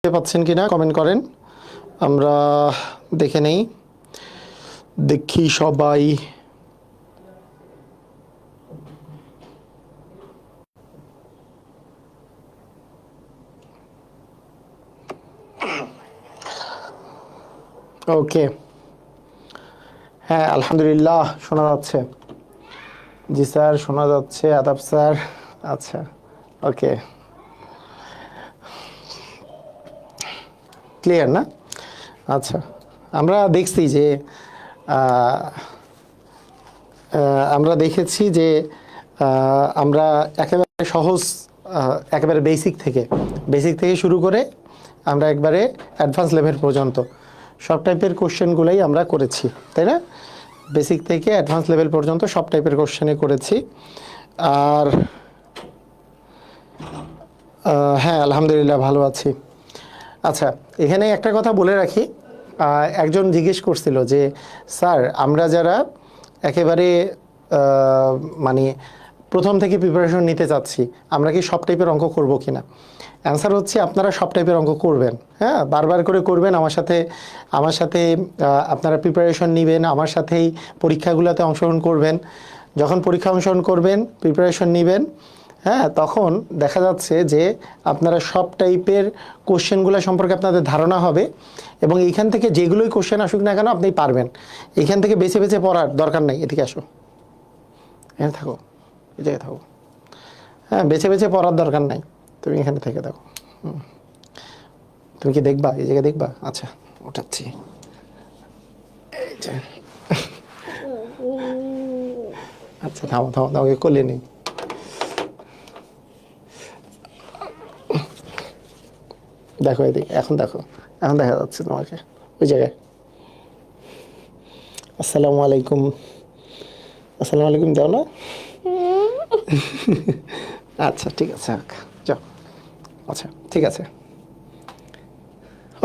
পাচ্ছেন কিনা কমেন্ট করেন, আমরা দেখে নেই। দেখি সবাই ওকে। হ্যাঁ আলহামদুলিল্লাহ শোনা যাচ্ছে। জি স্যার শোনা যাচ্ছে। আদাব স্যার। আচ্ছা ওকে, ক্লিয়ার না? আচ্ছা, আমরা দেখছি যে আমরা দেখেছি যে আমরা একেবারে সহজ, একেবারে বেসিক থেকে শুরু করে আমরা একবারে অ্যাডভান্স লেভেল পর্যন্ত সব টাইপের কোশ্চেনগুলোই আমরা করেছি, তাই না? বেসিক থেকে অ্যাডভান্স লেভেল পর্যন্ত সব টাইপের কোশ্চেনই করেছি। আর হ্যাঁ আলহামদুলিল্লাহ ভালো আছি। আচ্ছা, এখানে একটা কথা বলে রাখি। একজন জিজ্ঞেস করছিল যে স্যার আমরা যারা একেবারে মানে প্রথম থেকে প্রিপারেশন নিতে চাচ্ছি, আমরা কি সব টাইপের অঙ্ক করব কিনা? অ্যান্সার হচ্ছে আপনারা সব টাইপের অঙ্ক করবেন। হ্যাঁ, বারবার করে করবেন। আমার সাথে আপনারা প্রিপারেশন নেবেন, আমার সাথেই পরীক্ষাগুলোতে অংশগ্রহণ করবেন। যখন পরীক্ষা অংশগ্রহণ করবেন, প্রিপারেশন নেবেন, হ্যাঁ, তখন দেখা যাচ্ছে যে আপনারা সব টাইপের কোশ্চেনগুলো সম্পর্কে আপনাদের ধারণা হবে এবং এইখান থেকে যেগুলোই কোশ্চেন আসুক না কেন আপনি পারবেন। এইখান থেকে বেছে বেছে পড়ার দরকার নেই। এদিকে আসো, এখানে থাকো, এই জায়গায় থাকো। হ্যাঁ, বেছে বেছে পড়ার দরকার নাই, তুমি এখানে থেকে দেখো। তুমি কি দেখবা? এই জায়গায় দেখবা? আচ্ছা ওঠাচ্ছি। এই যে আচ্ছা থামো থামো, তোমাকে কোলে নেই। দেখো এদিকে, এখন দেখো, এখন দেখা যাচ্ছে তোমাকে ওই জায়গায়। আসসালামু আলাইকুম। আসসালামু আলাইকুম দাও না? আচ্ছা ঠিক আছে, যাও। আচ্ছা ঠিক আছে,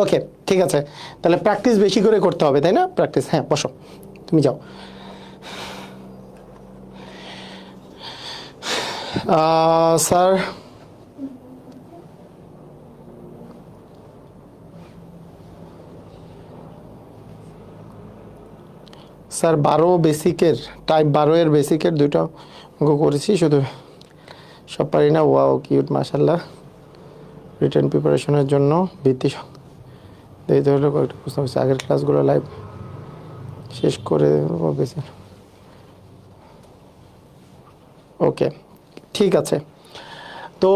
ওকে ঠিক আছে। তাহলে প্র্যাকটিস বেশি করে করতে হবে, তাই না? প্র্যাকটিস, হ্যাঁ বসো, তুমি যাও। স্যার স্যার 12 বেসিকের, টাইপ 12 এর বেসিকের দুটো অঙ্ক করেছি, শুধু সব পারি না। ওয়াও কিউট, মাশাল্লাহ। রিটেন প্রিপারেশনের জন্য ভিত্তি দিতে হলে কয়েকটা প্রশ্ন হচ্ছে। আগের ক্লাসগুলো লাইভ শেষ করে বেশি। ওকে ঠিক আছে। তো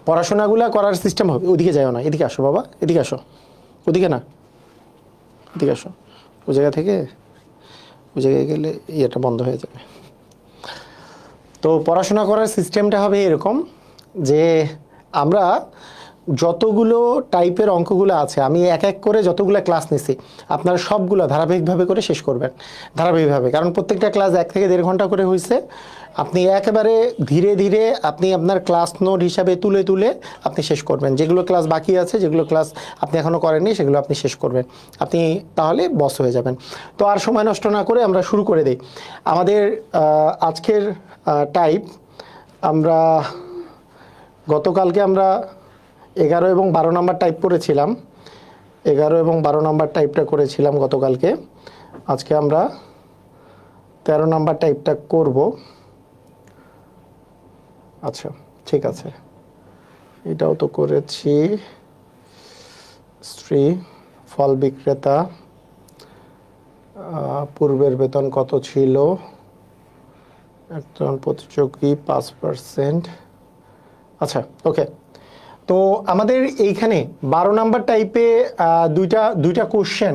পড়াশোনাগুলো করার সিস্টেম হবে। ওদিকে যাও না, এদিকে আসো বাবা, এদিকে আসো। ওদিকে না, এদিকে আসো। ওই জায়গা থেকে ওই জায়গায় গেলে ইয়েটা বন্ধ হয়ে যাবে। তো পড়াশোনা করার সিস্টেমটা হবে এরকম যে আমরা যতগুলো টাইপের অঙ্কগুলো আছে, আমি এক এক করে যতগুলো ক্লাস নিছি, আপনারা সবগুলো ধারাবাহিকভাবে করে শেষ করবেন। ধারাবাহিকভাবে, কারণ প্রত্যেকটা ক্লাস 1 থেকে 1.5 ঘন্টা করে হয়েছে। আপনি একেবারে ধীরে ধীরে আপনি আপনার ক্লাস নোট হিসাবে তুলে তুলে আপনি শেষ করবেন। যেগুলো ক্লাস বাকি আছে, যেগুলো ক্লাস আপনি এখনও করেননি, সেগুলো আপনি শেষ করবেন। আপনি তাহলে বস হয়ে যাবেন। তো আর সময় নষ্ট না করে আমরা শুরু করে দিই। আমাদের আজকের টাইপ, আমরা গতকালকে আমরা 11 এবং 12 নম্বর টাইপ করেছিলাম। 11 এবং 12 নম্বর টাইপটা করেছিলাম গতকালকে। আজকে আমরা 13 নম্বর টাইপটা করব। আচ্ছা ঠিক আছে, এটাও তো করেছি। স্ত্রী, ফল বিক্রেতা, পূর্বের বেতন কত ছিল, একজন প্রতিযোগী 5%। আচ্ছা ওকে। তো আমাদের এইখানে 12 নাম্বার টাইপে দুইটা কোশ্চেন,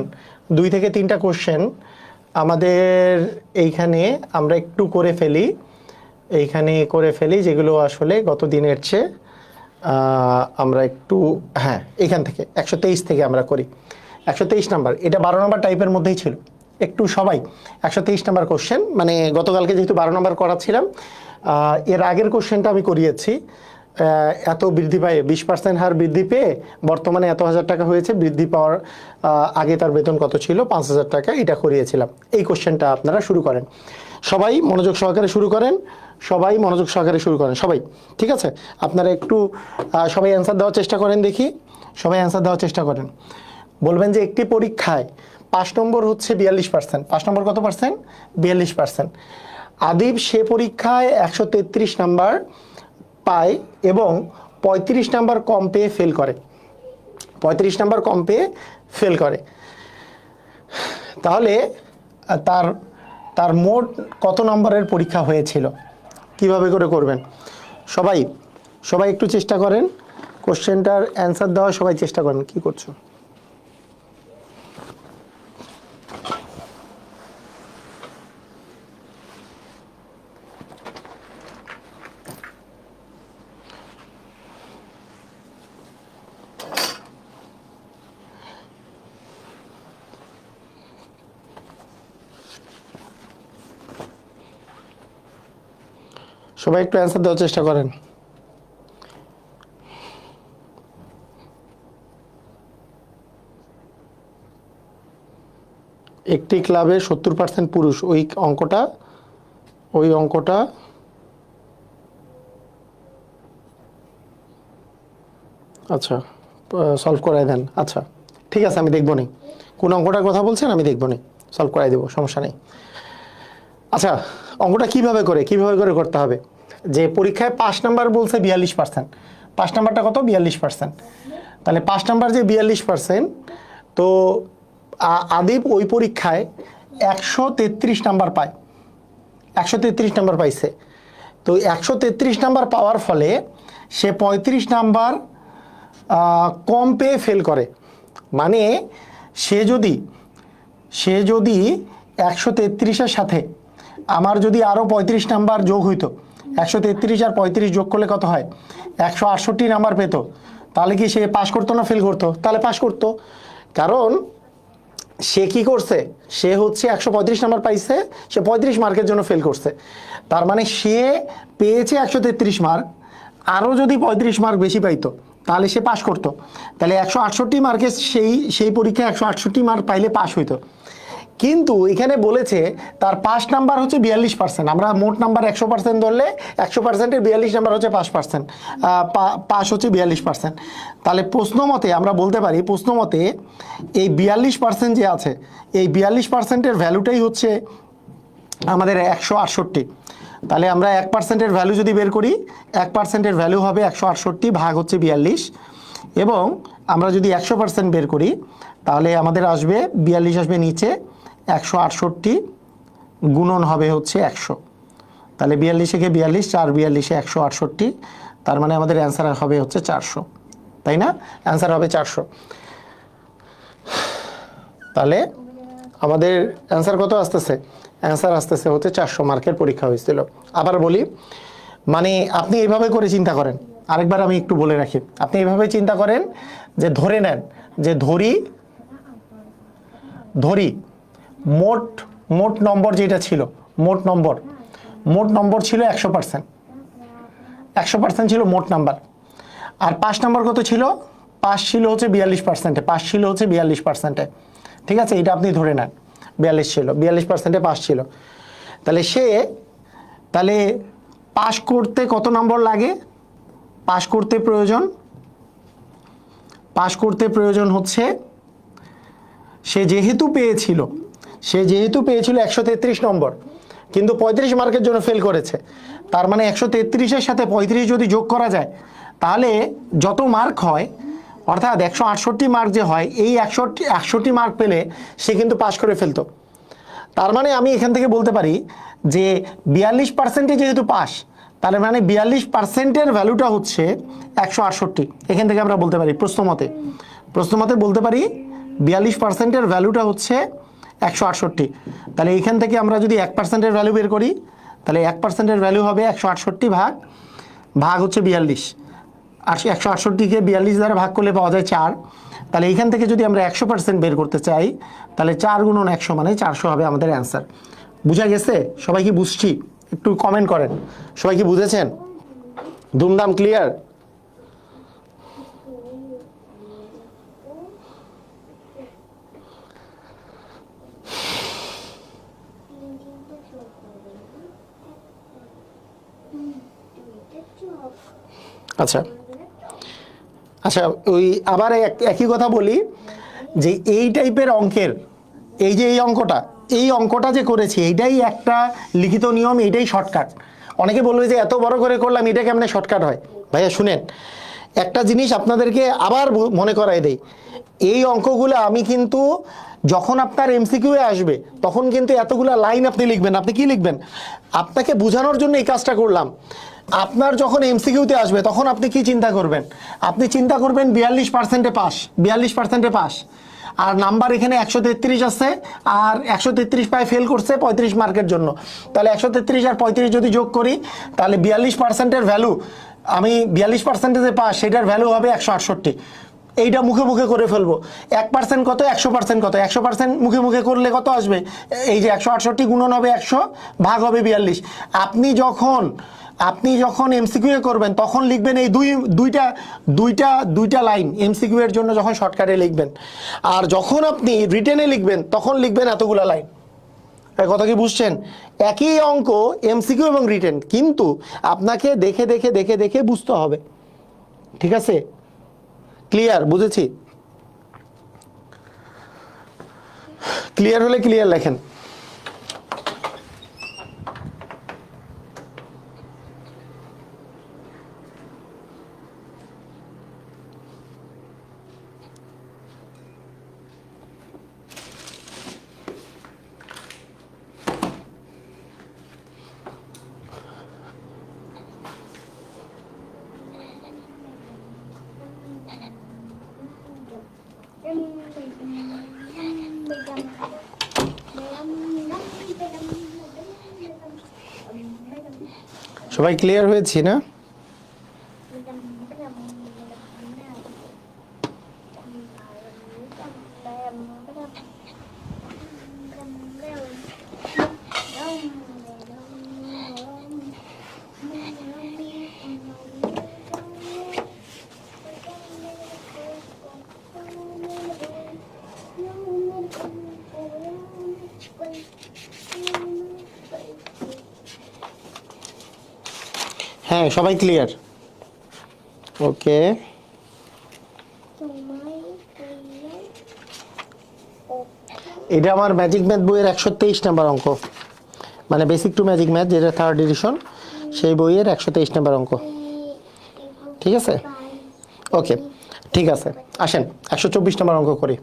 2 থেকে 3টা কোশ্চেন আমাদের এইখানে আমরা একটু করে ফেলি। যেগুলো আসলে গত দিনের চেয়ে আমরা একটু, হ্যাঁ এইখান থেকে 123 থেকে আমরা করি। 123 নাম্বার, এটা 12 নাম্বার টাইপের মধ্যেই ছিল। একটু সবাই 123 নাম্বার কোশ্চেন, মানে গতকালকে যেহেতু 12 নাম্বার করাচ্ছিলাম, এর আগের কোশ্চেনটা আমি করিয়েছি। এত বৃদ্ধি পায়, 20% হার বৃদ্ধি পেয়ে বর্তমানে এত হাজার টাকা হয়েছে। বৃদ্ধি পাওয়ার আগে তার বেতন কত ছিল? 5,000 টাকা। এটা করিয়েছিলাম। এই কোশ্চেনটা আপনারা শুরু করেন, সবাই মনোযোগ সহকারে শুরু করেন, সবাই ঠিক আছে? আপনারা একটু সবাই অ্যান্সার দেওয়ার চেষ্টা করেন, দেখি সবাই অ্যান্সার দেওয়ার চেষ্টা করেন। বলবেন যে একটি পরীক্ষায় 5 নম্বর হচ্ছে 42%। 5 নম্বর কত পার্সেন্ট? 42%। আদিব সে পরীক্ষায় 133 নাম্বার পায় এবং 35 নাম্বার কম পেয়ে ফেল করে। 35 নাম্বার কম পেয়ে ফেল করে। তাহলে তার তার মোট কত নম্বরের পরীক্ষা হয়েছিল? কিভাবে করে করবেন? সবাই সবাই একটু চেষ্টা করেন কোশ্চেনটার অ্যান্সার দেওয়া, সবাই চেষ্টা করেন। কি করছো? সবাই একটু অ্যান্সার দেওয়ার চেষ্টা করেন। একটি ক্লাবে 70% পুরুষ, ওই অঙ্কটা আচ্ছা সলভ করাই দেন। আচ্ছা ঠিক আছে, আমি দেখবো নি কোন অঙ্কটার কথা বলছেন, আমি দেখবো নি, সলভ করাই দেবো, সমস্যা নেই। আচ্ছা অঙ্কটা কিভাবে করে করতে হবে? যে পরীক্ষায় 5 নাম্বার বলছে 42%, 5 নাম্বারটা কত? 42%। তাহলে 5 নাম্বার যে 42%, তো আদিব ওই পরীক্ষায় 133 নাম্বার পায়, 133 নাম্বার পাইছে। তো 133 নাম্বার পাওয়ার ফলে সে 35 নাম্বার কম পেয়ে ফেল করে। মানে সে যদি 133-এর সাথে আমার যদি আরও 35 নাম্বার যোগ হইতো, 133 আর 35 যোগ করলে কত হয়? 168 নাম্বার পেত। তাহলে কি সে পাশ করতো না ফেল করতো? তাহলে পাশ করতো। কারণ সে কি করছে? সে হচ্ছে 135 নাম্বার পাইছে, সে 35 মার্কের জন্য ফেল করছে। তার মানে সে পেয়েছে 133 মার্ক, আরও যদি 35 মার্ক বেশি পাইতো তাহলে সে পাশ করতো। তাহলে 168 মার্কে সেই পরীক্ষায় 168 মার্ক পাইলে পাশ হইতো। কিন্তু এখানে বলেছে তার পাস নাম্বার হচ্ছে 42%। আমরা মোট নাম্বার 100% ধরলে 100%-এর 42 নাম্বার হচ্ছে পাস হচ্ছে 42%। তাহলে প্রশ্ন মতে আমরা বলতে পারি, প্রশ্ন মতে এই 42% যে আছে, এই 42%-এর ভ্যালুটাই হচ্ছে আমাদের 168। তাহলে আমরা 1%-এর ভ্যালু যদি বের করি, 1%-এর ভ্যালু হবে 168 ভাগ হচ্ছে 42, এবং আমরা যদি 100% বের করি তাহলে আমাদের আসবে 42 আসবে নিচে, 168 গুণন হবে হচ্ছে 100। তাহলে 42-এ 42, 4 42-এ 168, তার মানে আমাদের অ্যান্সার হবে হচ্ছে 400, তাই না? অ্যান্সার হবে 400। তাহলে আমাদের অ্যান্সার কত আসতেছে? অ্যান্সার আসতেছে হচ্ছে 400 মার্কের পরীক্ষা হয়েছিল। আবার বলি, মানে আপনি এইভাবে করে চিন্তা করেন, আরেকবার আমি একটু বলে রাখি, আপনি এইভাবে চিন্তা করেন যে ধরে নেন যে ধরি মোট নম্বর যেটা ছিল, মোট নম্বর ছিল 100%, 100% ছিল মোট নাম্বার। আর 5 নাম্বার কত ছিল? পাস ছিল হচ্ছে 42%, পাস ছিল হচ্ছে 42%। ঠিক আছে, এটা আপনি ধরে নেন 42 ছিল, 42%-এ পাস ছিল। তাহলে পাস করতে কত নম্বর লাগে? পাস করতে প্রয়োজন হচ্ছে, সে যেহেতু পেয়েছিল 133 নম্বর, কিন্তু 35 মার্কের জন্য ফেল করেছে। তার মানে 133-এর সাথে 35 যদি যোগ করা যায় তাহলে যত মার্ক হয়, অর্থাৎ 168 মার্ক যে হয়, এই 168 মার্ক পেলে সে কিন্তু পাশ করে ফেলতো। তার মানে আমি এখান থেকে বলতে পারি যে 42%-এ যেহেতু পাস, তার মানে 42%-এর ভ্যালুটা হচ্ছে 168। এখান থেকে আমরা বলতে পারি প্রশ্ন মতে বলতে পারি 42%-এর ভ্যালুটা হচ্ছে 168। তাহলে এইখান থেকে আমরা যদি 1%-এর ভ্যালু বের করি, তাহলে 1%-এর ভ্যালু হবে 168 ভাগ হচ্ছে 42। আর 168-কে 42 দ্বারা ভাগ করলে পাওয়া যায় 4। তাহলে এইখান থেকে যদি আমরা 100% বের করতে চাই তাহলে 4 গুণন 100 মানে 400 হবে আমাদের অ্যান্সার। বুঝা গেছে? সবাই কি বুঝছি? একটু কমেন্ট করেন, সবাই কি বুঝেছেন? ধুমধাম ক্লিয়ার? আচ্ছা আচ্ছা, ওই আবার একই কথা বলি যে এই টাইপের অঙ্কের এই যে এই অঙ্কটা যে করেছি এইটাই একটা লিখিত নিয়ম, এইটাই শর্টকাট। অনেকে বলবে যে এত বড় করে করলাম, এটা কেমনে শর্টকাট হয়? ভাইয়া শুনেন, একটা জিনিস আপনাদেরকে আবার মনে করাই দেই, এই অঙ্কগুলো আমি কিন্তু যখন আপনার এমসিকিউ এ আসবে তখন কিন্তু এতগুলা লাইন আপনি লিখবেন। আপনি কি লিখবেন? আপনাকে বোঝানোর জন্য এই কাজটা করলাম। আপনার যখন এমসিকিউতে আসবে তখন আপনি কি চিন্তা করবেন? আপনি চিন্তা করবেন 42%-এ পাস, 42%-এ পাস। আর নাম্বার এখানে 133 আছে, আর 133 পায় ফেল করছে 35 মার্কের জন্য। তাহলে 133 আর 35 যদি যোগ করি তাহলে 42%-এর ভ্যালু, আমি 42%-এ পাস, সেটার ভ্যালু হবে 168। এইটা মুখে মুখে করে ফেলবো। 1% কত, 100% কত, 100% মুখে মুখে করলে কত আসবে? এই যে 168 গুণন হবে 100 ভাগ হবে 42। আপনি যখন এমসিকিউ এ করবেন তখন লিখবেন এই দুইটা লাইন এমসিকিউ এর জন্য, যখন শর্টকাটে লিখবেন। আর যখন আপনি রিটেনে লিখবেন তখন লিখবেন এতগুলা লাইন। কথা কি বুঝছেন? একই অঙ্ক এমসিকিউ এবং রিটেন, কিন্তু আপনাকে দেখে দেখে দেখে দেখে বুঝতে হবে। ঠিক আছে? ক্লিয়ার? বুঝেছি? ক্লিয়ার হলে ক্লিয়ার লেখেন। সবাই ক্লিয়ার হয়েছি না? হ্যাঁ, সবাই ক্লিয়ার? ওকে, এটা আমার ম্যাজিক ম্যাথ বইয়ের 123 নাম্বার অঙ্ক, মানে বেসিক টু ম্যাজিক ম্যাথ, যেটা 3rd এডিশন, সেই বইয়ের 123 নাম্বার অঙ্ক। ঠিক আছে? ওকে, ঠিক আছে, আসেন 124 নাম্বার অঙ্ক করি।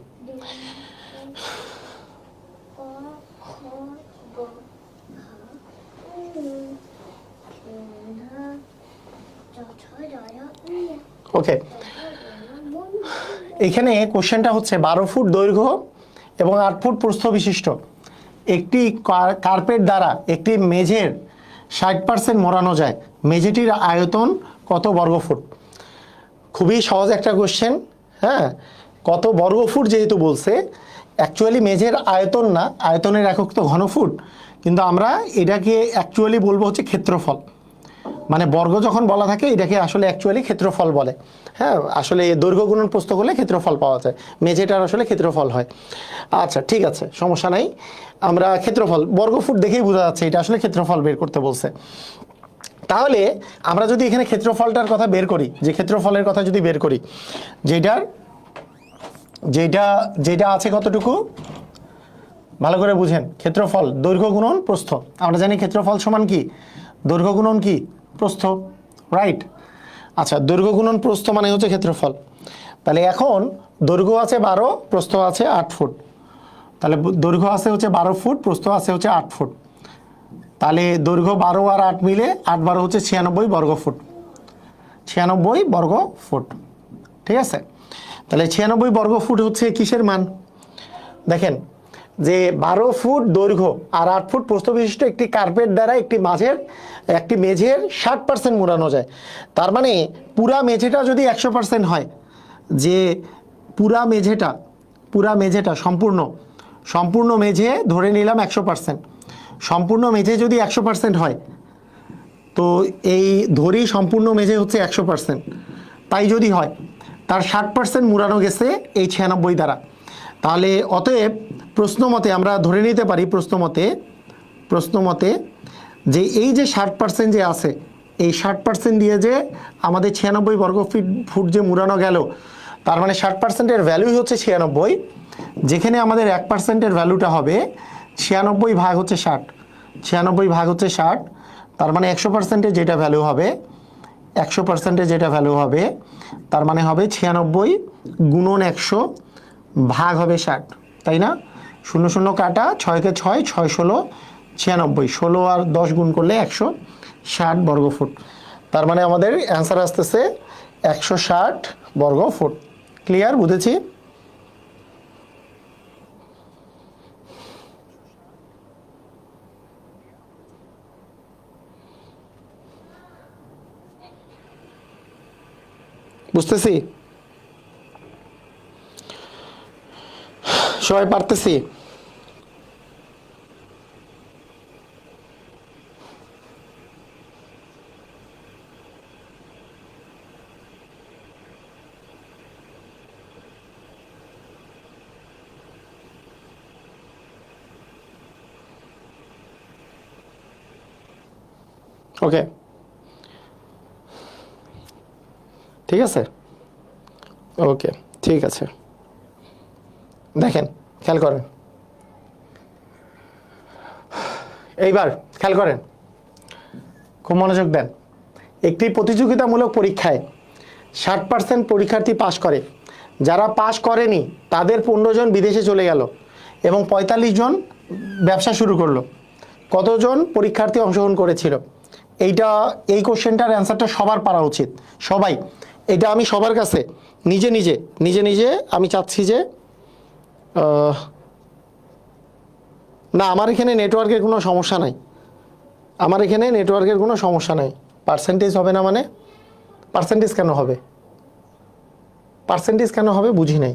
ওকে, এখানে কোশ্চেনটা হচ্ছে 12 ফুট দৈর্ঘ্য এবং 8 ফুট প্রস্থ বিশিষ্ট একটি কার্পেট দ্বারা একটি মেঝের 60% মোড়ানো যায়, মেঝেটির আয়তন কত বর্গ ফুট? খুবই সহজ একটা কোশ্চেন। হ্যাঁ, কত বর্গ ফুট যেহেতু বলছে, অ্যাকচুয়ালি মেঝের আয়তন না, আয়তনের একক তো ঘনফুট, কিন্তু আমরা এটাকে অ্যাকচুয়ালি বলবো হচ্ছে ক্ষেত্রফল। মানে বর্গ যখন বলা থাকে এটাকে আসলে অ্যাকচুয়ালি ক্ষেত্রফল বলে। হ্যাঁ, আসলে দৈর্ঘ্য গুণন প্রস্থ করলে ক্ষেত্রফল পাওয়া যায়, মেঝেটার আসলে ক্ষেত্রফল হয়। আচ্ছা ঠিক আছে, সমস্যা নাই, আমরা ক্ষেত্রফল বর্গ ফুট দেখেই বোঝা যাচ্ছে এটা আসলে ক্ষেত্রফল বের করতে বলছে। তাহলে আমরা যদি এখানে ক্ষেত্রফলটার কথা বের করি, যে ক্ষেত্রফলের কথা যদি বের করি, যেটা আছে কতটুকু, ভালো করে বুঝেন। ক্ষেত্রফল দৈর্ঘ্য গুণন প্রস্থ, আমরা জানি ক্ষেত্রফল সমান কি, দৈর্ঘ্য গুণন কি প্রস্থ, রাইট? আচ্ছা, দৈর্ঘ্য গুণন প্রস্থ মানে হচ্ছে ক্ষেত্রফল। তাহলে এখন দৈর্ঘ্য আছে 12, প্রস্থ আছে 8 ফুট। তাহলে দৈর্ঘ্য আছে হচ্ছে 12 ফুট, প্রস্থ আছে হচ্ছে 8 ফুট। তাহলে দৈর্ঘ্য 12 আর 8 মিলে 8 12 হচ্ছে 96 বর্গ ফুট, 96 বর্গ ফুট। ঠিক আছে? তাহলে 96 বর্গ ফুট হচ্ছে কিসের মান? দেখেন যে 12 ফুট দৈর্ঘ্য আর 8 ফুট প্রস্থ বিশিষ্ট একটি কার্পেট দ্বারা একটি মেঝের 60% মোড়ানো যায়। তার মানে পুরা মেঝেটা যদি 100% হয়, যে পুরা মেঝেটা সম্পূর্ণ মেঝে ধরে নিলাম 100%, সম্পূর্ণ মেঝে যদি 100% হয়, তো এই ধরি সম্পূর্ণ মেঝে হচ্ছে 100%, তাই যদি হয় তার 60% মোড়ানো গেছে এই 96 দ্বারা। তাহলে অতএব প্রশ্নমতে আমরা ধরে নিতে পারি, প্রশ্নমতে যে এই যে 60% যে আছে, এই 60% দিয়ে যে আমাদের 96 বর্গ ফুট যে মুড়ানো গেল, তার মানে 60%-এর ভ্যালুই হচ্ছে 96, যেখানে আমাদের 1%-এর ভ্যালুটা হবে 96 ভাগ হচ্ছে 60, 96 ভাগ হচ্ছে 60, তার মানে 100%-এর যেটা ভ্যালু হবে, 100%-এর যেটা ভ্যালু হবে তার মানে হবে 96 গুণন 100 ভাগ হবে 60, তাই না? 0 0 কাটা, 6 কে 6, 6 16, 96, 16 আর 10 গুণ করলে 160 বর্গ ফুট। তার মানে আমাদের অ্যান্সার আসতেছে 160 বর্গ ফুট। ক্লিয়ার? বুঝেছি? বুঝতেছি? সবাই পারতেছি? ওকে, ঠিক আছে, ওকে ঠিক আছে। দেখেন, খেয়াল করেন, এইবার খেয়াল করেন, খুব মনোযোগ দেন। একটি প্রতিযোগিতামূলক পরীক্ষায় 60% পরীক্ষার্থী পাশ করে, যারা পাশ করেনি তাদের 15 জন বিদেশে চলে গেল এবং 45 জন ব্যবসা শুরু করলো। কতজন পরীক্ষার্থী অংশগ্রহণ করেছিল? এই কোশ্চেনটার অ্যান্সারটা সবার পারা উচিত, সবাই। এটা আমি সবার কাছে নিজে নিজে আমি চাচ্ছি যে না, আমার এখানে নেটওয়ার্কের কোনো সমস্যা নাই, আমার এখানে নেটওয়ার্কের কোনো সমস্যা নাই। পার্সেন্টেজ হবে না মানে? পার্সেন্টেজ কেন হবে? পার্সেন্টেজ কেন হবে বুঝি নাই।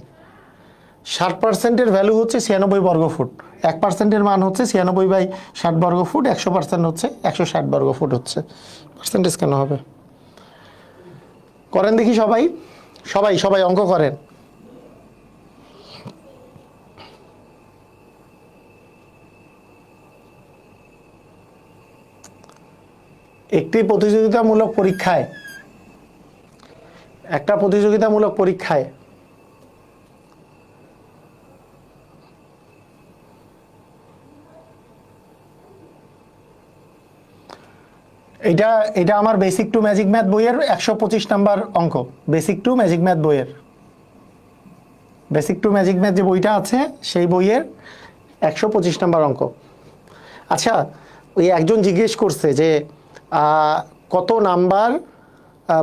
60%-এর ভ্যালু হচ্ছে 96 বর্গ ফুট, 1%-এর মান হচ্ছে 96/60 বর্গ ফুট, 100% হচ্ছে 160 বর্গ ফুট হচ্ছে। পার্সেন্টেজ কেন হবে? করেন দেখি সবাই, সবাই সবাই অঙ্ক করেন। একটা প্রতিযোগিতামূলক পরীক্ষায় এটা আমার বেসিক টু ম্যাজিক ম্যাথ বইয়ের 125 নাম্বার অঙ্ক। বেসিক টু ম্যাজিক ম্যাথ বইয়ের, বেসিক টু ম্যাজিক ম্যাথ যে বইটা আছে সেই বইয়ের 125 নাম্বার অঙ্ক। আচ্ছা, ওই একজন জিজ্ঞেস করছে যে কত নাম্বার,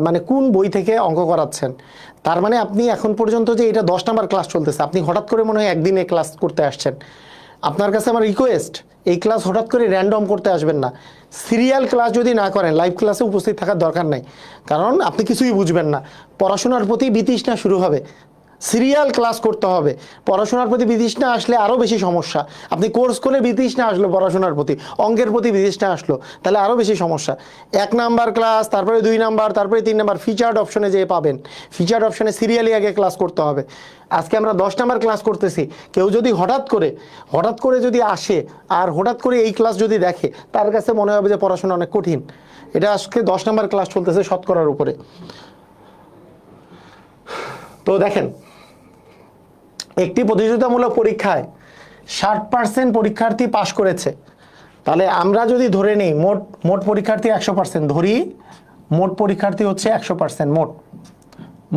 মানে কোন বই থেকে অঙ্ক করাচ্ছেন। তার মানে আপনি এখন পর্যন্ত যে এটা 10 নাম্বার ক্লাস চলতেছে, আপনি হঠাৎ করে মনে হয় একদিনে ক্লাস করতে আসছেন। আপনার কাছে আমার রিকোয়েস্ট, এই ক্লাস হঠাৎ করে র্যান্ডম করতে আসবেন না। সিরিয়াল ক্লাস যদি না করেন, লাইভ ক্লাসে উপস্থিত থাকার দরকার নাই, কারণ আপনি কিছুই বুঝবেন না। পড়াশোনার প্রতি বিতৃষ্ণা শুরু হবে, সিরিয়াল ক্লাস করতে হবে। পড়াশোনার প্রতি বিতৃষ্ণা আসলে আরও বেশি সমস্যা। আপনি কোর্স করে বিতৃষ্ণা আসলো পড়াশোনার প্রতি, অঙ্কের প্রতি বিতৃষ্ণা আসলো, তাহলে আরও বেশি সমস্যা। 1 নাম্বার ক্লাস, তারপরে 2 নাম্বার, তারপরে 3 নাম্বার, ফিচার্ড অপশনে যেয়ে পাবেন। ফিচার্ড অপশনে সিরিয়ালি আগে ক্লাস করতে হবে। আজকে আমরা 10 নাম্বার ক্লাস করতেছি, কেউ যদি হঠাৎ করে যদি আসে আর হঠাৎ করে এই ক্লাস যদি দেখে, তার কাছে মনে হবে যে পড়াশোনা অনেক কঠিন। এটা আজকে 10 নাম্বার ক্লাস চলতেছে শতকরার উপরে। তো দেখেন, একটি প্রতিযোগিতামূলক পরীক্ষায় 60% পরীক্ষার্থী পাশ করেছে, তাহলে আমরা যদি ধরে নিই মোট পরীক্ষার্থী 100%, ধরি মোট পরীক্ষার্থী হচ্ছে 100%,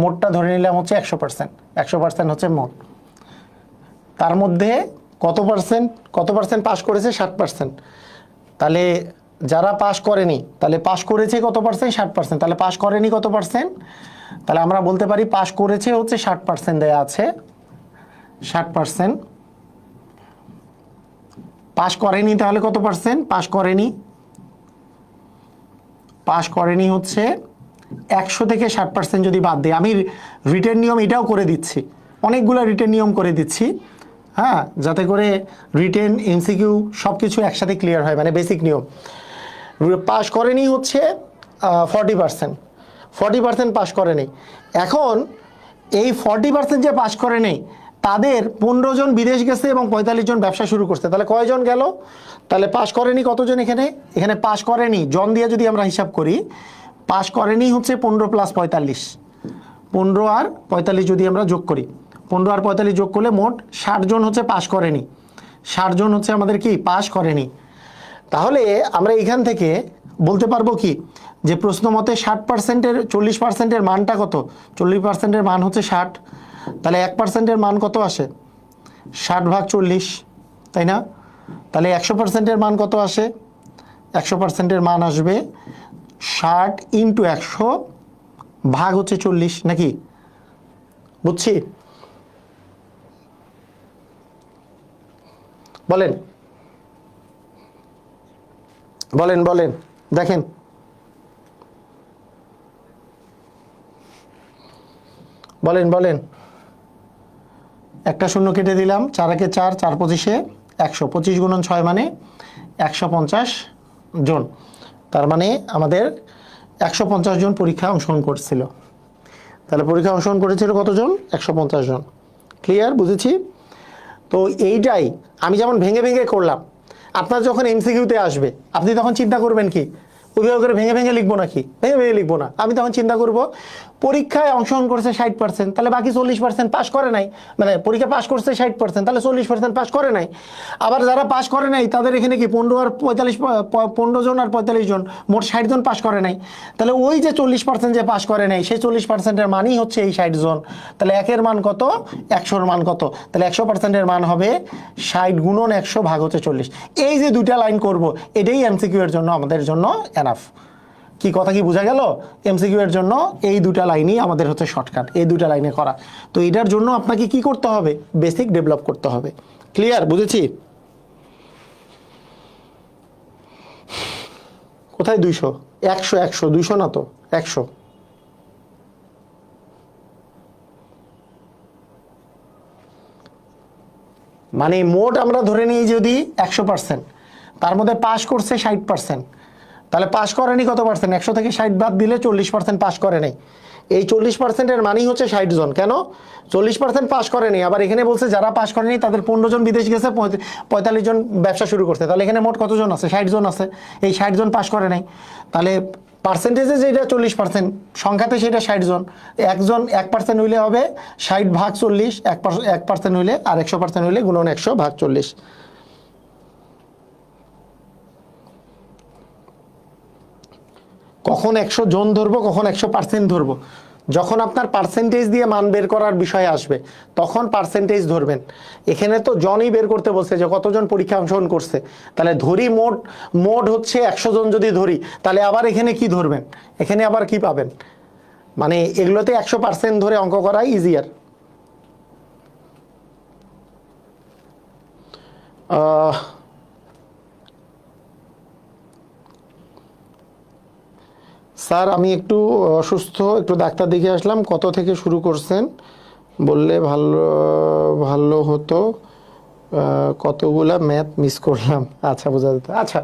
মোটটা ধরে নিলাম হচ্ছে 100% হচ্ছে মোট। তার মধ্যে কত পার্সেন্ট পাশ করেছে? 60%। তাহলে যারা পাশ করেনি, তাহলে পাশ করেছে কত পার্সেন্ট? 60%। তাহলে পাশ করেনি কত পার্সেন্ট? তাহলে আমরা বলতে পারি পাশ করেছে হচ্ছে 60% দেয়া আছে, 60%। পাশ করেনি তাহলে কত পার্সেন্ট? পাশ করেনি হচ্ছে 100 থেকে 60% যদি বাদ দিই, আমি রিটেন নিয়ম এটাও করে দিচ্ছি, অনেকগুলো রিটেন নিয়ম করে দিচ্ছি, হ্যাঁ, যাতে করে রিটেন এমসিকিউ সব কিছু একসাথে ক্লিয়ার হয়, মানে বেসিক নিয়ম। পাশ করেনি হচ্ছে 40% পাশ করেনি। এখন এই 40% যে পাশ করে নেই, তাদের 15 জন বিদেশ গেছে এবং 45 জন ব্যবসা শুরু করছে। তাহলে কয়জন গেল? তাহলে পাশ করেনি কতজন? এখানে পাশ করেনি জন দিয়ে যদি আমরা হিসাব করি, পাশ করেনি হচ্ছে 15 + 45, 15 আর 45 যদি আমরা যোগ করি, 15 আর 45 যোগ করলে মোট 60 জন হচ্ছে পাশ করেনি, 60 জন হচ্ছে আমাদের কি পাশ করেনি। তাহলে আমরা এখান থেকে বলতে পারবো কি যে প্রশ্ন মতে 60%-এর 40%-এর মানটা কত, 40%-এর মান হচ্ছে 60, তাহলে 1%-এর মান কত আসে 60/40, তাই না? তাহলে 100%-এর মান কত আসে, 100%-এর মান আসবে 60 × 100 ভাগ হচ্ছে 40, নাকি? বুঝছি? বলেন বলেন বলেন, দেখেন বলেন বলেন। একটা শূন্য কেটে দিলাম, 4 × 4, 4 × 25 100, 25 × 6 মানে 150 জন। তার মানে আমাদের 150 জন পরীক্ষা অংশগ্রহণ করছিল। তাহলে পরীক্ষা অংশগ্রহণ করেছিল কতজন? 150 জন। ক্লিয়ার? বুঝেছি। তো এইটাই আমি যেমন ভেঙে ভেঙে করলাম, আপনার যখন এমসিকিউতে আসবে আপনি তখন চিন্তা করবেন কি ওইভাবে করে ভেঙে ভেঙে লিখবো নাকি? ভেঙে ভেঙে লিখবো না। আমি তখন চিন্তা করব পরীক্ষায় অংশগ্রহণ করেছে 60%, তাহলে বাকি 40% পাস করে নাই, মানে পরীক্ষা পাস করছে 60%, তাহলে 40% পাস করে নাই। আবার যারা পাস করে নাই তাদের এখানে কি 15 আর 45, 15 জন আর 45 জন, মোট 60 জন পাস করে নাই। তাহলে ওই যে 40% যে পাস করে নাই সেই 40%-এর মানই হচ্ছে এই 60 জন। তাহলে 1-এর মান কত, 100-র মান কত? তাহলে 100%-এর মান হবে 60 × 100 ভাগ হচ্ছে 40। এই যে দুইটা লাইন করব, এটাই এমসিকিউ এর জন্য আমাদের জন্য এনাফ। কি কথা কি বোঝা গেল? এমসিকিউ এর জন্য এই দুটা লাইনই আমাদের হচ্ছে শর্টকাট, এই দুটা লাইনে করা। তো এটার জন্য আপনাকে কি করতে হবে? বেসিক ডেভেলপ করতে হবে। ক্লিয়ার? বুঝেছি। কোথায় 200? 100 100, 200 না তো, 100। মানে মোট আমরা ধরে নিই যদি 100%, তার মধ্যে পাস করছে 60%, তাহলে পাস করেনি কত পার্সেন্ট? 100 থেকে 60 বাদ দিলে 40% পাস করে নাই। এই 40%-এর মানেই হচ্ছে 60 জন। কেন? 40% পাস করেনি, আবার এখানে বলছে যারা পাস করেনি তাদের 15 জন বিদেশ গেছে, 45 জন ব্যবসা শুরু করছে। তাহলে এখানে মোট কতজন আছে? 60 জন আছে। এই 60 জন পাস করে নাই, তাহলে পার্সেন্টেজে যেটা 40%, সংখ্যাতে সেটা 60 জন। একজন 1% হইলে হবে 60/40, 1% হইলে, আর 100% হইলে গুণন 100/40। কখন 100 জন ধরবো, কখন 100% ধরবো? যখন আপনার পার্সেন্টেজ দিয়ে মান বের করার বিষয় আসবে তখন পার্সেন্টেজ ধরবেন। এখানে তো জনই বের করতে বলছে যে কতজন পরীক্ষা অংশগ্রহণ করছে, তাহলে ধরি মোট হচ্ছে 100 জন যদি ধরি, তাহলে আবার এখানে কি ধরবেন? এখানে আবার কি পাবেন? মানে এগুলোতে 100% ধরে অঙ্ক করা ইজিয়ার। স্যার আমি একটু অসুস্থ, একটু ডাক্তার দেখে আসলাম, কত থেকে শুরু করছেন বললে ভালো হতো, কতগুলা ম্যাথ মিস করলাম। আচ্ছা, বোঝা যেত। আচ্ছা,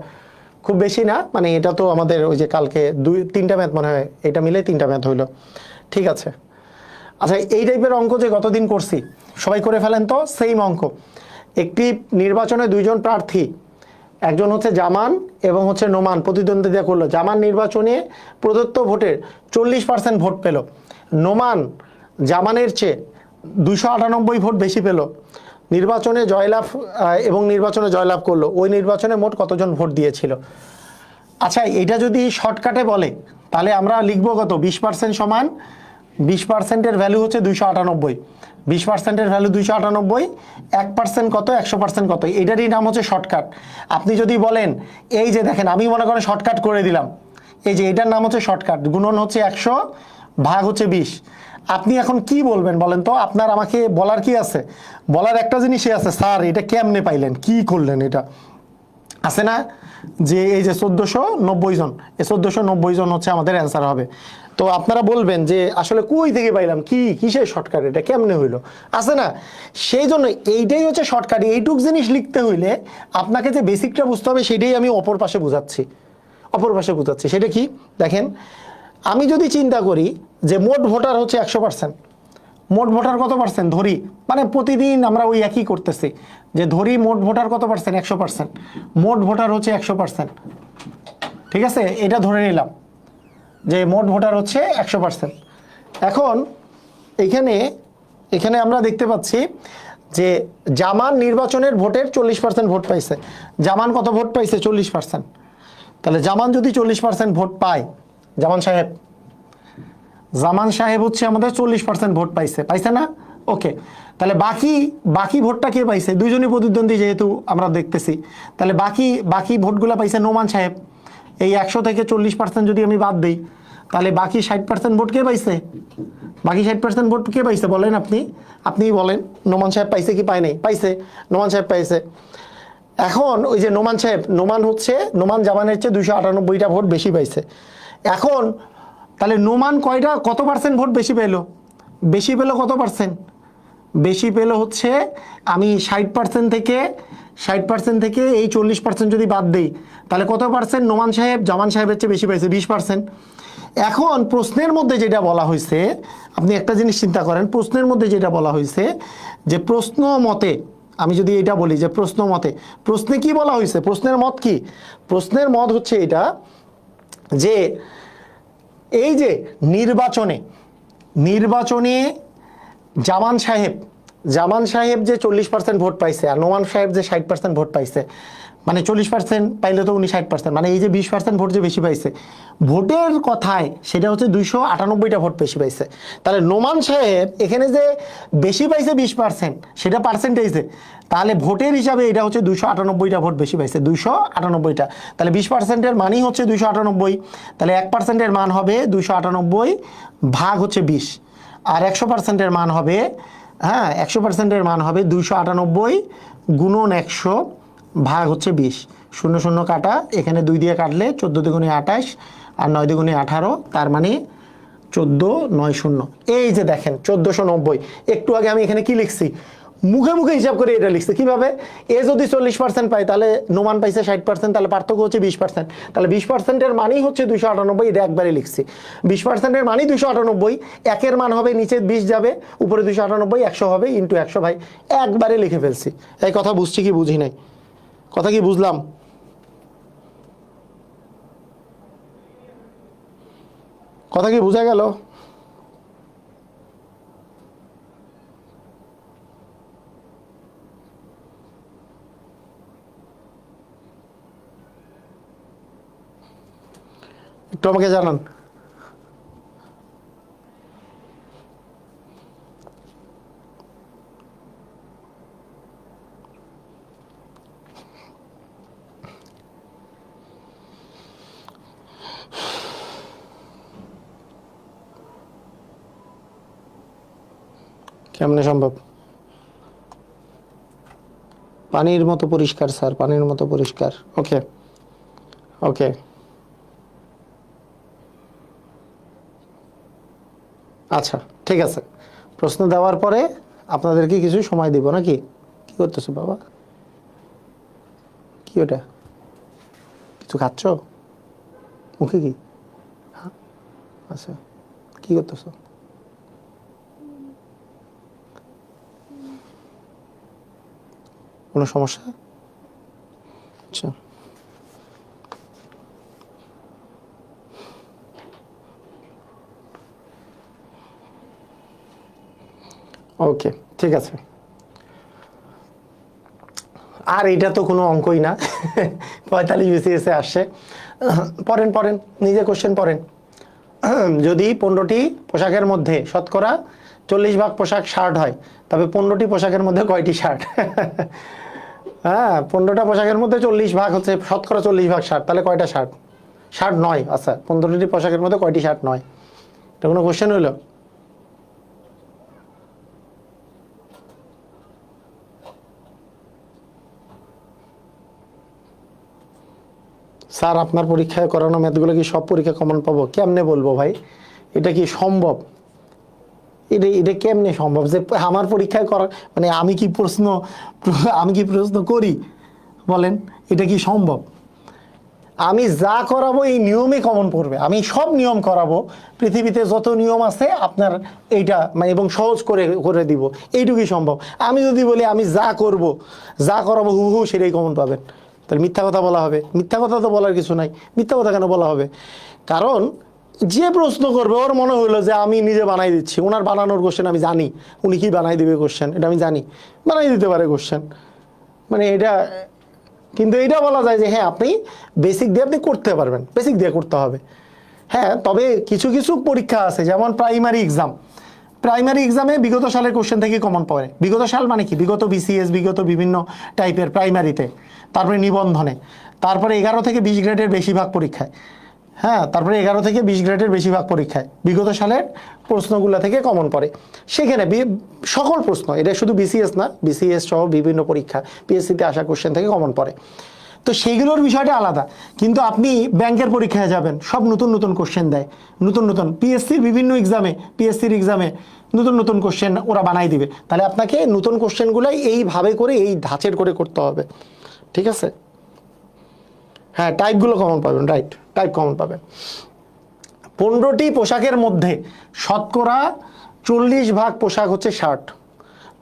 খুব বেশি না, মানে এটা তো আমাদের ওই যে কালকে 2-3টা ম্যাথ মনে হয়, এটা মিলে 3টা ম্যাথ হইলো। ঠিক আছে। আচ্ছা, এই টাইপের অঙ্ক যে গতদিন করছি সবাই করে ফেলেন তো। সেম অঙ্ক, একটি নির্বাচনে 2 জন প্রার্থী, একজন হচ্ছে জামান এবং হচ্ছে নোমান প্রতিদ্বন্দ্বিতা করলো। জামান নির্বাচনে প্রদত্ত ভোটের 40% ভোট পেল, নোমান জামানের চেয়ে 298 ভোট বেশি পেল, নির্বাচনে জয়লাভ করলো। ওই নির্বাচনে মোট কতজন ভোট দিয়েছিল? আচ্ছা, এটা যদি শর্টকাটে বলে তাহলে আমরা লিখবো কত? 20% সমান 20%-এর ভ্যালু হচ্ছে 298, 20%-এর ভ্যালু 298, 1% কত, 100% কত, এটারই নাম হচ্ছে শর্টকাট। আপনি যদি বলেন এই যে দেখেন আমি মনে করেন শর্টকাট করে দিলাম, এই যে এটার নাম হচ্ছে শর্টকাট, গুণন হচ্ছে 100 ভাগ হচ্ছে 20। আপনি এখন কি বলবেন বলেন তো? আপনার আমাকে বলার কি আছে? বলার একটা জিনিসই আছে, স্যার এটা কেমনে পাইলেন, কি করলেন? এটা আছে না যে এই যে 1490 জন, এই 1490 জন হচ্ছে আমাদের অ্যান্সার হবে। তো আপনারা বলবেন যে আসলে কই থেকে পাইলাম, কিসের শর্টকাট, এটা কেমনে হইলো? আছে না? সেই জন্য এইটাই হচ্ছে শর্টকাট। এইটুক জিনিস লিখতে হইলে আপনাকে যে বেসিকটা বুঝতে হবে সেটাই আমি অপর পাশে বোঝাচ্ছি। সেটা কি দেখেন, আমি যদি চিন্তা করি যে মোট ভোটার হচ্ছে 100%, মোট ভোটার কত পার্সেন্ট ধরি, মানে প্রতিদিন আমরা ওই একই করতেছি যে ধরি মোট ভোটার কত পার্সেন্ট? 100%। মোট ভোটার হচ্ছে 100%, ঠিক আছে, এটা ধরে নিলাম। যে মোট ভোটার হচ্ছে 100%। এখন এখানে এখানে আমরা দেখতে পাচ্ছি যে জামান নির্বাচনের ভোটের 40% ভোট পাইছে। জামান কত ভোট পাইছে? 40%। তাহলে জামান যদি 40% ভোট পায়, জামান সাহেব হচ্ছে আমাদের 40% ভোট পাইছে, পাইছে না? ওকে, তাহলে বাকি ভোটটা কে পাইছে? দুইজনই প্রতিদ্বন্দ্বী যেহেতু আমরা দেখতেছি, তাহলে বাকি ভোটগুলো পাইছে নোমান সাহেব। এই 100 থেকে 40% যদি আমি বাদ দিই, তাহলে বাকি 60% ভোট কে পাইছে? বাকি 60% ভোট কে পাইছে বলেন? আপনিই বলেন। নোমান সাহেব পাইছে কি পায় নাই? পাইছে, নোমান সাহেব পাইছে। এখন ওই যে নোমান জামানের চেয়ে 298টা ভোট বেশি পাইছে। এখন তাহলে নোমান কত পার্সেন্ট ভোট বেশি পেল? বেশি পেল কত পার্সেন্ট? বেশি পেল হচ্ছে, আমি 60% থেকে এই 40% যদি বাদ দিই, তাহলে কত পার্সেন্ট নোমান সাহেব জামান সাহেবের চেয়ে বেশি পাইছে? 20%। এখন প্রশ্নের মধ্যে যেটা বলা হয়েছে, আপনি একটা জিনিস চিন্তা করেন, প্রশ্নের মধ্যে যেটা বলা হয়েছে যে প্রশ্ন মতে, আমি যদি এটা বলি যে প্রশ্নে কি বলা হয়েছে? প্রশ্নের মত কি? প্রশ্নের মত হচ্ছে এটা যে এই যে নির্বাচনে জামান সাহেব যে 40% ভোট পাইছে আর নোমান সাহেব যে 60% ভোট পাইছে, মানে 40% পাইলে তো উনি 60%, মানে এই যে 20% ভোট যে বেশি পাইছে, ভোটের কথায় সেটা হচ্ছে 298টা ভোট বেশি পাইছে। তাহলে নোমান সাহেব এখানে যে বেশি পাইছে 20%, সেটা পার্সেন্টেজে, তাহলে ভোটের হিসাবে এটা হচ্ছে 298টা ভোট বেশি পাইছে, 298টা। তাহলে 20%-এর মানই হচ্ছে 298। তাহলে 1%-এর মান হবে 298 ভাগ হচ্ছে 20, আর 100%-এর মান হবে, 100%-এর মান হবে 298 গুণন 100 ভাগ হচ্ছে 20। 0 0 কাটা, এখানে 2 দিয়ে কাটলে 14 দুগুণে 28 আর 9 দুগুণে 18, তার মানে 14 9 0। এই যে দেখেন 1490। একটু আগে আমি এখানে কি লিখছি? মুখে হিসাব করে এটা লিখছে। কিভাবে? এ যদি 40% পায়, তাহলে নোমান পাইছে 60%, তাহলে পার্থক্য হচ্ছে 20%। তাহলে 20%-এর মানই হচ্ছে 298, এটা একবারে লিখছি। 20%-এর মানই 298, একের মান হবে নিচে 20 যাবে, উপরে 298, 100 হবে, ইন্টু 100 ভাই, একবারে লিখে ফেলছি। এই কথা বুঝছি কি বুঝি নাই? কথা কি বুঝলাম? কথা কি বোঝা গেল? একটু আমাকে জানান। কেমনে সম্ভব? পানির মতো পরিষ্কার স্যার, পানির মতো পরিষ্কার। ওকে ওকে, আচ্ছা ঠিক আছে। প্রশ্ন দেওয়ার পরে আপনাদেরকে কিছু সময় দিব নাকি? কি করতেছো বাবা? কি ওটা? কিছু খাচ্ছ? মুখে কি? হ্যাঁ, আচ্ছা, কি করতেছো? কোনো সমস্যা? আচ্ছা, ওকে ঠিক আছে। আর এটা তো কোনো অঙ্কই না। 45 বিসিএসে আসছে। পড়েন নিজে কোশ্চেন পড়েন। যদি 15টি পোশাকের মধ্যে শতকরা 40 ভাগ পোশাক শার্ট হয়, তবে 15টি পোশাকের মধ্যে কয়টি শার্ট? 15টা পোশাকের মধ্যে 40 ভাগ হচ্ছে শতকরা 40 ভাগ শার্ট, তাহলে কয়টা শার্ট? শার্ট নয়। আচ্ছা, 15টি পোশাকের মধ্যে কয়টি শার্ট নয়? এটা কোনো কোশ্চেন হইল? স্যার আপনার পরীক্ষায় করানো ম্যাথগুলো কি সব পরীক্ষা কমন পাবো? কেমনে বলবো ভাই, এটা কি সম্ভব? এটা কেমনে সম্ভব যে আমার পরীক্ষায় করা, মানে আমি কি প্রশ্ন করি বলেন? এটা কি সম্ভব? আমি যা করাবো এই নিয়মে কমন পড়বে। আমি সব নিয়ম করাবো, পৃথিবীতে যত নিয়ম আছে আপনার এইটা মানে এবং সহজ করে দিব, এইটুকুই সম্ভব। আমি যদি বলি আমি যা করাবো হু সেটাই কমন পাবেন, তাহলে মিথ্যা কথা বলা হবে? মিথ্যা কথা তো বলার কিছু নাই, মিথ্যা কথা কেন বলা হবে? কারণ যে প্রশ্ন করবে ওর মনে হলো যে আমি নিজে বানাই দিচ্ছি, ওনার বানানোর কোশ্চেন আমি জানি, উনি কি বানাই দিবে কোশ্চেন এটা আমি জানি, বানাই দিতে পারে কোশ্চেন। মানে এটা, কিন্তু এটা বলা যায় যে হ্যাঁ আপনি বেসিক দিয়ে আপনি করতে পারবেন, বেসিক দিয়ে করতে হবে। হ্যাঁ, তবে কিছু কিছু পরীক্ষা আছে, যেমন প্রাইমারি এক্সাম, প্রাইমারি এক্সামে বিগত সালের কোশ্চেন থেকে কমন পড়ে। বিগত সাল মানে কি, বিগত বিসিএস, বিগত বিভিন্ন টাইপের প্রাইমারিতে, তারপরে নিবন্ধনে, তারপরে 11 থেকে 20 গ্রেডের বেশিরভাগ পরীক্ষায়, হ্যাঁ তারপরে 11 থেকে 20 গ্রেডের বেশিরভাগ পরীক্ষায় বিগত সালের প্রশ্নগুলো থেকে কমন পড়ে। সেখানে সকল প্রশ্ন, এটা শুধু বিসিএস না, বিসিএস সহ বিভিন্ন পরীক্ষা, পিএসসিতে আসা কোশ্চেন থেকে কমন পড়ে। তো সেইগুলোর বিষয়টা আলাদা। কিন্তু আপনি ব্যাংকের পরীক্ষায় যাবেন, সব নতুন নতুন কোশ্চেন দেয়, নতুন নতুন পিএসসির বিভিন্ন এক্সামে, পিএসসির এক্সামে নতুন নতুন কোশ্চেন ওরা বানাই দিবে। তাহলে আপনাকে নতুন কোশ্চেনগুলাই এইভাবে করে, এই ধাঁচের করে করতে হবে, ঠিক আছে? হ্যাঁ, টাইপগুলো কমন পাবেন, রাইট, টাইপ কমন পাবেন। 15টি পোশাকের মধ্যে শতকরা 40% পোশাক হচ্ছে শার্ট,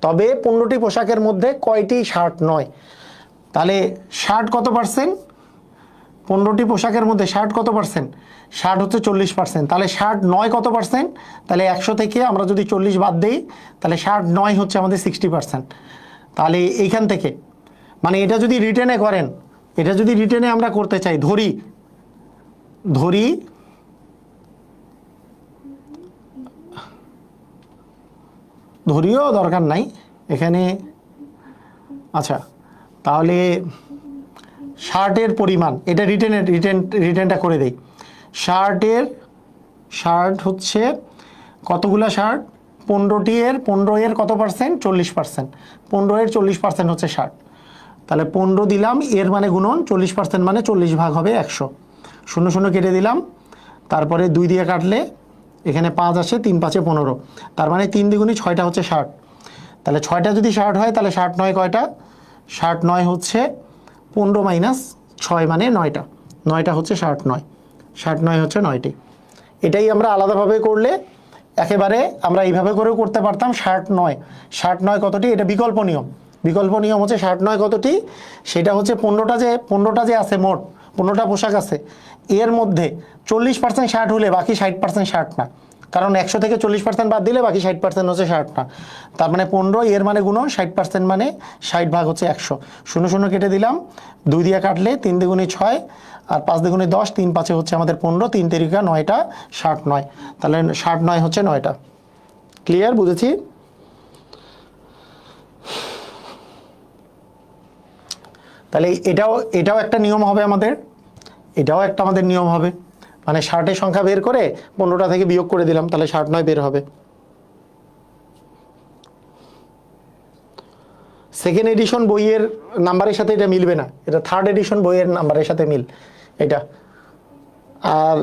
তবে 15টি পোশাকের মধ্যে কয়টি শার্ট নয়? তাহলে শার্ট কত পার্সেন্ট? 15টি পোশাকের মধ্যে শার্ট কত পার্সেন্ট? শার্ট হচ্ছে 40%। তাহলে শার্ট নয় কত পার্সেন্ট? তাহলে 100 থেকে আমরা যদি 40 বাদ দিই, তাহলে শার্ট নয় হচ্ছে আমাদের 60%। তাহলে এইখান থেকে, মানে এটা যদি রিটেনে করেন, এটা যদি রিটেনে আমরা করতে চাই, ধরিও দরকার নাই এখানে। আচ্ছা, তাহলে শার্টের পরিমাণ, এটা রিটেনটা করে দেই। শার্ট হচ্ছে কতগুলা শার্ট? 15 এর কত পার্সেন্ট? 40%। 15 এর 40% হচ্ছে শার্ট। তাহলে 15 দিলাম, এর মানে গুণন 40%, মানে 40 ভাগ হবে 100। 0 0 কেটে দিলাম, তারপরে 2 দিয়ে কাটলে এখানে 5 আসে, 3 5 15, তার মানে 3 দ্বিগুণী 6টা হচ্ছে শার্ট। তাহলে 6টা যদি শার্ট হয়, তাহলে শার্ট নয় কয়টা? শার্ট নয় হচ্ছে 15 মাইনাস 6, মানে 9টা। 9টা হচ্ছে শার্ট নয়, শার্ট নয় হচ্ছে 9টি। এটাই আমরা আলাদাভাবে করলে একেবারে আমরা এইভাবে করেও করতে পারতাম। শার্ট নয় কতটি? এটা বিকল্প নিয়ম। বিকল্প নিয়ম হচ্ছে শার্ট নয় কতটি, সেটা হচ্ছে 15টা যে আছে, মোট 15টা পোশাক আছে, এর মধ্যে 40% শার্ট হলে বাকি 60% শার্ট না। কারণ 100 থেকে 40% বাদ দিলে বাকি 60% হচ্ছে শার্ট না। তার মানে 15 এর মানে গুণন 60%, মানে 60 ভাগ হচ্ছে 100। 0 0 কেটে দিলাম, 2 দিয়ে কাটলে 3 দ্বিগুণী 6, আর 5 দ্বিগুণী 10, 3 5 হচ্ছে আমাদের 15, 3 তেরিকা 9টা, শার্ট নয়। তাহলে শার্ট নয় হচ্ছে 9টা। ক্লিয়ার? বুঝেছি? তাহলে এটাও একটা নিয়ম হবে আমাদের, এটাও একটা আমাদের নিয়ম হবে। মানে শার্টের সংখ্যা বের করে 15টা থেকে বিয়োগ করে দিলাম, তাহলে শার্ট নয় বের হবে। সেকেন্ড এডিশন বইয়ের নাম্বারের সাথে এটা মিলবে না, এটা থার্ড এডিশন বইয়ের নাম্বারের সাথে মিল এটা। আর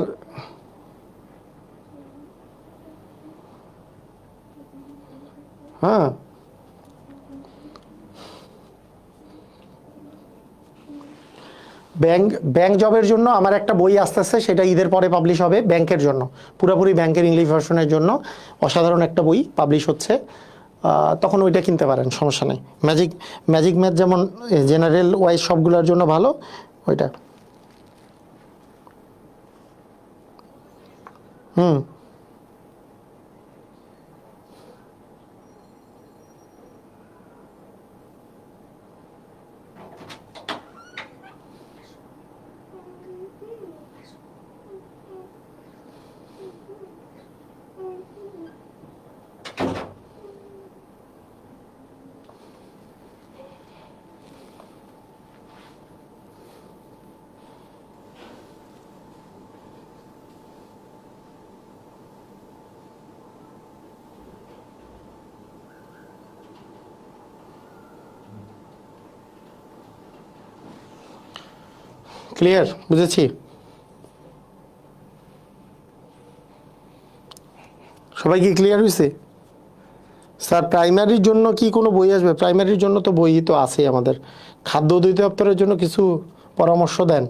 হ্যাঁ, ব্যাংক জবের জন্য আমার একটা বই আসতেছে, সেটা ঈদের পরে পাবলিশ হবে, ব্যাংকের জন্য, পুরোপুরি ব্যাংকের ইংলিশ ভার্সনের জন্য অসাধারণ একটা বই পাবলিশ হচ্ছে। তখন ওইটা কিনতে পারেন, সমস্যা নেই। ম্যাজিক ম্যাথ যেমন জেনারেল ওয়াইজ সবগুলোর জন্য ভালো ওইটা। হুম, ক্লিয়ার? বুঝেছি? সবাই কি ক্লিয়ার হয়েছে? স্যার প্রাইমারির জন্য কি কোনো বই আসবে? প্রাইমারির জন্য তো বই তো আছে আমাদের। খাদ্য অধিদপ্তরের জন্য কিছু পরামর্শ দেন।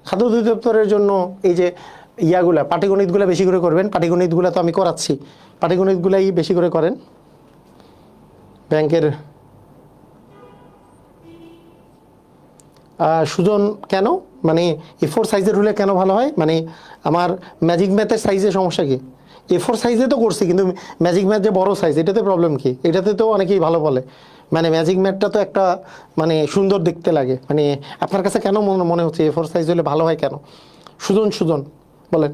খাদ্য অধিদপ্তরের জন্য এই যে ইয়াগুলা, পাটিগণিতগুলো বেশি করে করবেন। পাটিগণিতগুলো তো আমি করাচ্ছি, পাটিগণিতগুলাই বেশি করে করেন। ব্যাংকের সুজন কেন মানে A4 সাইজের হলে কেন ভালো হয়, মানে আমার ম্যাজিক ম্যাথের সাইজে সমস্যা কি? A4 সাইজে তো করছি, কিন্তু ম্যাজিক ম্যাথ যে বড় সাইজ, এটাতে প্রবলেম কি? এটাতে তো অনেকেই ভালো বলে, মানে ম্যাজিক ম্যাথটা তো একটা মানে সুন্দর দেখতে লাগে, মানে আপনার কাছে কেন মনে হচ্ছে A4 সাইজ হলে ভালো হয় কেন? সুজন সুজন বলেন।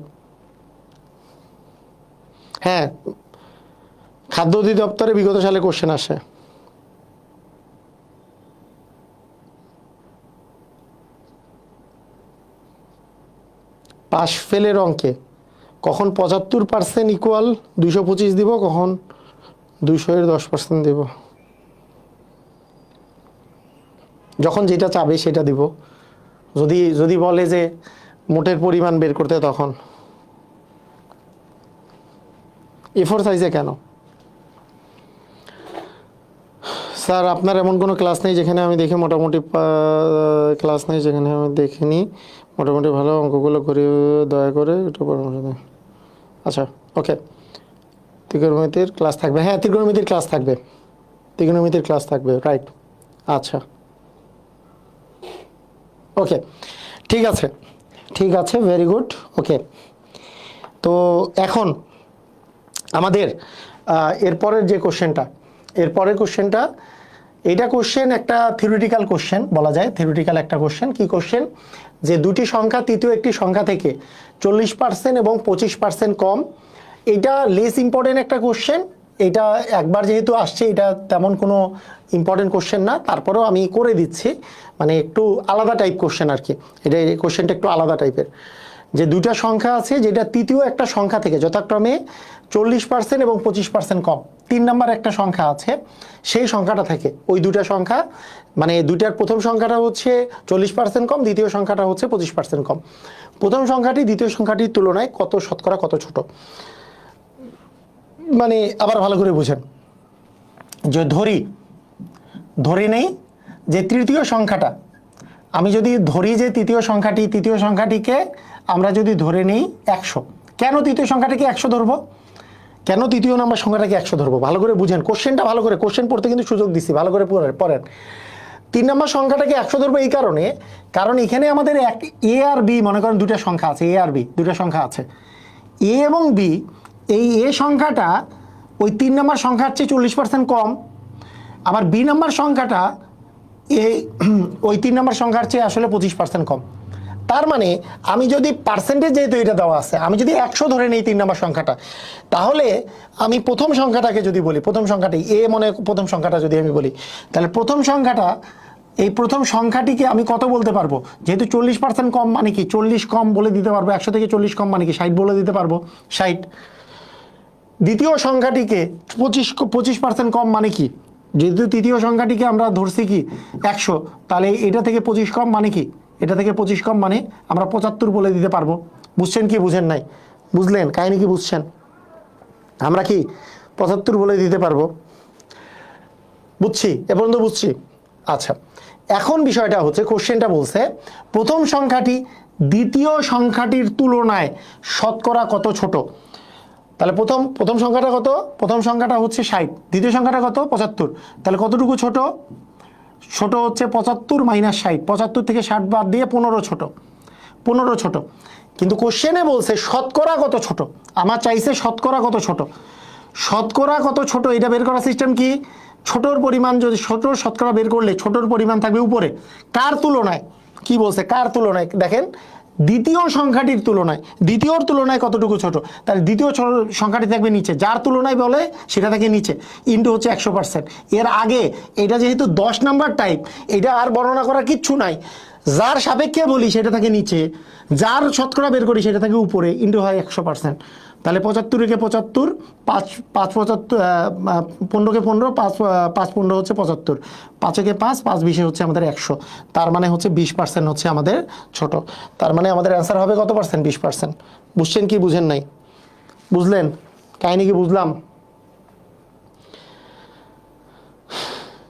হ্যাঁ, খাদ্য অধিদপ্তরে বিগত সালে কোশ্চেন আসে। পাশ ফেলের অঙ্কে কখন 75% ইকুয়াল 225 দিব, কখন 200-এর 10% দিব? যখন যেটা চাবে সেটা দিব। যদি যদি বলে যে মোটের পরিমাণ বের করতে, তখন A4 সাইজে কেন? স্যার আপনার এমন কোনো ক্লাস নেই যেখানে আমি দেখি মোটামুটি ক্লাস নেই যেখানে আমি দেখিনি মোটামুটি ভালো অঙ্কগুলো করি, দয়া করে একটু পরামর্শ দিন। আচ্ছা, ওকে, ত্রিকোণমিতির ক্লাস থাকবে, হ্যাঁ ত্রিকোণমিতির ক্লাস থাকবে, ত্রিকোণমিতির ক্লাস থাকবে, রাইট। আচ্ছা, ওকে, ঠিক আছে, ঠিক আছে, ভেরি গুড, ওকে। তো এখন আমাদের এরপরের যে কোশ্চেনটা, এরপরের কোশ্চেনটা, এটা কোশ্চেন একটা থিওরিটিক্যাল কোশ্চেন বলা যায়, থিওরিটিক্যাল একটা কোশ্চেন। কি কোশ্চেন? যে দুটি সংখ্যা তৃতীয় একটি সংখ্যা থেকে 40% এবং 25% কম, এটা লেস ইম্পর্টেন্ট একটা কোশ্চেন। এটা একবার যেহেতু আসছে, এটা তেমন কোনো ইম্পর্টেন্ট কোশ্চেন না, তারপরেও আমি করে দিচ্ছি, মানে একটু আলাদা টাইপ কোশ্চেন আর কি। এটা এই কোশ্চেনটা একটু আলাদা টাইপের। যে দুটা সংখ্যা আছে, যেটা তৃতীয় একটা সংখ্যা থেকে যথাক্রমে 40% এবং 25% কম, 3 নাম্বার একটা সংখ্যা আছে, সেই সংখ্যাটা থেকে ওই দুটা সংখ্যা, মানে দুইটার প্রথম সংখ্যাটা হচ্ছে 40% কম, দ্বিতীয় সংখ্যাটা হচ্ছে 25% কম। প্রথম সংখ্যাটি দ্বিতীয় সংখ্যাটির তুলনায় কত শতকরা কত ছোট? মানে আবার ভালো করে বুঝেন, যে ধরি নেই যে তৃতীয় সংখ্যাটা, আমি যদি ধরি যে তৃতীয় সংখ্যাটিকে আমরা যদি ধরে নিই 100, কেন তৃতীয় সংখ্যাটাকে 100 ধরবো? কেন তৃতীয় নাম্বার সংখ্যাটাকে 100 ধরবো? ভালো করে বুঝেন কোশ্চেনটা, ভালো করে কোশ্চেন পড়তে কিন্তু সুযোগ দিচ্ছি, ভালো করে পড়েন। 3 নাম্বার সংখ্যাটাকে 100 ধরবো এই কারণে, কারণ এখানে আমাদের A আর B, মনে করেন দুটা সংখ্যা আছে, A আর B দুটা সংখ্যা আছে, A এবং B, এই A সংখ্যাটা ওই 3 নাম্বার সংখ্যার চেয়ে 40% কম, আবার B নাম্বার সংখ্যাটা ওই 3 নাম্বার সংখ্যার চেয়ে আসলে 25% কম। তার মানে আমি যদি পার্সেন্টেজ, যেহেতু এটা দেওয়া আছে, আমি যদি 100 ধরে নিই 3 নাম্বার সংখ্যাটা, তাহলে আমি প্রথম সংখ্যাটাকে যদি বলি, প্রথম সংখ্যাটি প্রথম সংখ্যাটা যদি আমি বলি, তাহলে প্রথম সংখ্যাটা, এই প্রথম সংখ্যাটিকে আমি কত বলতে পারবো? যেহেতু 40% কম মানে কি 40 কম বলে দিতে পারবো, 100 থেকে 40 কম মানে কি 60 বলে দিতে পারবো, 60। দ্বিতীয় সংখ্যাটিকে 25% কম মানে কি, যেহেতু তৃতীয় সংখ্যাটিকে আমরা ধরছি কি 100, তাহলে এটা থেকে 25 কম মানে কি, এটা থেকে 25 কম মানে আমরা 75 বলে দিতে পারবো। বুঝছেন কি বুঝেন নাই? বুঝলেন কাহিনী কি বুঝছেন? আমরা কি 75 বলে দিতে পারবো? বুঝছি, এ পর্যন্ত বুঝছি। আচ্ছা, এখন বিষয়টা হচ্ছে, কোশ্চেনটা বলছে প্রথম সংখ্যাটি দ্বিতীয় সংখ্যাটির তুলনায় শতকরা কত ছোট? তাহলে প্রথম সংখ্যাটা কত? প্রথম সংখ্যাটা হচ্ছে 60, দ্বিতীয় সংখ্যাটা কত? 75। তাহলে কতটুকু ছোট? ছোট হচ্ছে 75 মাইনাস 60, 75 থেকে 60 বাদ দিয়ে 15 ছোট, 15 ছোট। কিন্তু কোশ্চেনে বলছে শতকরা কত ছোট, আমার চাইছে শতকরা কত ছোট। শতকরা কত ছোট এটা বের করার সিস্টেম কি? ছোটর পরিমাণ, যদি ছোটর শতকরা বের করলে ছোটর পরিমাণ থাকবে উপরে, কার তুলনায়? কি বলছে কার তুলনায়? দেখেন, দ্বিতীয় সংখ্যাটির তুলনায়, দ্বিতীয়র তুলনায় কতটুকু ছোট, তাহলে দ্বিতীয় সংখ্যাটি থাকবে নিচে, যার তুলনায় বলে সেটা থাকে নিচে, ইন্টু হচ্ছে 100%। এর আগে এটা যেহেতু 10 নাম্বার টাইপ, এটা আর বর্ণনা করার কিচ্ছু নাই, যার সাপেক্ষে বলি সেটা থাকে নিচে, যার শতকরা বের করি সেটা থাকে উপরে, ইন্টু হয় 100%। তাহলে 75-কে 75, 5 75, 15-কে 15, 5 15 হচ্ছে 75, 5-কে 5, 5 20 হচ্ছে আমাদের 100। তার মানে হচ্ছে 20% হচ্ছে আমাদের ছোট। তার মানে আমাদের অ্যান্সার হবে কত পার্সেন্ট? 20%। বুঝছেন কি বুঝেন নাই? বুঝলেন কাহিনী কি? বুঝলাম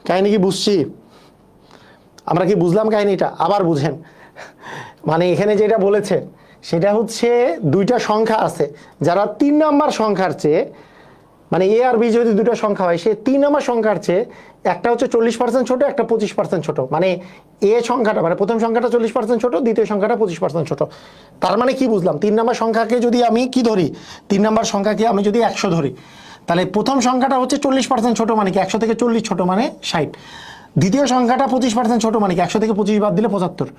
কাহিনী কি? বুঝছি আমরা কি বুঝলাম কাহিনীটা? আবার বুঝেন, মানে এখানে যেটা বলেছে সেটা হচ্ছে দুইটা সংখ্যা আছে, যারা 3 নাম্বার সংখ্যার চেয়ে মানে এ আর বি যদি দুটো সংখ্যা হয়, সে 3 নাম্বার সংখ্যার চেয়ে একটা হচ্ছে 40% ছোট, একটা 25% ছোট। মানে এ সংখ্যাটা, মানে প্রথম সংখ্যাটা 40% ছোট, দ্বিতীয় সংখ্যাটা 25% ছোট। তার মানে কি বুঝলাম, 3 নাম্বার সংখ্যাকে যদি আমি কি ধরি, 3 নাম্বার সংখ্যাকে আমি যদি 100 ধরি, তাহলে প্রথম সংখ্যাটা হচ্ছে 40% ছোট, মানে কি 100 থেকে 40 ছোট মানে 60। দ্বিতীয় সংখ্যাটা 25% ছোট, মানে কি 100 থেকে 25 বাদ দিলে 75।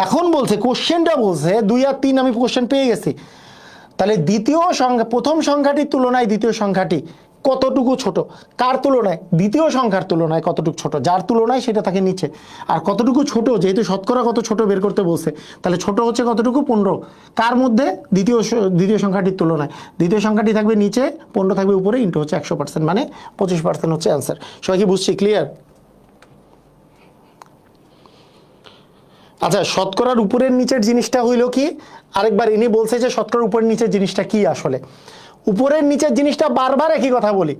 এখন বলছে, কোশ্চেনটা বলছে 2 আর 3 আমি কোশ্চেন পেয়ে গেছি, তাহলে দ্বিতীয় সংখ্যা, প্রথম সংখ্যাটির তুলনায় দ্বিতীয় সংখ্যাটি কতটুকু ছোট? কার তুলনায়? দ্বিতীয় সংখ্যার তুলনায় কতটুকু ছোট, যার তুলনায় সেটা থাকে নিচে। আর কতটুকু ছোট, যেহেতু শতকরা কত ছোট বের করতে বলছে, তাহলে ছোট হচ্ছে কতটুকু? 15। কার মধ্যে? দ্বিতীয় সংখ্যাটির তুলনায়। দ্বিতীয় সংখ্যাটি থাকবে নিচে, 15 থাকবে উপরে, ইন্টু হচ্ছে 100%, মানে 25% হচ্ছে অ্যান্সার। সবাই কি বুঝছি? ক্লিয়ার? আচ্ছা, শতকরার উপরের নিচের জিনিসটা হইল কি? আরেকবার ইনি বলছে যে শতকরার উপরের নিচের জিনিসটা কি আসলে। উপরের নিচের জিনিসটা বারবার একই কথা বলি,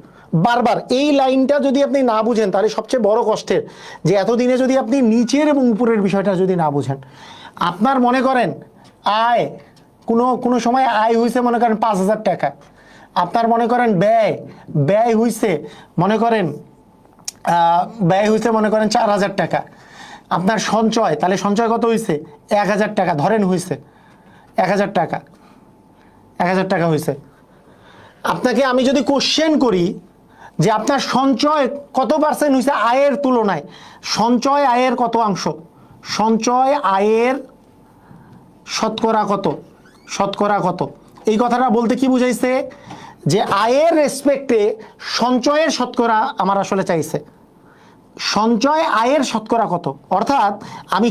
বারবার এই লাইনটা যদি আপনি না বুঝেন, তাহলে সবচেয়ে বড় কষ্টের যে এতদিনে যদি আপনি নিচের এবং উপরের বিষয়টা যদি না বুঝেন, আপনার মনে করেন আয়, কোনো সময় আয় হয়েছে মনে করেন 5,000 টাকা, আপনার মনে করেন ব্যয় হয়েছে মনে করেন 4,000 টাকা, আপনার সঞ্চয়, তাহলে সঞ্চয় কত হয়েছে? 1,000 টাকা ধরেন, হয়েছে 1,000 টাকা, 1,000 টাকা হয়েছে। আপনাকে আমি যদি কোশ্চেন করি যে আপনার সঞ্চয় কত পার্সেন্ট হয়েছে আয়ের তুলনায়, সঞ্চয় আয়ের কত অংশ, সঞ্চয় আয়ের শতকরা কত, শতকরা কত, এই কথাটা বলতে কি বুঝাইছে? যে আয়ের রেসপেক্টে সঞ্চয়ের শতকরা আমার আসলে চাইছে। সঞ্চয় আয়ের শতকরা কত, অর্থাৎ আমি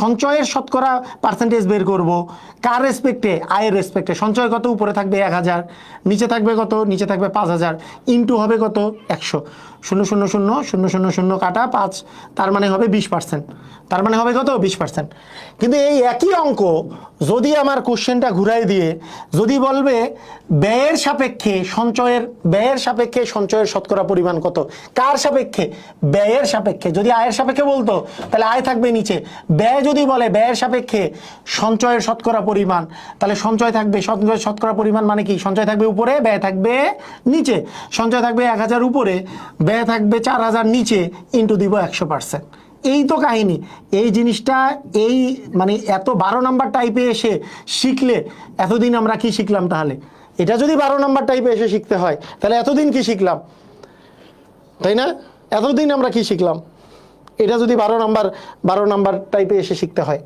সঞ্চয়ের শতকরা পার্সেন্টেজ বের করব কার রেসপেক্টে? আয়ের রেসপেক্টে। সঞ্চয় কত? উপরে থাকবে 1,000, নিচে থাকবে কত? নিচে থাকবে 5,000, ইন্টু হবে কত? 100। 0,0,0,0,0,0 কাটা 5, তার মানে হবে 20%। তার মানে হবে কত? 20%। কিন্তু এই একই অঙ্ক যদি আমার কোশ্চেনটা ঘুরাই দিয়ে যদি বলবে ব্যয়ের সাপেক্ষে সঞ্চয়ের শতকরা পরিমাণ কত, কার সাপেক্ষে? ব্যয়ের সাপেক্ষে। যদি আয়ের সাপেক্ষে বলতো তাহলে আয় থাকবে নিচে, ব্যয় যদি বলে ব্যয়ের সাপেক্ষে সঞ্চয়ের শতকরা পরিমাণ, তাহলে সঞ্চয় থাকবে, শতকরা পরিমাণ মানে কি? সঞ্চয় থাকবে উপরে, ব্যয় থাকবে নিচে। সঞ্চয় থাকবে 1,000 উপরে, ব্যয় থাকবে 4,000 নিচে, ইন্টু দিব 100%। এই তো কাহিনী। এই জিনিসটা এই মানে এত 12 নাম্বার টাইপে এসে শিখলে এতদিন আমরা কি শিখলাম? তাহলে এটা যদি 12 নাম্বার টাইপে এসে শিখতে হয়, তাহলে এতদিন কি শিখলাম, তাই না? এতদিন আমরা কি শিখলাম? এটা যদি 12 নাম্বার টাইপে এসে শিখতে হয়।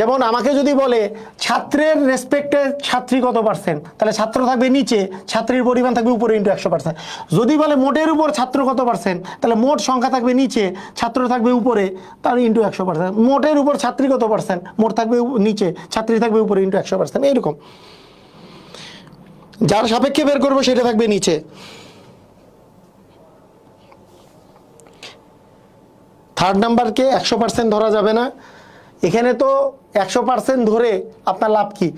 যেমন আমাকে যদি বলে ছাত্রের রেসপেক্টে ছাত্রী কত পার্সেন্ট, তাহলে ছাত্র থাকবে নিচে, ছাত্রীর পরিমাণ থাকবে উপরে, ইন্টু 100%। যদি বলে মোটের উপর ছাত্র কত পার্সেন্ট, তাহলে মোট সংখ্যা থাকবে নিচে, ছাত্র থাকবে উপরে, তাহলে ইন্টু 100%। মোটের উপর ছাত্রী কত পার্সেন্ট, মোট থাকবে নিচে, ছাত্রী থাকবে উপরে, ইন্টু 100%। এইরকম যার সাপেক্ষে বের করবো সেটা থাকবে নিচে। থার্ড নাম্বারকে 100% ধরা যাবে না। এখানে তো 100% ধরে আপনার লাভ কি?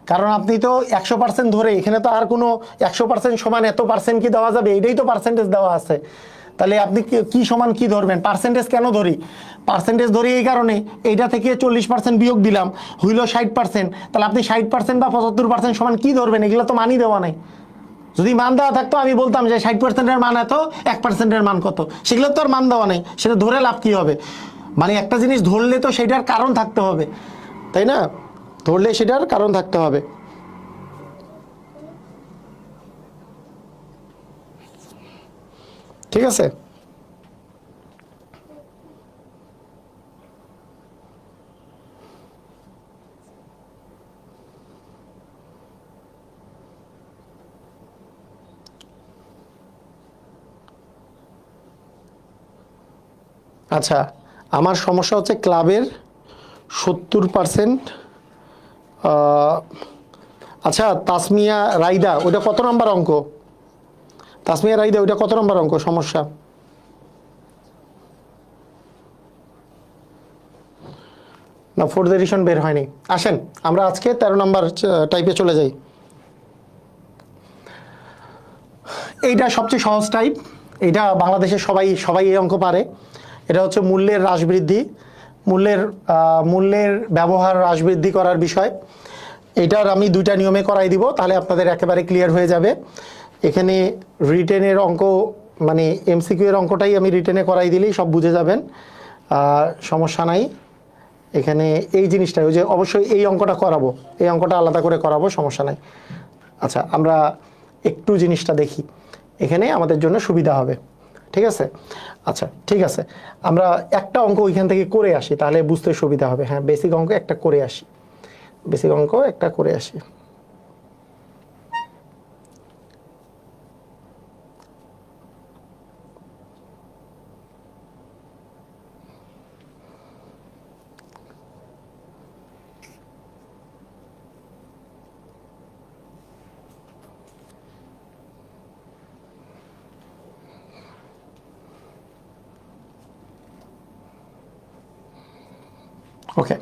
কারণ আপনি তো 100% ধরে, এখানে তো আর কোনো 100% সমান এত পার্সেন্ট কি দেওয়া যাবে? এটাই তো পার্সেন্টেজ দেওয়া আছে। তাহলে আপনি কি সমান কি ধরবেন? পার্সেন্টেজ কেন ধরি? পার্সেন্টেজ ধরি এই কারণে, এইটা থেকে 40% বিয়োগ দিলাম, হইল 60%। তাহলে আপনি 60% বা 75% সমান কি ধরবেন? এগুলো তো মানই দেওয়া নাই। যদি মান দেওয়া থাকতো আমি বলতাম যে 60%-এর মান এত, 1%-এর মান কত, সেগুলো তো আর মান দেওয়া নেই। সেটা ধরে লাভ কি হবে? মানে একটা জিনিস ধরলে তো সেটার কারণ থাকতে হবে, তাই না? ধরলে সেটার কারণ থাকতে হবে। ঠিক আছে? আচ্ছা, আমার সমস্যা হচ্ছে ক্লাবের 70%। আচ্ছা, তাসমিয়া রাইদা ওটা কত নম্বর অঙ্ক? তাসমিয়া রাইদা ওটা কত নম্বর অঙ্ক সমস্যা? না, ফোর্থ এডিশন বের হয়নি। আসেন আমরা আজকে 13 নম্বর টাইপে চলে যাই। এইটা সবচেয়ে সহজ টাইপ, এটা বাংলাদেশের সবাই এই অঙ্ক পারে। এটা হচ্ছে মূল্যের হ্রাস বৃদ্ধি, মূল্যের ব্যবহার হ্রাস বৃদ্ধি করার বিষয়। এটার আমি 2টা নিয়মে করাই দিব, তাহলে আপনাদের একেবারে ক্লিয়ার হয়ে যাবে। এখানে রিটেনের অঙ্ক মানে এমসিকিউ এর অঙ্কটাই আমি রিটেনে করাই দিলেই সব বুঝে যাবেন, সমস্যা নাই। এখানে এই জিনিসটা ওই যে অবশ্যই এই অঙ্কটা করাবো, এই অঙ্কটা আলাদা করে করাবো, সমস্যা নাই। আচ্ছা আমরা একটু জিনিসটা দেখি, এখানে আমাদের জন্য সুবিধা হবে, ঠিক আছে? আচ্ছা ঠিক আছে, আমরা একটা অঙ্ক ওইখান থেকে করে আসি, তাহলে বুঝতে সুবিধা হবে। হ্যাঁ বেসিক অঙ্ক একটা করে আসি, বেসিক অঙ্ক একটা করে আসি। ওকে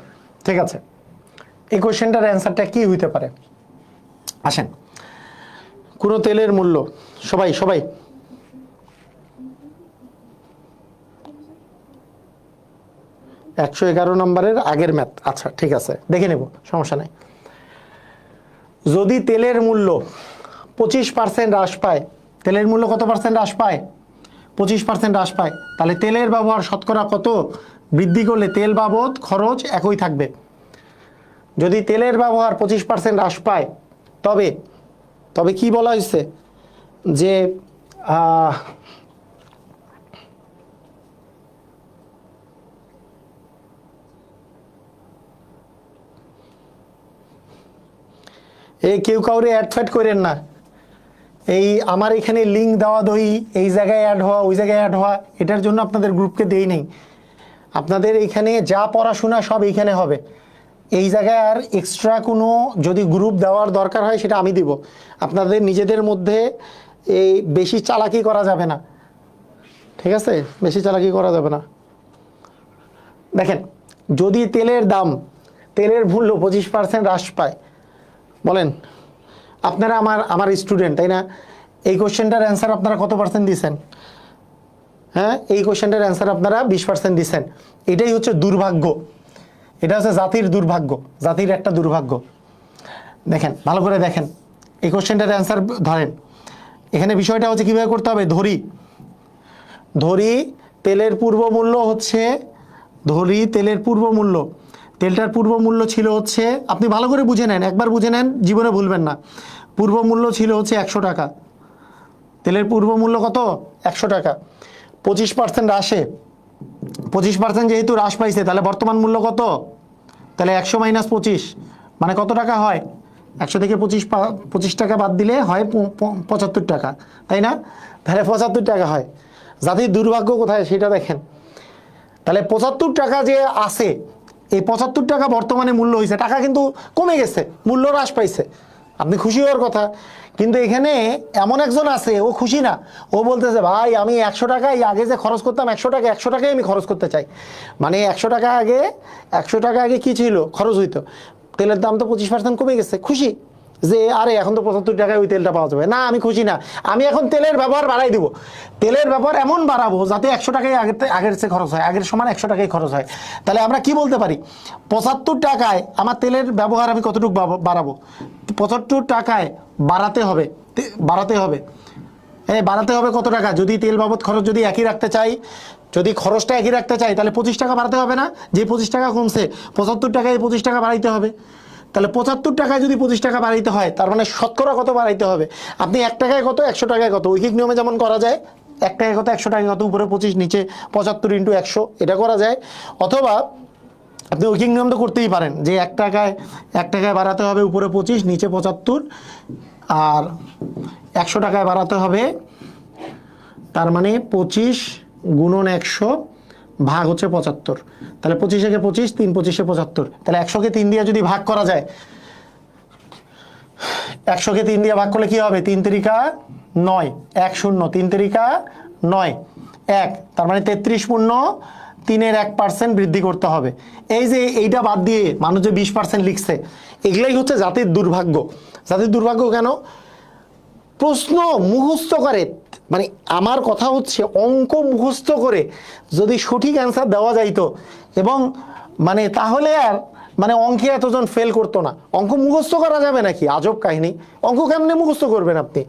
ঠিক আছে, এই কোয়েশ্চেনটার অ্যান্সারটা কি হইতে পারে? আসেন, কোনো তেলের মূল্য, সবাই সবাই 111 নম্বরের আগের ম্যাথ। আচ্ছা ঠিক আছে, দেখে নেব, সমস্যা নাই। যদি তেলের মূল্য 25% হ্রাস পায়, তেলের মূল্য কত পার্সেন্ট হ্রাস পায়? 25% হ্রাস পায়, তাহলে তেলের ব্যবহার শতকরা কত বৃদ্ধি করলে তেল বাবদ খরচ একই থাকবে? যদি তেলের ব্যবহার 25% হ্রাস পায়, তবে তবে কি বলা হয়েছে যে এই কেউ কাউরে অ্যাড ফ্যাড করেন না, এই আমার এখানে লিঙ্ক দেওয়া দই এই জায়গায় অ্যাড হওয়া ওই জায়গায় অ্যাড হওয়া, এটার জন্য আপনাদের গ্রুপকে দেই নেই। আপনাদের এইখানে যা পড়াশোনা সব এইখানে হবে, এই জায়গায় আর এক্সট্রা কোনো যদি গ্রুপ দেওয়ার দরকার হয় সেটা আমি দিব। আপনাদের নিজেদের মধ্যে এই বেশি চালাকি করা যাবে না, ঠিক আছে? বেশি চালাকি করা যাবে না। দেখেন, যদি তেলের দাম, তেলের মূল্য 25% হ্রাস পায়, বলেন আপনারা আমার স্টুডেন্ট তাই না? এই কোশ্চেনটার অ্যান্সার আপনারা কত পার্সেন্ট দিচ্ছেন? হ্যাঁ এই কোশ্চেনটার অ্যান্সার আপনারা 20% দিচ্ছেন। এটাই হচ্ছে দুর্ভাগ্য, এটা হচ্ছে জাতির দুর্ভাগ্য, জাতির একটা দুর্ভাগ্য। দেখেন ভালো করে দেখেন, এই কোশ্চেনটার অ্যান্সার ধরেন, এখানে বিষয়টা হচ্ছে কীভাবে করতে হবে। ধরি তেলের পূর্ব মূল্য হচ্ছে, ধরি তেলের পূর্ব মূল্য, তেলটার পূর্ব মূল্য ছিল হচ্ছে, আপনি ভালো করে বুঝে নেন, একবার বুঝে নেন, জীবনে ভুলবেন না। পূর্ব মূল্য ছিল হচ্ছে 100 টাকা, তেলের পূর্ব মূল্য কত? 100 টাকা। 25% হ্রাসে, 25% যেহেতু হ্রাস পাইছে, তাহলে বর্তমান মূল্য কত? তাহলে 100 - 25 মানে কত টাকা হয়? 100 থেকে 25 টাকা বাদ দিলে হয় 75 টাকা, তাই না? তাহলে 75 টাকা হয়। জাতির দুর্ভাগ্য কোথায় সেটা দেখেন। তাহলে 75 টাকা যে আছে, এই 75 টাকা বর্তমানে মূল্য হয়েছে, টাকা কিন্তু কমে গেছে, মূল্য হ্রাস পাইছে, আপনি খুশি হওয়ার কথা। কিন্তু এখানে এমন একজন আছে, ও খুশি না, ও বলতেছে ভাই আমি 100 টাকায় আগে যে খরচ করতাম, 100 টাকায় আমি খরচ করতে চাই। মানে 100 টাকা আগে, 100 টাকা আগে কি ছিল খরচ হইতো, তেলের দাম তো 25% কমে গেছে, খুশি যে আরে এখন তো 75 টাকায় ওই তেলটা পাওয়া যাবে। না আমি খুশি না, আমি এখন তেলের ব্যবহার বাড়াই দিব, তেলের ব্যবহার এমন বাড়াবো যাতে 100 টাকায় আগের চেয়ে খরচ হয়, আগের সমান 100 টাকায় খরচ হয়। তাহলে আমরা কি বলতে পারি, 75 টাকায় আমার তেলের ব্যবহার আমি কতটুকু বাড়াবো? 75 টাকায় বাড়াতে হবে, বাড়াতে হবে, বাড়াতে হবে কত টাকা? যদি তেল বাবদ খরচ যদি একই রাখতে চাই, যদি খরচটা একই রাখতে চাই, তাহলে 25 টাকা বাড়াতে হবে না? যে 25 টাকা কমছে, 75 টাকায় 25 টাকা বাড়াইতে হবে। তাহলে 75 টাকায় যদি 25 টাকা বাড়াইতে হয়, তার মানে শতকরা কত বাড়াইতে হবে? আপনি 1 টাকায় কত, 100 টাকায় কত, ঐকিক নিয়মে যেমন করা যায়, 1 টাকায় কত, 100 টাকায় কত, উপরে 25 নিচে 75 × 100, এটা করা যায়। অথবা আপনি ঐকিক নিয়ম তো করতেই পারেন যে 1 টাকায় বাড়াতে হবে উপরে 25 নিচে 75, আর 100 টাকায় বাড়াতে হবে, তার মানে 25 × 100 ভাগ হচ্ছে 75। তাহলে 25 একে 25, 3 25 75। তাহলে 100-কে 3 দিয়ে যদি ভাগ করা যায়, 100-কে 3 দিয়ে ভাগ করলে কি হবে? 3 × 9, 1 0, 3 × 9, 1, তার মানে 33 পূর্ণ 3-এর 1% বৃদ্ধি করতে হবে। এই যে এইটা বাদ দিয়ে মানুষ যে 20% লিখছে, এগুলাই হচ্ছে জাতির দুর্ভাগ্য। জাতির দুর্ভাগ্য কেন? প্রশ্ন মুখস্থ করে, মানে আমার কথা হচ্ছে অঙ্ক মুখস্থ করে যদি সঠিক অ্যান্সার দেওয়া যাইতো, এবং মানে তাহলে আর মানে অঙ্কে এতজন ফেল করতো না। অঙ্ক মুখস্থ করা যাবে নাকি? আজব কাহিনী, অঙ্ক কেমনে মুখস্থ করবেন আপনি?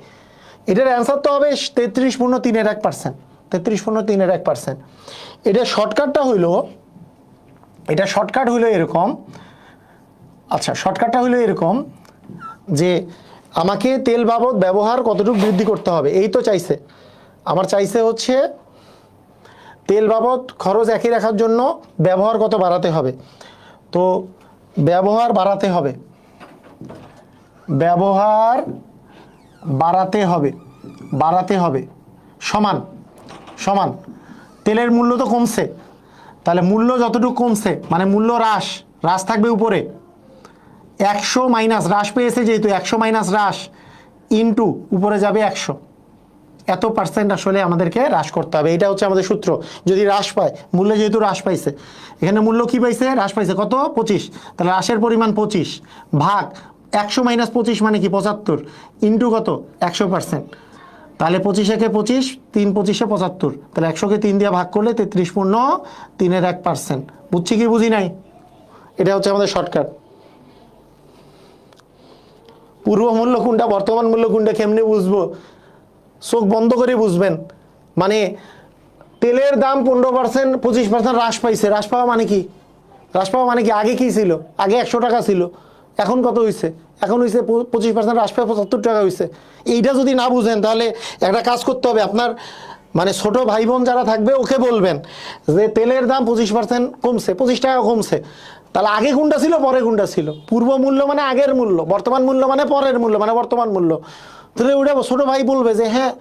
এটার অ্যান্সার তো হবে 33.3%। 33.3%। এটা শর্টকাটটা হইল, এরকম। আচ্ছা, শর্টকাটটা হইলো এরকম যে আমাকে তেল বাবদ ব্যবহার কতটুকু বৃদ্ধি করতে হবে, এই তো চাইছে। আমার চাইছে হচ্ছে তেল বাবদ খরচ একই রাখার জন্য ব্যবহার কত বাড়াতে হবে। তো ব্যবহার বাড়াতে হবে, বাড়াতে হবে সমান সমান তেলের মূল্য তো কমছে, তাহলে মূল্য যতটুকু কমছে মানে মূল্য হ্রাস থাকবে উপরে, 100 মাইনাস হ্রাস পেয়েছে যেহেতু 100 মাইনাস হ্রাস ইনটু উপরে যাবে 100, এত পার্সেন্ট আসলে আমাদেরকে হ্রাস করতে হবে। এটা হচ্ছে আমাদের সূত্র। যদি হ্রাস পায়, মূল্য যেহেতু হ্রাস পাইছে, এখানে মূল্য কি পাইছে, হ্রাস পাইছে কত, 25, তাহলে হ্রাসের পরিমাণ 25 ভাগ 100 মাইনাস 25 মানে কি 75 ইনটু কত 100%, তাহলে 25 একে 25, 3 25-এ 75, তাহলে 100-কে 3 দিয়ে ভাগ করলে 33.3%। বুঝছি কি বুঝি নাই? এটা হচ্ছে আমাদের শর্টকাট। পূর্ব মূল্য কোনটা, বর্তমান মূল্য কোনটা কেমনে বুঝবো? চোখ বন্ধ করে বুঝবেন। মানে তেলের দাম 15% 25% হ্রাস পাইছে, হ্রাস পাওয়া মানে কি, আগে কি ছিল, আগে 100 টাকা ছিল, এখন কত হয়েছে, এখন হয়েছে 25% হ্রাস পায় 75 টাকা হয়েছে। এইটা যদি না বুঝেন তাহলে একটা কাজ করতে হবে, আপনার মানে ছোট ভাই বোন যারা থাকবে ওকে বলবেন যে তেলের দাম 25% কমছে, 25 টাকা কমছে, তাহলে আগে কোনটা ছিল পরে কোনটা ছিল। পূর্ব মূল্য মানে আগের মূল্য, বর্তমান মূল্য মানে পরের মূল্য মানে বর্তমান মূল্য। তাহলে ওটা ছোট ভাই বলবে যে হ্যাঁ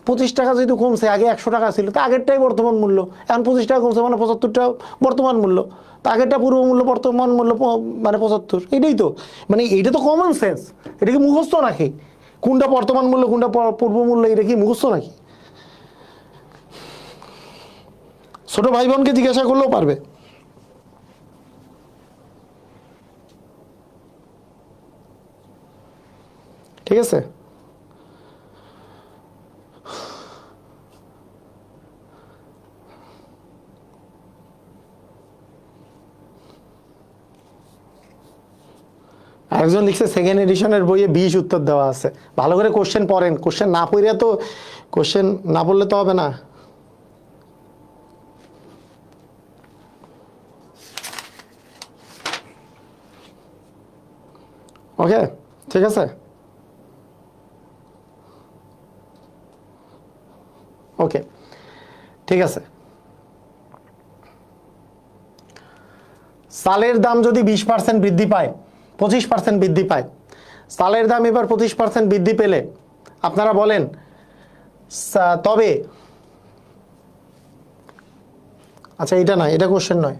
25 টাকা যেহেতু কমছে, আগে 100 টাকা ছিল, তো আগেরটাই বর্তমান মূল্য, এখন 25 টাকা কমছে মানে 75 টাকা বর্তমান মূল্য, তো আগেরটা পূর্ব মূল্য, বর্তমান মূল্য মানে 75। এটাই তো, মানে এইটা তো কমন সেন্স। এটা কি মুখস্থ নাকি? কোনটা বর্তমান মূল্য কোনটা পূর্ব মূল্য, এটা কি মুখস্থ নাকি? ছোট ভাই বোনকে জিজ্ঞাসা করলেও পারবে। ঠিক আছে? একজন লিখছে সেকেন্ড এডিশনের বইয়ে 20 উত্তর দেওয়া আছে। ভালো করে কোশ্চেন পড়েন, কোশ্চেন না পড়লে তো, কোশ্চেন না পড়লে তো হবে না। ওকে, ঠিক আছে। ওকে, ঠিক আছে। চালের দাম যদি 20% বৃদ্ধি পায়, 25% বৃদ্ধি পায়, চালের দাম এবার 25% বৃদ্ধি পেলে আপনারা বলেন তবে, আচ্ছা এটা নয়, এটা কোশ্চেন নয়,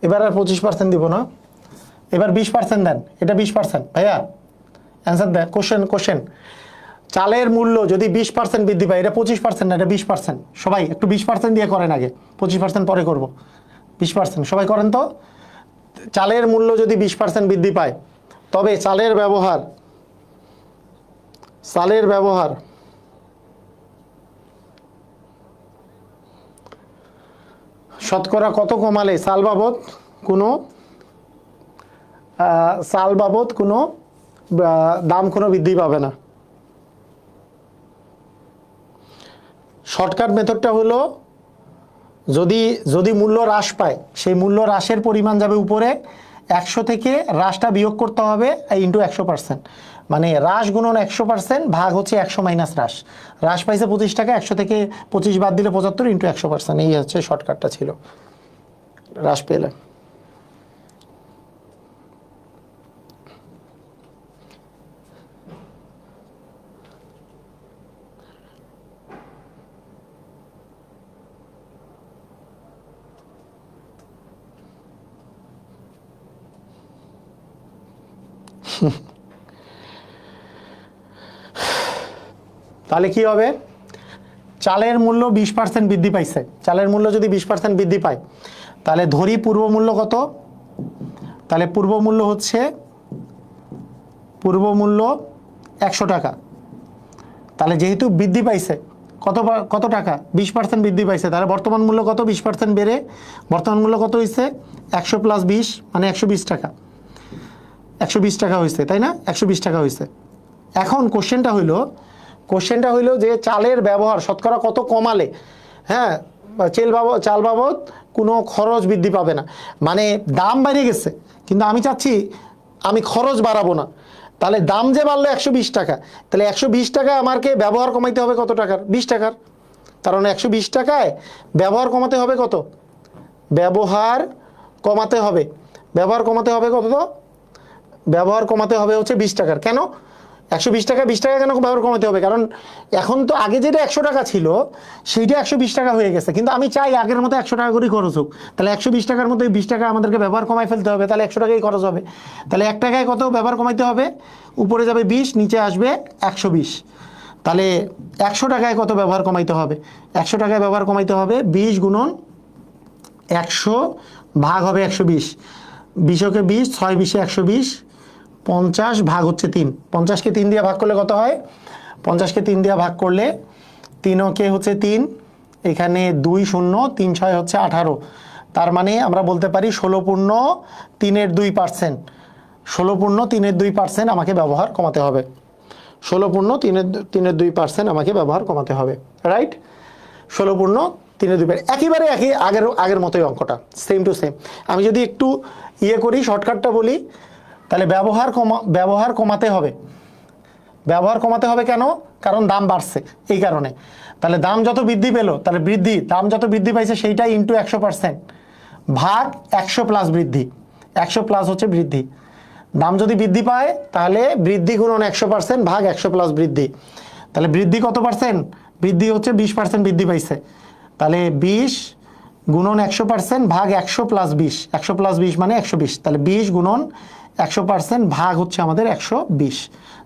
এবার আর 25% দিব না, এবার 20% দেন, এটা 20%। ভাইয়া অ্যান্সার দেন, কোশ্চেন। চালের মূল্য যদি 20% বৃদ্ধি পায়, এটা 25% না, এটা 20%। সবাই একটু 20% দিয়ে করেন আগে, 25% পরে করব। 20% সবাই করেন তো। চালের মূল্য যদি 20% বৃদ্ধি পায়, তবে চালের ব্যবহার শতকরা কত কমালে চাল বাবদ কোনো দাম কোনো বৃদ্ধি পাবে না। শর্টকাট মেথডটা হলো, যদি মূল্য হ্রাস পায়, সেই মূল্য হ্রাসের পরিমাণ যাবে উপরে, 100 থেকে হ্রাসটা বিয়োগ করতে হবে ইন্টু 100%, মানে হ্রাস গুণন 100% ভাগ হচ্ছে 100 মাইনাস হ্রাস পাইছে 25 টাকা, 100 থেকে 25 বাদ দিলে 75 ইন্টু 100%। এই হচ্ছে শর্টকাটটা ছিল হ্রাস পেলে। তাহলে কি হবে, চালের মূল্য 20% বৃদ্ধি পাইছে, চালের মূল্য যদি 20% বৃদ্ধি পায়, তাহলে ধরি পূর্ব মূল্য কত, তাহলে পূর্ব মূল্য হচ্ছে 100 টাকা। তাহলে যেহেতু বৃদ্ধি পাইছে কত টাকা, 20% বৃদ্ধি পাইছে, তাহলে বর্তমান মূল্য কত, 20% বেড়ে বর্তমান মূল্য কত হয়েছে, 100 + 20 মানে 120 টাকা, 120 টাকা হয়েছে, তাই না? 120 টাকা হয়েছে। এখন কোশ্চেনটা হইলো যে চালের ব্যবহার শতকরা কত কমালে, হ্যাঁ, চাল বাবদ কোনো খরচ বৃদ্ধি পাবে না, মানে দাম বেড়ে গেছে কিন্তু আমি চাচ্ছি আমি খরচ বাড়াবো না, তাহলে দাম যে বাড়লো 120 টাকা, তাহলে 120 টাকা আমাকে ব্যবহার কমাইতে হবে কত টাকার? 20 টাকার। কারণ 120 টাকায় ব্যবহার কমাতে হবে কত? ব্যবহার কমাতে হবে কত? ব্যবহার কমাতে হবে হচ্ছে 20 টাকার। কেন 120 টাকা 20 টাকা কেন ব্যবহার কমাতে হবে? কারণ এখন তো আগে যেটা 100 টাকা ছিল সেইটা 120 টাকা হয়ে গেছে, কিন্তু আমি চাই আগের মতো 100 টাকা করে খরচ হোক, তাহলে 120 টাকার মতো 20 টাকা আমাদেরকে ব্যবহার কমাই ফেলতে হবে, তাহলে 100 টাকাই খরচ হবে। তাহলে 1 টাকায় কত ব্যবহার কমাইতে হবে? উপরে যাবে 20, নিচে আসবে 120। তাহলে 100 টাকায় কত ব্যবহার কমাইতে হবে? 100 টাকায় ব্যবহার কমাইতে হবে 20 গুণন 100 ভাগ হবে 120, 20 20, 6 20 120, 50 ভাগ হচ্ছে 3, 50কে 3 দিয়ে ভাগ করলে কত হয়? 50কে 3 দিয়ে ভাগ করলে 3 ওকে হচ্ছে 3, এখানে 2 0, 3 6 হচ্ছে 18, তার মানে আমরা বলতে পারি 16.3% 16.3% আমাকে ব্যবহার কমাতে হবে, 16.3% আমাকে ব্যবহার কমাতে হবে, রাইট? 16.3, একেবারে আগের মতোই অঙ্কটা, সেম টু সেম। আমি যদি একটু করি, শর্টকাটটা বলি, তাহলে ব্যবহার কমাতে হবে। ব্যবহার কমাতে হবে কেন? কারণ দাম বাড়ছে, এই কারণে। তাহলে দাম যত বৃদ্ধি পেল, তাহলে দাম যত বৃদ্ধি পাইছে সেইটাই ইন্টু 100% ভাগ 100 প্লাস বৃদ্ধি, 100 প্লাস হচ্ছে বৃদ্ধি। দাম যদি বৃদ্ধি পায় তাহলে বৃদ্ধি গুণন 100% ভাগ 100 প্লাস বৃদ্ধি। তাহলে বৃদ্ধি কত পার্সেন্ট? বৃদ্ধি হচ্ছে 20% বৃদ্ধি পাইছে, তাহলে 20 গুণন 100% ভাগ 100 প্লাস 20, 100 প্লাস 20 মানে 120, তাহলে 20 গুণন 100% ভাগ হচ্ছে আমাদের 120।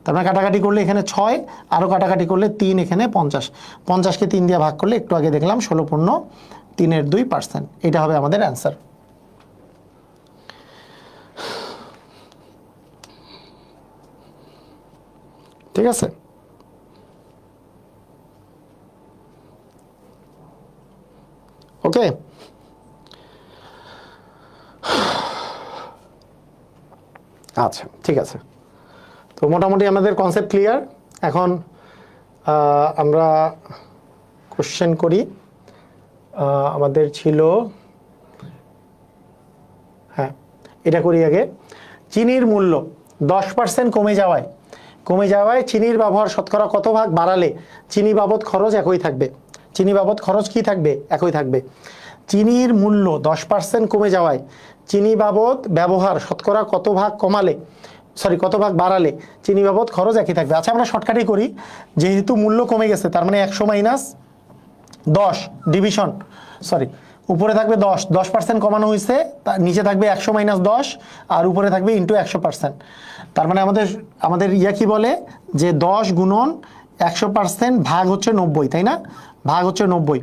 তার মানে কাটাকাটি করলে এখানে 6, আরও কাটাকাটি করলে 3, এখানে 50, 50কে 3 দিয়ে ভাগ করলে একটু আগে দেখলাম 16.3%, এটা হবে আমাদের অ্যান্সার। ঠিক আছে? ওকে, আচ্ছা ঠিক আছে। তো মোটামুটি আমাদের কনসেপ্ট ক্লিয়ার। এখন আমরা কোশ্চেন করি। আমাদের ছিল, হ্যাঁ এটা করি আগে। চিনির মূল্য 10% কমে যাওয়ায় চিনির ব্যবহার শতকরা কত ভাগ বাড়ালে চিনি বাবদ খরচ একই থাকবে? চিনি বাবদ খরচ কি থাকবে? একই থাকবে। চিনির মূল্য 10% কমে যাওয়ায় চিনি বাবদ ব্যবহার শতকরা কত ভাগ বাড়ালে চিনি বাবদ খরচ একই থাকবে? আচ্ছা আমরা শর্টকাটই করি, যেহেতু মূল্য কমে গেছে তার মানে 100 মাইনাস 10 ডিভিশন, উপরে থাকবে 10% কমানো হয়েছে, তার নিচে থাকবে 100 মাইনাস 10, আর উপরে থাকবে ইন্টু 100%। তার মানে আমাদের কি বলে যে 10 গুণন 100% ভাগ হচ্ছে 90, তাই না? ভাগ হচ্ছে 90,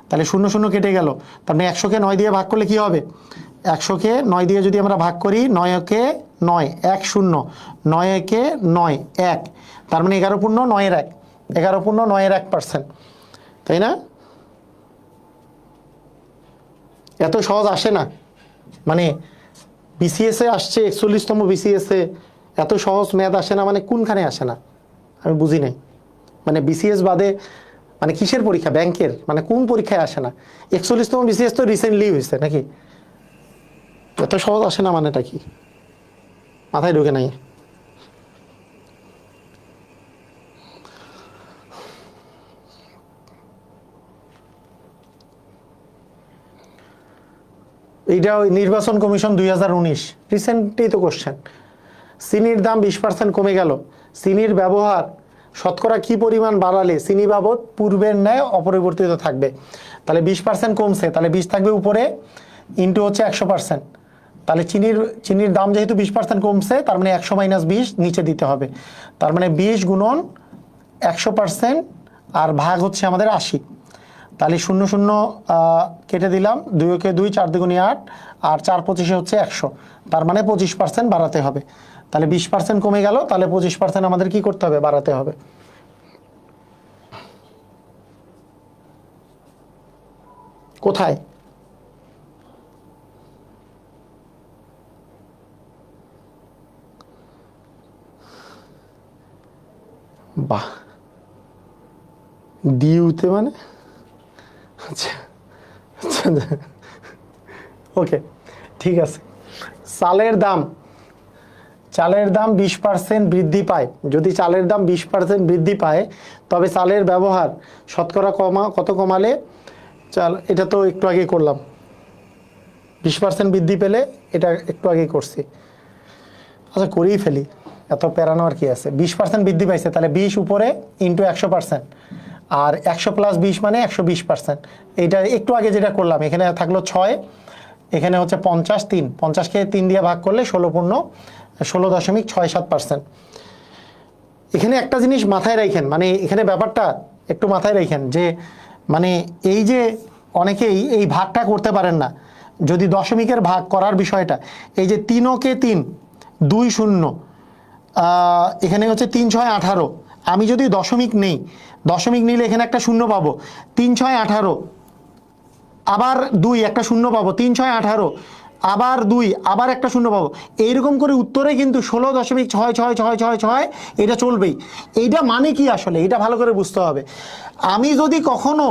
তাহলে 0 0 কেটে গেল, তার মানে 100কে 9 দিয়ে ভাগ করলে কি হবে? 100কে 9 দিয়ে যদি আমরা ভাগ করি, 9 কে 9, 1 0, 9 একে 9, 1, তার মানে 11.9 11.9 1%, তাই না? এত সহজ আসে না, মানে বিসিএসে আসছে 41তম বিসিএসে, এত সহজ ম্যাথ আসে না, মানে কোনখানে আসে না আমি বুঝি নাই। মানে বিসিএস বাদে মানে কিসের পরীক্ষা? ব্যাংকের, মানে কোন পরীক্ষায় আসে না? 41তম বিসিএস তো রিসেন্টলি হয়েছে নাকি? এত সহজ আসে না মানেটা কি? মাথায় ঢুকে নাই। এইটা নির্বাচন কমিশন 2019 রিসেন্টলি তো কোশ্চেন। চিনির দাম 20% কমে গেল, চিনির ব্যবহার শতকরা কি পরিমাণ বাড়ালে চিনি বাবদ পূর্বের ন্যায় অপরিবর্তিত থাকবে? তাহলে 20% কমছে, তাহলে 20 থাকবে উপরে, ইন্টু হচ্ছে 100%। তাহলে চিনির দাম যেহেতু 20% কমছে, তার মানে 100 মাইনাস 20 নিচে দিতে হবে, তার মানে 20 গুণন 100% আর ভাগ হচ্ছে আমাদের 80। তাহলে 0 0 কেটে দিলাম, 2 কে 2, 4 2 8, আর 4 25 হচ্ছে 100, তার মানে 25% বাড়াতে হবে। তাহলে 20% কমে গেল, তাহলে 25% আমাদের কি করতে হবে? বাড়াতে হবে। কোথায়? বাহ, ডিউতে মানে আচ্ছা আচ্ছা, ওকে ঠিক আছে। চালের দাম 20% বৃদ্ধি পায়। যদি চালের দাম 20% বৃদ্ধি পায় তবে চালের ব্যবহার শতকরা কত কমালে চাল, এটা তো একটু আগে করলাম। 20% বৃদ্ধি পেলে, এটা একটু আগে করছি। আচ্ছা করেই ফেলি, এত প্যারানো আর কি আছে। 20% বৃদ্ধি পাইছে, তাহলে 20 উপরে ইন্টু 100%, আর 100 প্লাস 20 মানে 120%। এইটা একটু আগে যেটা করলাম, এখানে থাকলো 6, এখানে হচ্ছে 50, 50কে 3 দিয়ে ভাগ করলে 16.67%। এখানে একটা জিনিস মাথায় রাখেন, মানে এখানে ব্যাপারটা একটু মাথায় রাখেন যে মানে এই যে অনেকেই এই ভাগটা করতে পারেন না, যদি দশমিকের ভাগ করার বিষয়টা, এই যে 3কে 3, 2 0, এখানে হচ্ছে 3 6 18, আমি যদি দশমিক নেই, দশমিক নিলে এখানে একটা শূন্য পাবো, 3 6 18, আবার 2 একটা শূন্য পাবো, 3 6 18, আবার 2 আবার একটা শূন্য পাবো। এইরকম করে উত্তরে কিন্তু 16.666666 এটা চলবেই। এইটা মানে কি আসলে, এটা ভালো করে বুঝতে হবে। আমি যদি কখনো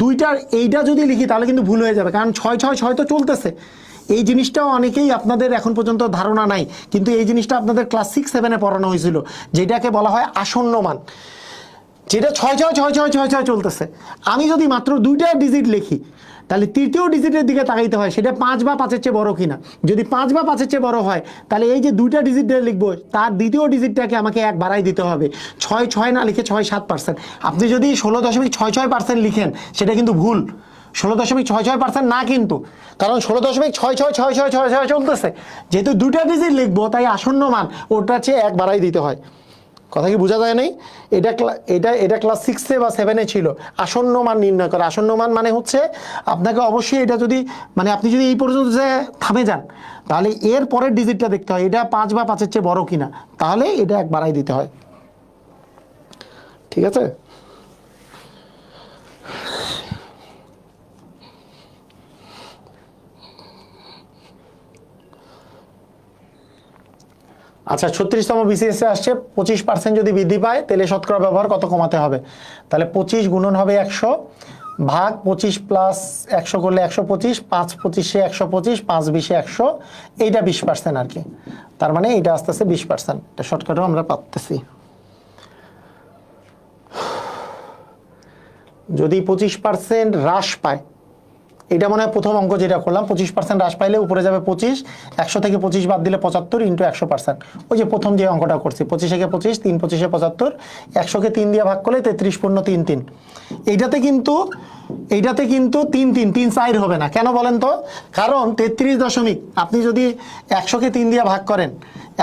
দুইটার এইটা যদি লিখি তাহলে কিন্তু ভুল হয়ে যাবে, কারণ 666 তো চলতেছে। এই জিনিসটাও অনেকেই আপনাদের এখন পর্যন্ত ধারণা নাই, কিন্তু এই জিনিসটা আপনাদের ক্লাস 6-7-এ পড়ানো হয়েছিল, যেটাকে বলা হয় আসন্ন মান, যেটা 6666666 চলতেছে। আমি যদি মাত্র 2টা ডিজিট লিখি তাহলে তৃতীয় ডিজিটের দিকে তাকাইতে হয়, সেটা 5 বা 5-এর চেয়ে বড় কিনা। যদি 5 বা 5-এর চেয়ে বড় হয় তাহলে এই যে 2টা ডিজিট লিখবো তার দ্বিতীয় ডিজিটটাকে আমাকে 1 বাড়াই দিতে হবে। 6 না লিখে 6-7%। আপনি যদি 16.66% লিখেন সেটা কিন্তু ভুল, 16.66% না কিন্তু, কারণ 16.666666 চলতেছে। যেহেতু 2টা ডিজিট লিখবো তাই আসন্ন মান ওটার চেয়ে 1 বাড়াই দিতে হয়। কথা কি বোঝা যায় নাই? এটা ক্লাস 6-এ বা 7-এ ছিল, আসন্ন মান নির্ণয় করা। আসন্ন মান মানে হচ্ছে আপনাকে অবশ্যই এটা যদি মানে আপনি যদি এই পর্যন্ত যে থামে যান তাহলে এর পরের ডিজিটটা দেখতে হয়, এটা 5 বা 5-এর চেয়ে বড় কিনা, তাহলে এটা 1 বাড়াই দিতে হয়। ঠিক আছে? আচ্ছা 36তম বিসিএসে আসছে, 25% যদি বৃদ্ধি পায় তাহলে শতকরা ব্যবহার কত কমাতে হবে। তাহলে 25 গুণন হবে 100 ভাগ 25 প্লাস 100 করলে 125, 5 25-এ 125, 5 20-এ 100, এইটা 20% আর কি। তার মানে এটা আস্তে আস্তে 20%, এটা শর্টকাটও আমরা পাচ্তেছি। যদি 25% হ্রাস পায়, এটা মনে হয় প্রথম অঙ্ক যেটা করলাম, 25% হ্রাস পাইলে উপরে যাবে 25, 100 থেকে 25 বাদ দিলে 75 ইন্টু 100%। ওই যে প্রথম যে অঙ্কটা করছি, 25-এ 25, 3 25-এ 75, 100-কে 3 দিয়ে ভাগ করলে 33 পূর্ণ 3 3। এইটাতে কিন্তু 3 3 3 4 হবে না, কেন বলেন তো? কারণ 33 দশমিক আপনি যদি 100-কে 3 দিয়ে ভাগ করেন,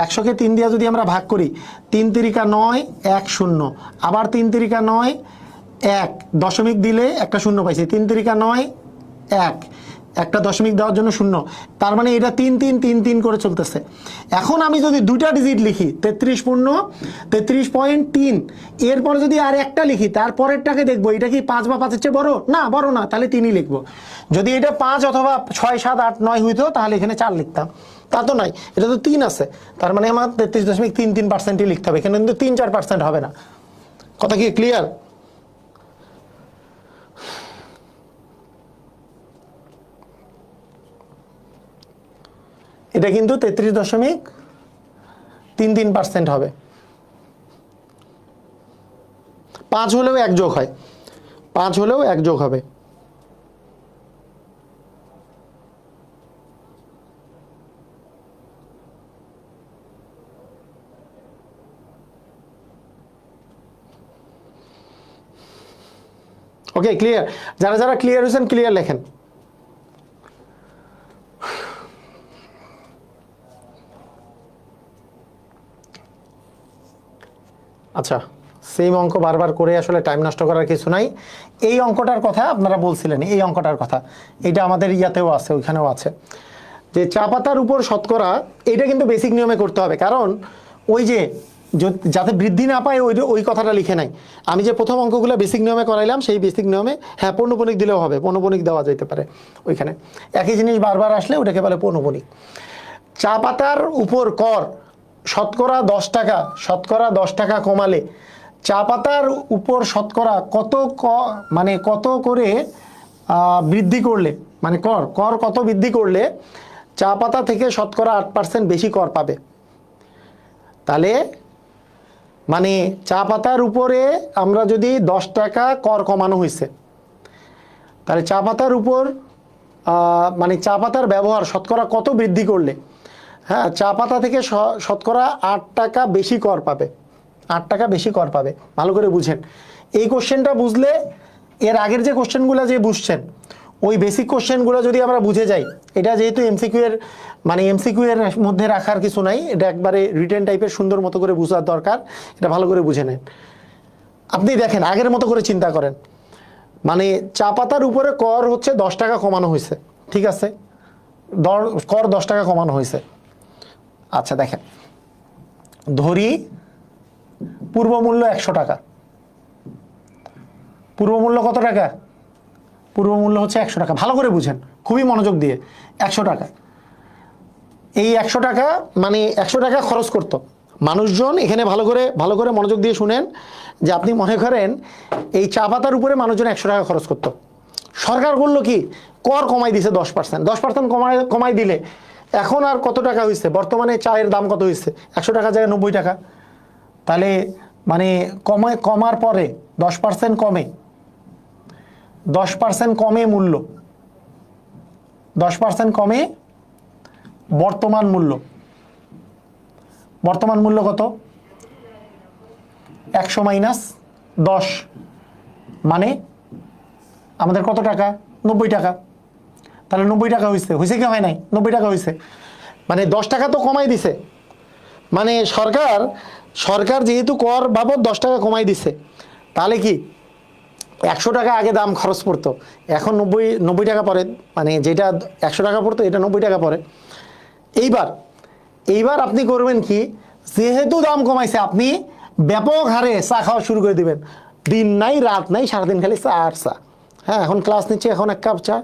100-কে 3 দিয়ে যদি আমরা ভাগ করি, 3 তিরিকা 9 1 0, আবার 3 তিরিকা 9 1, দশমিক দিলে একটা শূন্য পাইছি, 3 তিরিকা 9 1, একটা দশমিক দেওয়ার জন্য 0, তার মানে এটা 3 3 3 3 করে চলতেছে। এখন আমি যদি 2টা ডিজিট লিখি 33 পূর্ণ 33.3, এরপরে যদি আর একটা লিখি তারপরেরটাকে দেখবো এটা কি 5 বা 5-এর চেয়ে বড় না, বড় না, তাহলে 3ই লিখবো। যদি এটা 5 অথবা 6 7 8 9 হইতো তাহলে এখানে 4 লিখতাম, তা তো নাই, এটা তো 3 আছে, তার মানে আমার 33.33%ই লিখতে হবে, এখানে কিন্তু 3-4% হবে না। কথা কি ক্লিয়ার? এটা কিন্তু 33.33% হবে। 5 হলেও 1 যোগ হয়, 5 হলেও 1 যোগ হবে। Okay clear? যারা যারা ক্লিয়ার হয়েছেন ক্লিয়ার লেখেন। আচ্ছা সেম অঙ্ক বারবার করে আসলে টাইম নষ্ট করার কিছু নাই। এই অঙ্কটার কথা আপনারা বলছিলেন, এই অঙ্কটার কথা, এটা আমাদের ইয়াতেও আছে, ওইখানেও আছে, যে চা পাতার উপর শতকরা, এটা কিন্তু বেসিক নিয়মে করতে হবে, কারণ ওই যে যাতে বৃদ্ধি না পায় ওই কথাটা লিখে নাই। আমি যে প্রথম অঙ্কগুলো বেসিক নিয়মে করাইলাম সেই বেসিক নিয়মে, হ্যাঁ পৌনঃপুনিক দিলেও হবে, পৌনঃপুনিক দেওয়া যেতে পারে ওইখানে, একই জিনিস বারবার আসলে ওটাকে বলে পৌনঃপুনিক। চা পাতার উপর কর শতকরা 10 টাকা, শতকরা 10 টাকা কমালে চা পাতার উপর শতকরা মানে কত করে বৃদ্ধি করলে, মানে কর কত বৃদ্ধি করলে চা পাতা থেকে শতকরা 8% বেশি কর পাবে। তাহলে মানে চা পাতার উপরে আমরা যদি 10 টাকা কর কমানো হয়েছে, তাহলে চা পাতার উপর মানে চা পাতার ব্যবহার শতকরা কত বৃদ্ধি করলে, হ্যাঁ, চা পাতা থেকে শতকরা 8 টাকা বেশি কর পাবে। 8 টাকা বেশি কর পাবে। ভালো করে বুঝেন। এই কোশ্চেনটা বুঝলে এর আগের যে কোশ্চেনগুলো যে বুঝছেন ওই বেসিক কোশ্চেনগুলো যদি আমরা বুঝে যাই, এটা যেহেতু এমসিকিউ এর মানে এমসিকিউ এর মধ্যে রাখার কিছু নাই, এটা একবারে রিটেন টাইপের সুন্দর মতো করে বোঝার দরকার। এটা ভালো করে বুঝে নেন। আপনি দেখেন আগের মতো করে চিন্তা করেন, মানে চা পাতার উপরে কর হচ্ছে 10 টাকা কমানো হয়েছে, ঠিক আছে, কর 10 টাকা কমানো হয়েছে। আচ্ছা দেখেন, ধরি পূর্ব মূল্য 100 টাকা। পূর্ব মূল্য কত টাকা? পূর্ব মূল্য হচ্ছে 100 টাকা। ভালো করে বুঝেন, খুবই মনোযোগ দিয়ে। 100 টাকা, এই 100 টাকা মানে 100 টাকা খরচ করতো মানুষজন। এখানে ভালো করে মনোযোগ দিয়ে শুনেন যে আপনি মনে করেন এই চা পাতার উপরে মানুষজন 100 টাকা খরচ করতো। সরকার করলো কি, কর কমাই দিছে 10%। 10% কমাই দিলে এখন আর কত টাকা হয়েছে? বর্তমানে চায়ের দাম কত হয়েছে? 100 টাকা জায়গায় 90 টাকা। তাহলে মানে কমার পরে 10% কমে, 10% কমে মূল্য, 10% কমে বর্তমান মূল্য। বর্তমান মূল্য কত? 100 মাইনাস 10 মানে আমাদের কত টাকা? 90 টাকা। তাহলে 90 টাকা হয়েছে কি হয় নাই? 90 টাকা হয়েছে। মানে 10 টাকা তো কমাই দিছে। মানে সরকার যেহেতু কর বাবদ 10 টাকা কমাই দিছে, তাহলে কি 100 টাকা আগে দাম খরচ পড়তো, এখন 90 টাকা পড়ে। মানে যেটা 100 টাকা পড়তো এটা 90 টাকা পড়ে। এইবার আপনি করবেন কি, যেহেতু দাম কমাইছে আপনি ব্যাপক হারে চা খাওয়া শুরু করে দিবেন। দিন নাই রাত নাই, সারাদিন খালি চা আর চা। হ্যাঁ, এখন ক্লাস নিচ্ছে, এখন 1 কাপ চা,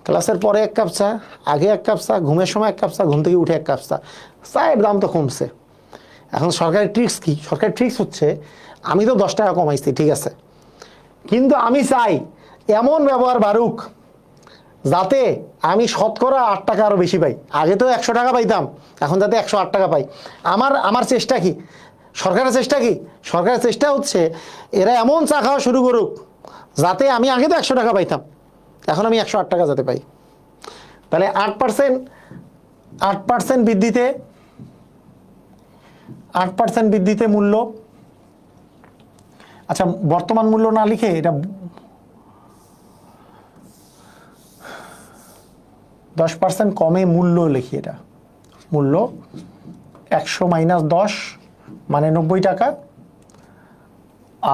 ক্লাসের পরে 1 কাপ চা, আগে 1 কাপ চা, ঘুমের সময় 1 কাপ চা, ঘুম থেকে উঠে 1 কাপ চা। চায়ের দাম তো কমছে। এখন সরকারের ট্রিক্স কি? সরকারের ট্রিক্স হচ্ছে, আমি তো 10 টাকা কমাইছি, ঠিক আছে, কিন্তু আমি চাই এমন ব্যবহার বাড়ুক যাতে আমি শতকরা 8 টাকা আরও বেশি পাই। আগে তো 100 টাকা পাইতাম, এখন যাতে 108 টাকা পাই। আমার চেষ্টা কি? সরকারের চেষ্টা কি? সরকারের চেষ্টা হচ্ছে এরা এমন চা খাওয়া শুরু করুক যাতে আমি আগে তো 100 টাকা পাইতাম, এখন আমি 108 টাকা যাতে পাই। তাহলে 8% বৃদ্ধিতে 8% বৃদ্ধিতে মূল্য। আচ্ছা, বর্তমান মূল্য না লিখে এটা 10% কমে মূল্য লিখি। এটা মূল্য 100 মাইনাস 10 মানে 90 টাকা,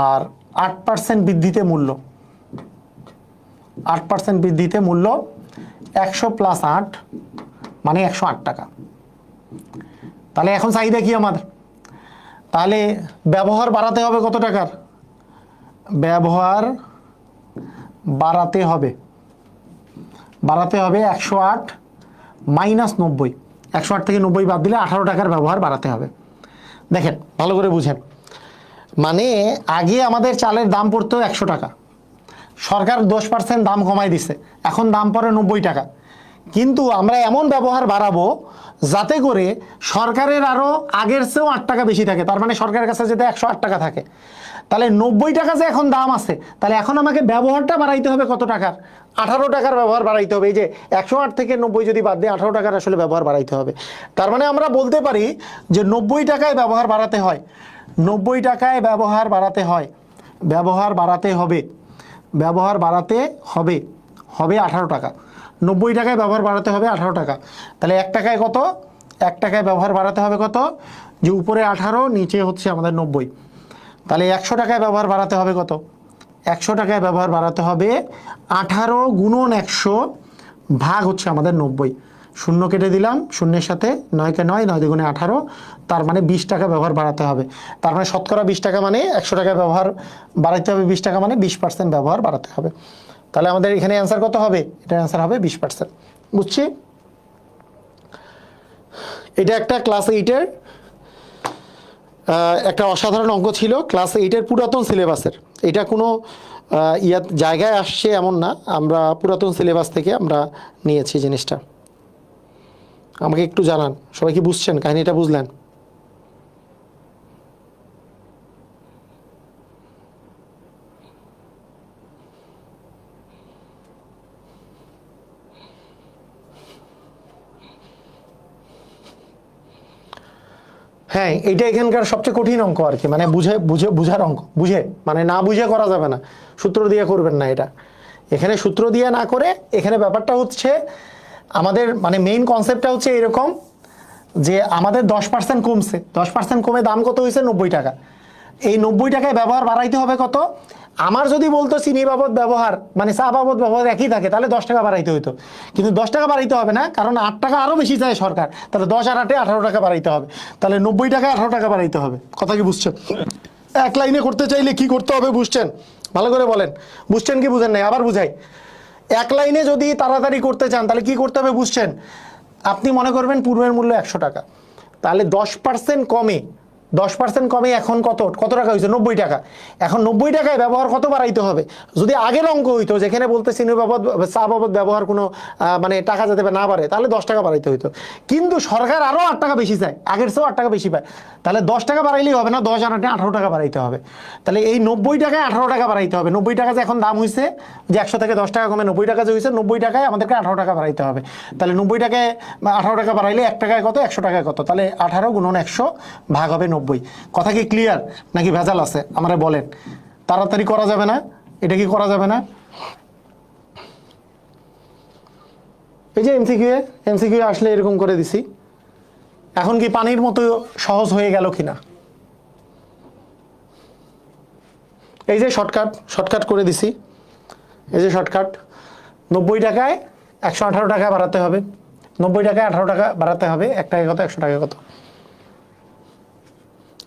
আর 8% বৃদ্ধিতে মূল্য। 8% বৃদ্ধিতে মূল্য 100 প্লাস 8 মানে 108 টাকা। তাহলে এখন চাহিদা কি আমাদের? তাহলে ব্যবহার বাড়াতে হবে কত টাকার? ব্যবহার বাড়াতে হবে 108 মাইনাস 90। 108 থেকে 90 বাদ দিলে 18 টাকার ব্যবহার বাড়াতে হবে। দেখেন ভালো করে বুঝেন, মানে আগে আমাদের চালের দাম পড়তো 100 টাকা, সরকার 10% দাম কমাই দিছে, এখন দাম পড়ে 90 টাকা। কিন্তু আমরা এমন ব্যবহার বাড়াবো যাতে করে সরকারের আরও আগের চেয়েও 8 টাকা বেশি থাকে। তার মানে সরকারের কাছে যেতে 108 টাকা থাকে, তাহলে 90 টাকা যে এখন দাম আছে, তাহলে এখন আমাকে ব্যবহারটা বাড়াইতে হবে কত টাকার? 18 টাকার ব্যবহার বাড়াইতে হবে। এই যে 108 থেকে 90 যদি বাদ দিয়ে 18 টাকার আসলে ব্যবহার বাড়াইতে হবে। তার মানে আমরা বলতে পারি যে 90 টাকায় ব্যবহার বাড়াতে হয়, 90 টাকায় ব্যবহার বাড়াতে হয়, ব্যবহার বাড়াতে হবে, ব্যবহার বাড়াতে হবে 18 টাকা। 90 টাকায় ব্যবহার বাড়াতে হবে 18 টাকা। তাহলে 1 টাকায় কত? 1 টাকায় ব্যবহার বাড়াতে হবে কত? যে উপরে 18 নিচে হচ্ছে আমাদের 90। তাহলে 100 টাকায় ব্যবহার বাড়াতে হবে কত? 100 টাকায় ব্যবহার বাড়াতে হবে 18 গুণন 100 ভাগ হচ্ছে আমাদের 90। শূন্য কেটে দিলাম, শূন্যের সাথে 9 কে 9, 9 দুগুণে 18, তার মানে 20 টাকা ব্যবহার বাড়াতে হবে। তার মানে শতকরা 20 টাকা মানে 100 টাকা ব্যবহার বাড়াইতে হবে 20 টাকা মানে 20% ব্যবহার বাড়াতে হবে। তাহলে আমাদের এখানে অ্যান্সার কত হবে? এটার অ্যান্সার হবে 20%। বুঝছি? এটা একটা ক্লাস 8-এর একটা অসাধারণ অঙ্ক ছিল ক্লাস 8-এর পুরাতন সিলেবাসের। এটা কোনো জায়গায় আসছে এমন না, আমরা পুরাতন সিলেবাস থেকে আমরা নিয়েছি জিনিসটা। আমাকে একটু জানান সবাই কি বুঝছেন, কাহিনীটা বুঝলেন? হ্যাঁ, এটা এখানকার সবচেয়ে কঠিন অঙ্ক আর কি, মানে বুঝার অঙ্ক, মানে না বুঝে করা যাবে না, সূত্র দিয়ে করবেন না এটা। এখানে সূত্র দিয়ে না করে, এখানে ব্যাপারটা হচ্ছে আমাদের মানে মেইন কনসেপ্টটা হচ্ছে এরকম যে আমাদের 10% কমছে, 10% কমে দাম কত হয়েছে? 90 টাকা। এই 90 টাকায় ব্যবহার বাড়াইতে হবে কত? আমার যদি বলতো চিনি বাবদ ব্যবহার মানে চা বাবদ ব্যবহার একই থাকে, তাহলে 10 টাকা বাড়াইতে হইতো, কিন্তু 10 টাকা বাড়াইতে হবে না, কারণ 8 টাকা আরও বেশি চায় সরকার, তাহলে 10 আর 8-এ 18 টাকা বাড়াইতে হবে, তাহলে 90 টাকায় 18 টাকা বাড়াইতে হবে। কথা কি বুঝছেন? এক লাইনে করতে চাইলে কি করতে হবে বুঝছেন? ভালো করে বলেন, বুঝছেন কি বুঝেন নাই? আবার বুঝাই। এক লাইনে যদি তাড়াতাড়ি করতে চান তাহলে কি করতে হবে বুঝছেন? আপনি মনে করবেন পূর্বের মূল্য 100 টাকা, তাহলে 10% কমে, 10% কমে এখন কত টাকা হয়েছে? 90 টাকা। এখন 90 টাকায় ব্যবহার কত বাড়াইতে হবে? যদি আগের অঙ্ক হইতো যেখানে বলতে চিনি বাবদ চা বাবদ ব্যবহার কোনো মানে টাকা যাতে না বাড়ে, তাহলে 10 টাকা বাড়াইতে হইতো, কিন্তু সরকার আরও 8 টাকা বেশি চায়, আগের চেয়েও 8 টাকা বেশি পায়, তাহলে 10 টাকা বাড়াইলেই হবে না, 10 আর 8-এ 18 টাকা বাড়াইতে হবে। তাহলে এই 90 টাকায় 18 টাকা বাড়াইতে হবে। 90 টাকা যে এখন দাম হয়েছে, যে 100 থেকে 10 টাকা কমে 90 টাকা যে হয়েছে, 90 টাকায় আমাদেরকে 18 টাকা বাড়াইতে হবে। তাহলে 90 টাকায় 18 টাকা বাড়াইলে 1 টাকায় কত? 100 টাকায় কত? তাহলে 18 গুণন 100 ভাগ হবে 90। কথা কি ক্লিয়ার নাকি ভেজাল আছে? আমারে বলেন। তাড়াতাড়ি করা যাবে না? এটা কি করা যাবে না? এই যে এমসিকিউ আসলে এরকম করে দিছি, এখন কি পানির মতো সহজ হয়ে গেল কিনা? এই যে শর্টকাট করে দিছি, এই যে শর্টকাট। 90 টাকায় 118 টাকা বাড়াতে হবে, 90 টাকায় 18 টাকা বাড়াতে হবে, 1 টাকা কত? 100 টাকা কত?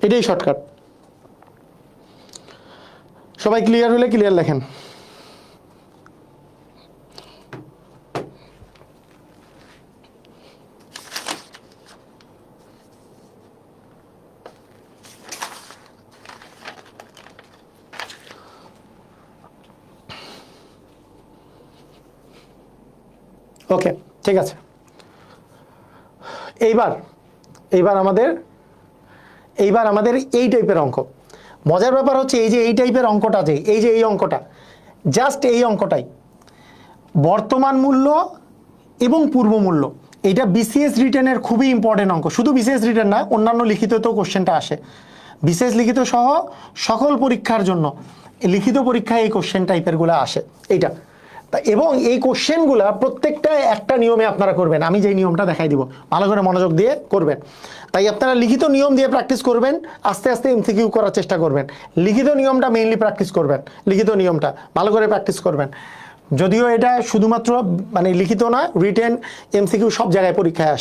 এটাই শর্টকাট। সবাই ক্লিয়ার হলে ক্লিয়ার লেখেন। ওকে, ঠিক আছে। এইবার আমাদের এই টাইপের অঙ্ক। মজার ব্যাপার হচ্ছে এই যে এই টাইপের অঙ্কটা, এই অঙ্কটা, জাস্ট এই অঙ্কটাই বর্তমান মূল্য এবং পূর্ব মূল্য, এটা বিসিএস রিটেনের খুবই ইম্পর্টেন্ট অঙ্ক। শুধু বিসিএস রিটেন না, অন্যান্য লিখিততেও কোশ্চেনটা আসে। বিসিএস লিখিত সহ সকল পরীক্ষার জন্য লিখিত পরীক্ষায় এই কোশ্চেন টাইপেরগুলো আসে এইটা। এবং এই কোশ্চেনগুলো প্রত্যেকটা একটা নিয়মে আপনারা করবেন, আমি যেই নিয়মটা দেখাই দিব, ভালো করে মনোযোগ দিয়ে করবেন। তাই আপনারা লিখিত নিয়ম দিয়ে প্র্যাকটিস করবেন, আস্তে আস্তে এমসিকিউ করার চেষ্টা করবেন। লিখিত নিয়মটা মেইনলি প্র্যাকটিস করবেন, লিখিত নিয়মটা ভালো করে প্র্যাকটিস করবেন। যদিও এটা শুধুমাত্র মানে লিখিত না, রিটেন, এমসিকিউ সব জায়গায় পরীক্ষায়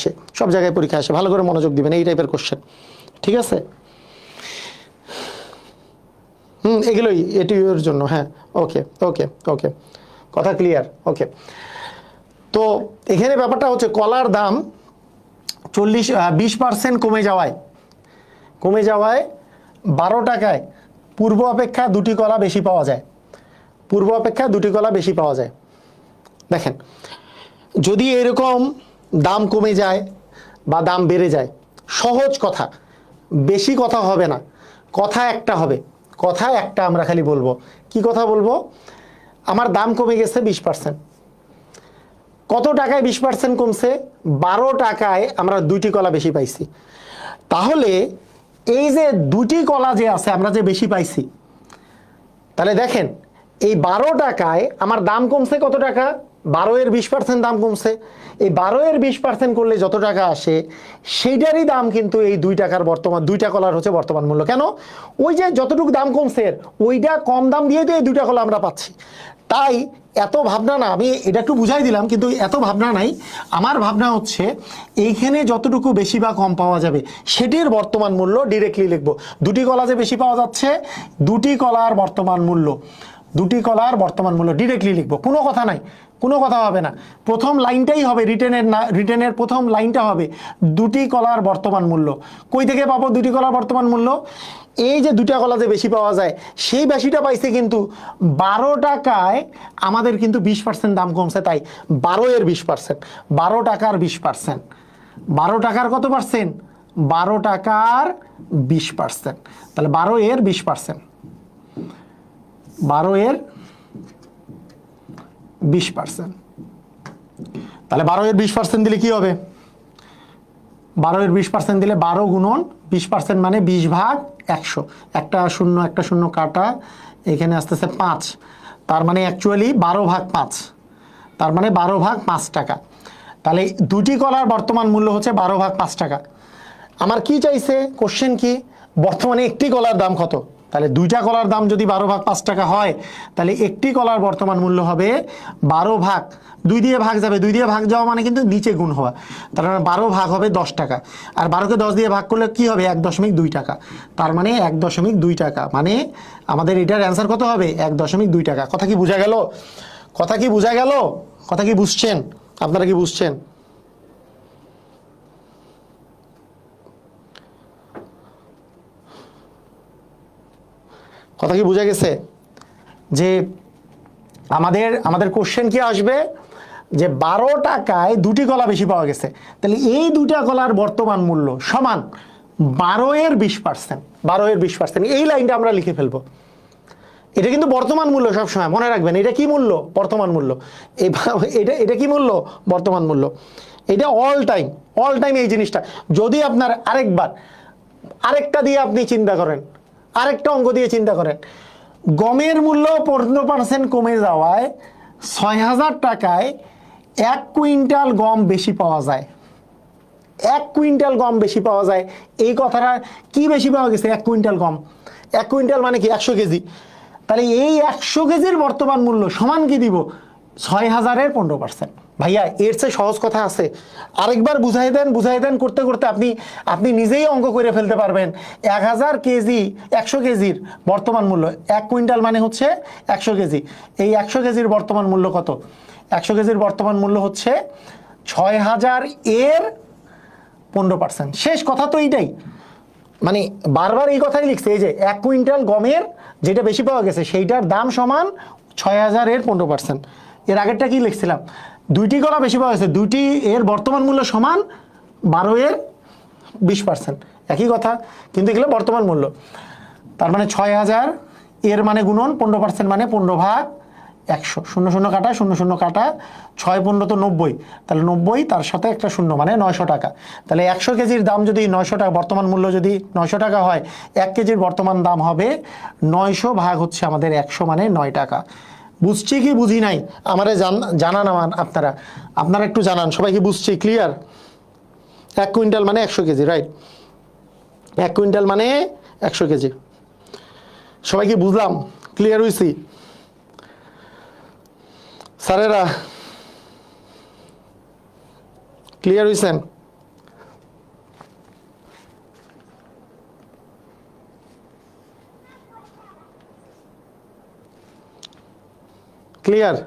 আসে, ভালো করে মনোযোগ দিবেন এই টাইপের কোশ্চেন, ঠিক আছে? এগুলোই এটির জন্য। হ্যাঁ, ওকে, কথা ক্লিয়ার? ওকে। তো এখানে ব্যাপারটা হচ্ছে কলার দাম 20% কমে যাওয়ায় 12 টাকায় পূর্ব অপেক্ষা 2টি কলা বেশি পাওয়া যায়। দেখেন, যদি এরকম দাম কমে যায় বা দাম বেড়ে যায়, সহজ কথা, বেশি কথা হবে না, কথা একটা হবে, আমরা খালি বলবো। কি কথা বলবো? আমার দাম কমে গেছে 20%। কত টাকায় 20% কমছে? 12 টাকায় আমরা 2টি কলা বেশি পাইছি। তাহলে এই যে 2টি কলা যে আছে আমরা যে বেশি পাইছি, তাহলে দেখেন এই 12 টাকায় আমার দাম কমছে কত টাকা? 12 এর 20% দাম কমছে। এই 12 এর 20% করলে যত টাকা আসে সেইটারই দাম কিন্তু এই 2 টাকার বর্তমান, 2টা কলার হচ্ছে বর্তমান মূল্য। কেন? ওই যে যতটুকু দাম কমছে ওইটা কম দাম দিয়ে তো এই 2টা কলা আমরা পাচ্ছি। তাই এত ভাবনা না, আমি এটা একটু বুঝাই দিলাম, কিন্তু এত ভাবনা নাই। আমার ভাবনা হচ্ছে এইখানে যতটুকু বেশি বা কম পাওয়া যাবে সেটির বর্তমান মূল্য ডিরেক্টলি লিখবো। 2টি কলা যে বেশি পাওয়া যাচ্ছে, 2টি কলার বর্তমান মূল্য ডিরেক্টলি লিখবো। কোনো কথা নাই, কোনো কথা হবে না, প্রথম লাইনটাই হবে রিটেনের, না রিটেনের প্রথম লাইনটা হবে দুটি কলার বর্তমান মূল্য। কই থেকে পাবো দুটি কলার বর্তমান মূল্য? এই যে দুটা কলা যে বেশি পাওয়া যায়, সেই বেশিটা পাইছে কিন্তু 12 টাকায়, আমাদের কিন্তু 20% দাম কমছে, তাই 12 এর 20%, 12 টাকার 20%, 12 টাকার কত পার্সেন্ট? 12 টাকার 20%, তাহলে 12 এর 20%, 12 এর 20%, তাহলে 12 এর 20% দিলে কি হবে? 12 এর 20% দিলে 12 গুণন 20% মানে 20 ভাগ 100, একটা শূন্য কাটা, এখানে আসতেছে 5, তার মানে অ্যাকচুয়ালি 12 ভাগ 5, তার মানে 12 ভাগ 5 টাকা। তাহলে দুটি কলার বর্তমান মূল্য হচ্ছে 12 ভাগ 5 টাকা। আমার কি চাইছে, কোশ্চেন কি, বর্তমানে একটি কলার দাম কত? তাহলে দুইটা কলার দাম যদি 12 ভাগ 5 টাকা হয়, তাহলে একটি কলার বর্তমান মূল্য হবে 12 ভাগ, 2 দিয়ে ভাগ যাবে, 2 দিয়ে ভাগ যাওয়া মানে কিন্তু নিচে গুণ হওয়া, তার মানে 12 ভাগ হবে 10 টাকা, আর 12কে 10 দিয়ে ভাগ করলে কি হবে? 1.2 টাকা, তার মানে 1.2 টাকা, মানে আমাদের এটার অ্যান্সার কত হবে? 1.2 টাকা। কথা কি বোঝা গেল? কথা কি বোঝা গেল? কথা কি বুঝছেন? আপনারা কি বুঝছেন? কথা কি বোঝা গেছে? যে আমাদের আমাদের কোশ্চেন কি আসবে, যে 12 টাকায় দুটি কলা বেশি পাওয়া গেছে, তাহলে এই দুটা কলার বর্তমান মূল্য সমান 12 এর 20%, 12 এর 20%, এই লাইনটা আমরা লিখে ফেলবো। এটা কিন্তু বর্তমান মূল্য, সবসময় মনে রাখবেন, এটা কি মূল্য? বর্তমান মূল্য। এটা এটা কি মূল্য? বর্তমান মূল্য। এটা অল টাইম, অল টাইম এই জিনিসটা। যদি আপনার আরেকটা দিয়ে আপনি চিন্তা করেন, আরেকটা অঙ্ক দিয়ে চিন্তা করেন, গমের মূল্য 15% কমে যাওয়ায় 6000 টাকায় 1 কুইন্টাল গম বেশি পাওয়া যায়। 1 কুইন্টাল গম বেশি পাওয়া যায়, এই কথাটা কি বেশি পাওয়া গেছে? 1 কুইন্টাল গম। 1 কুইন্টাল মানে কি? 100 কেজি। তাহলে এই 100 কেজির বর্তমান মূল্য সমান কি দিব? 6000-এর 15%। ভাইয়া এর চেয়ে সহজ কথা আছে? আরেকবার বুঝাই দেন, করতে করতে আপনি নিজেই অঙ্ক করে ফেলতে পারবেন। 1000 কেজি, 100 কেজির বর্তমান মূল্য, 1 কুইন্টাল মানে হচ্ছে 100 কেজি, এই 100 কেজির বর্তমান মূল্য কত? 100 কেজির বর্তমান মূল্য হচ্ছে 6000 এর 15%। শেষ কথা তো এইটাই, মানে বারবার এই কথাই লিখছে, এই যে 1 কুইন্টাল গমের যেটা বেশি পাওয়া গেছে সেইটার দাম সমান 6000 এর 15%। এর আগেরটা কি লিখছিলাম? দুইটি কলা বেশি পাওয়া গেছে, দুইটি এর বর্তমান মূল্য সমান 12 এর 20%, একই কথা, কিন্তু এগুলো বর্তমান মূল্য। তার মানে 6000 এর মানে গুণন 15% মানে 15 ভাগ 100, শূন্য শূন্য কাটা, শূন্য শূন্য কাটা, 6 15 তো 90, তাহলে 90 তার সাথে একটা শূন্য মানে 900 টাকা। তাহলে 100 কেজির দাম যদি 900 টাকা, বর্তমান মূল্য যদি 900 টাকা হয়, 1 কেজির বর্তমান দাম হবে 900 ভাগ হচ্ছে আমাদের 100 মানে 9 টাকা। বুঝছি কি বুঝি নাই? আমারে জানান, আপনারা একটু জানান, সবাই কি বুঝছি? ক্লিয়ার? 1 কুইন্টাল মানে 100 কেজি, রাইট? 1 কুইন্টাল মানে 100 কেজি। সবাই কি বুঝলাম? ক্লিয়ার হইছি? স্যারেরা ক্লিয়ার হইছেন? ক্লিয়ার?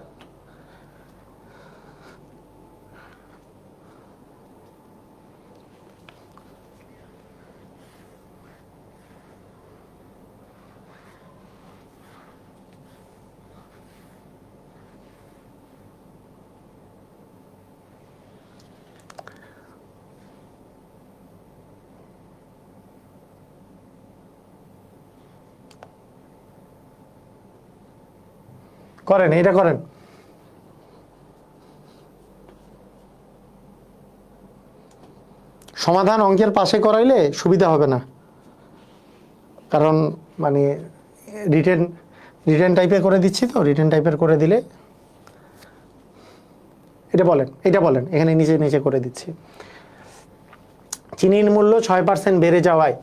করেন, এটা করেন। সমাধান অঙ্কের পাশে করাইলে সুবিধা হবে না, কারণ মানে রিটেন রিটেন টাইপের করে দিচ্ছি, তো রিটেন টাইপের করে দিলে এটা বলেন এখানে নিচে নিচে করে দিচ্ছি। চিনির মূল্য 6% বেড়ে যাওয়ায়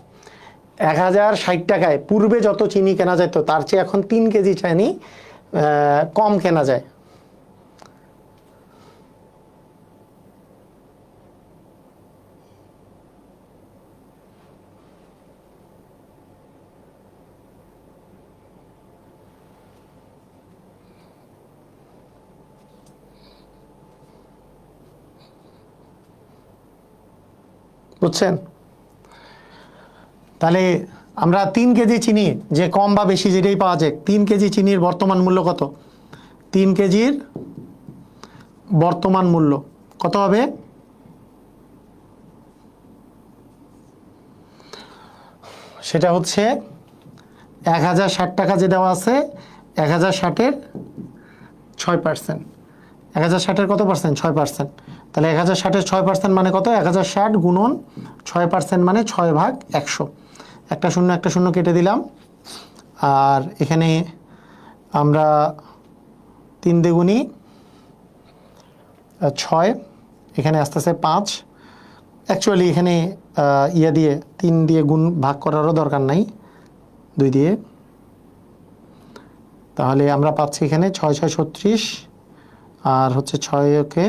1060 টাকায় পূর্বে যত চিনি কেনা যেত তার চেয়ে এখন 3 কেজি চিনি কম কেনা যায়। বুঝছেন? তাহলে আমরা 3 কেজি চিনি, যে কম বা বেশি যেটাই পাওয়া যায়, 3 কেজি চিনির বর্তমান মূল্য কত? 3 কেজির বর্তমান মূল্য কত হবে? সেটা হচ্ছে 1060 টাকা যে দেওয়া আছে, 1060-এর 6%। 1060-এর কত পার্সেন্ট? 6%। তাহলে 1060-এর 6% মানে কত? 1060 গুণন 6% মানে 6/100। একটা শূন্য কেটে দিলাম। আর এখানে আমরা 3 দুগুণী 6, এখানে আস্তে আস্তে 5। অ্যাকচুয়ালি এখানে ইয়ে দিয়ে 3 দিয়ে গুণ ভাগ করারও দরকার নাই, 2 দিয়ে। তাহলে আমরা পাচ্ছি এখানে 6 6 36, আর হচ্ছে 6কে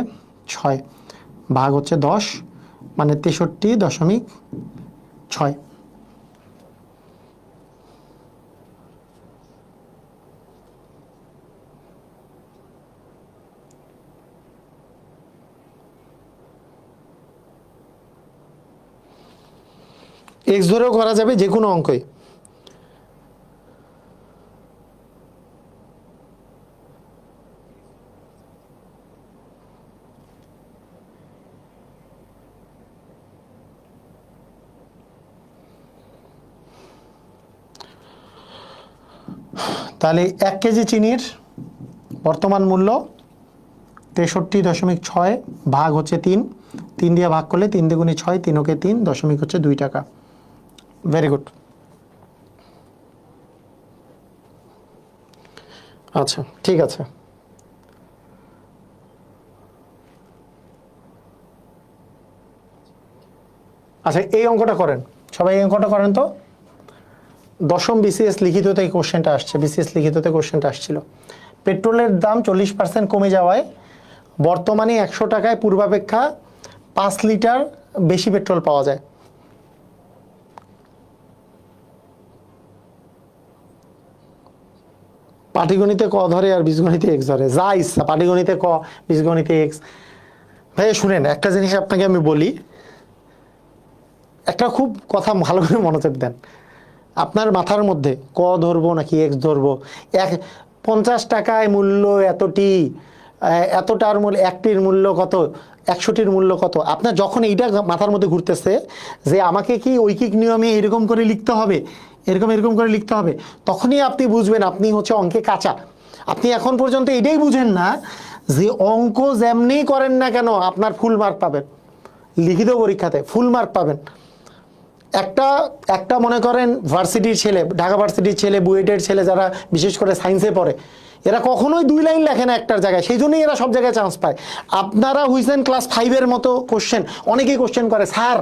6 ভাগ হচ্ছে 10, মানে 63.6। এক্স ধরেও করা যাবে যে কোনো অঙ্কই। তাহলে 1 কেজি চিনির বর্তমান মূল্য 63.6 ভাগ হচ্ছে 3, 3 দিয়ে ভাগ করলে 3 দুগুণী 6, 3 3 দশমিক হচ্ছে 2 টাকা। Very good. আচ্ছা ঠিক আছে। আচ্ছা এই অঙ্কটা করেন, সবাই এই অঙ্কটা করেন তো। দশম বিসিএস লিখিততে এই কোশ্চেনটা আসছে, বিসিএস লিখিততে কোশ্চেনটা আসছিল। পেট্রোলের দাম 40% কমে যাওয়ায় বর্তমানে 100 টাকায় পূর্বাপেক্ষা 5 লিটার বেশি পেট্রোল পাওয়া যায়। পাটিগণিতে ক ধরে আর বীজগণিতে এক্স ধরে, যা ইচ্ছা। পাটিগণিতে ক, বীজগণিতে এক্স। ভাই শুনেন, একটা জিনিস আপনাকে আমি বলি, একটা খুব কথা ভালো করে মনোযোগ দেন। আপনার মাথার মধ্যে ক ধরবো নাকি এক্স ধরবো, 50 টাকায় মূল্য এতটি, এতটার মূল্য, একটির মূল্য কত, 100টির মূল্য কত, আপনার যখন এইটা মাথার মধ্যে ঘুরতেছে যে আমাকে কি ঐকিক নিয়মে এরকম করে লিখতে হবে, এরকম করে লিখতে হবে, তখনই আপনি বুঝবেন আপনি হচ্ছে অঙ্কে কাঁচা। আপনি এখন পর্যন্ত এটাই বুঝেন না যে অঙ্ক যেমনি করেন না কেন আপনার ফুল মার্ক পাবেন, লিখিত পরীক্ষাতে ফুল মার্ক পাবেন। একটা মনে করেন ভার্সিটির ছেলে, ঢাকা ভার্সিটির ছেলে, বুয়েটের ছেলে, যারা বিশেষ করে সায়েন্সে পড়ে, এরা কখনোই 2 লাইন লেখে না একটার জায়গায়, সেই জন্যই এরা সব জায়গায় চান্স পায়। আপনারা হুইসেন ক্লাস 5-এর মতো কোশ্চেন, অনেকেই কোশ্চেন করে, স্যার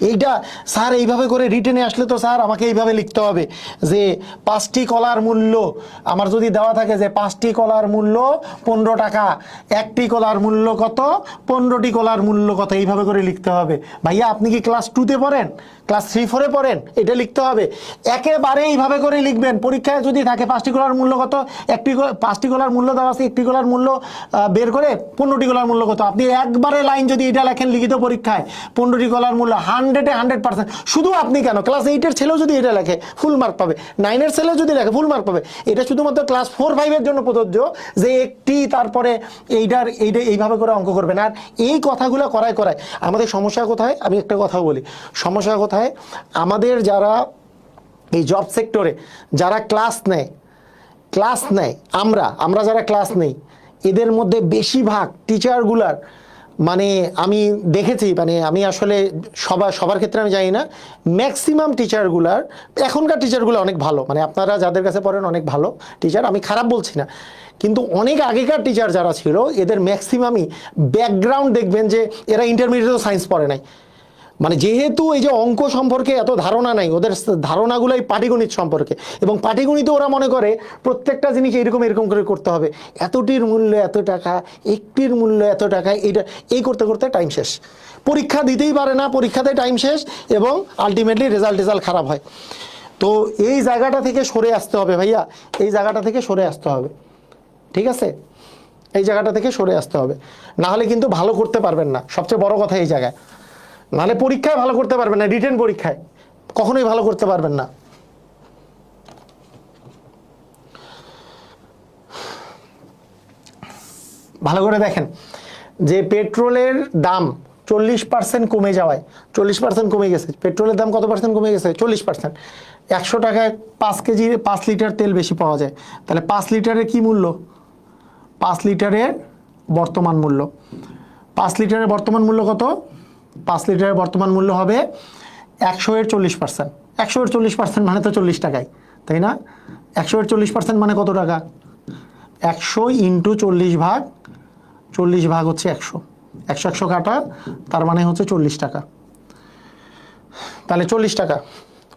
এইটা, স্যার এইভাবে করে রিটেনে আসলে তো স্যার আমাকে এইভাবে লিখতে হবে যে 5টি কলার মূল্য, আমার যদি দেওয়া থাকে যে 5টি কলার মূল্য 15 টাকা, 1টি কলার মূল্য কত, 15টি কলার মূল্য কত, এইভাবে করে লিখতে হবে। ভাইয়া আপনি কি ক্লাস 2-তে পড়েন, ক্লাস 3-4-এ পড়েন? এটা লিখতে হবে একেবারে এইভাবে করে লিখবেন। পরীক্ষায় যদি থাকে 5টি কলার মূল্য কত, 5টি কলার মূল্য দেওয়া আছে, 1টি কলার মূল্য বের করে 15টি কলার মূল্য কত, আপনি একবারে লাইন যদি এটা লেখেন লিখিত পরীক্ষায় 15টি কলার মূল্য 100-এ 100%। শুধু আপনি কেন, ক্লাস 8-এর ছেলেও যদি এটা লেখে ফুল মার্ক পাবে, 9-এর ছেলেও যদি লেখে ফুল মার্ক পাবে। এটা শুধুমাত্র ক্লাস 4-5-এর জন্য প্রযোজ্য যে একটি, তারপরে এইটা এইভাবে করে অঙ্ক করবেন। আর এই কথাগুলো করায় আমাদের সমস্যা কোথায়, আমি একটা কথা বলি, সমস্যা কোথায়, আমাদের যারা এই জব সেক্টরে যারা ক্লাস নেয়, আমরা যারা ক্লাস নেই, এদের মধ্যে বেশিরভাগ টিচারগুলার, মানে আমি দেখেছি, মানে আমি আসলে সবার ক্ষেত্রে আমি জানি না, ম্যাক্সিমাম টিচারগুলার, এখনকার টিচারগুলো অনেক ভালো, মানে আপনারা যাদের কাছে পড়েন অনেক ভালো টিচার, আমি খারাপ বলছি না, কিন্তু অনেক আগেকার টিচার যারা ছিল এদের ম্যাক্সিমামই ব্যাকগ্রাউন্ড দেখবেন যে এরা ইন্টারমিডিয়েটও সায়েন্স পড়ে নাই। মানে যেহেতু এই যে অঙ্ক সম্পর্কে এত ধারণা নাই, ওদের ধারণাগুলোই পাটিগণিত সম্পর্কে, এবং পাটিগণিতে ওরা মনে করে প্রত্যেকটা জিনিস এরকম করে করতে হবে, এতটির মূল্য এত টাকা, একটির মূল্য এত টাকা, এই করতে করতে টাইম শেষ, পরীক্ষা দিতেই পারে না, পরীক্ষাতে টাইম শেষ, এবং আলটিমেটলি রেজাল্ট খারাপ হয়। তো এই জায়গাটা থেকে সরে আসতে হবে ভাইয়া, এই জায়গাটা থেকে সরে আসতে হবে, ঠিক আছে? এই জায়গাটা থেকে সরে আসতে হবে, না হলে কিন্তু ভালো করতে পারবেন না, সবচেয়ে বড় কথা এই জায়গায়। নাহলে পরীক্ষায় ভালো করতে পারবেন না, রিটেন পরীক্ষায় কখনোই ভালো করতে পারবেন না। ভালো করে দেখেন যে পেট্রোলের দাম 40% কমে যাওয়ায়, 40% কমে গেছে, পেট্রোলের দাম কত পার্সেন্ট কমে গেছে? 40%। 100 টাকায় 5 কেজি 5 লিটার তেল বেশি পাওয়া যায়, তাহলে 5 লিটারের কি মূল্য? 5 লিটারের বর্তমান মূল্য, 5 লিটারের বর্তমান মূল্য কত? 5 লিটারের বর্তমান মূল্য হবে 100 এর 40%। 100 এর 40% মানে তো 40 টাকায়, তাই না? 100 এর 40% মানে কত টাকা? 100 ইন্টু 40 ভাগ, 40 ভাগ হচ্ছে 100, 100 100 কাটা, তার মানে হচ্ছে 40 টাকা। তাহলে 40 টাকা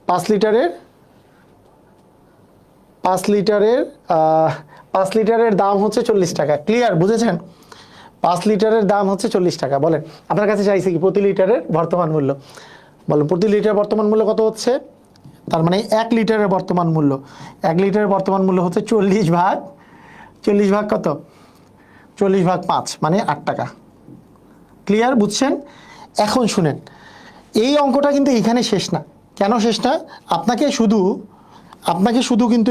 5 লিটারের, 5 লিটারের 5 লিটারের দাম হচ্ছে 40 টাকা। ক্লিয়ার, বুঝেছেন? 5 লিটারের দাম হচ্ছে 40 টাকা। বলেন আপনার কাছে চাইছে কি প্রতি লিটারের বর্তমান মূল্য? বলেন প্রতি লিটারের বর্তমান মূল্য কত হচ্ছে? তার মানে 1 লিটারের বর্তমান মূল্য, 1 লিটারের বর্তমান মূল্য হচ্ছে 40 ভাগ, 40 ভাগ কত? 40 ভাগ 5 মানে 8 টাকা। ক্লিয়ার, বুঝছেন? এখন শুনেন, এই অঙ্কটা কিন্তু এখানে শেষ না। কেন শেষ না? আপনাকে শুধু কিন্তু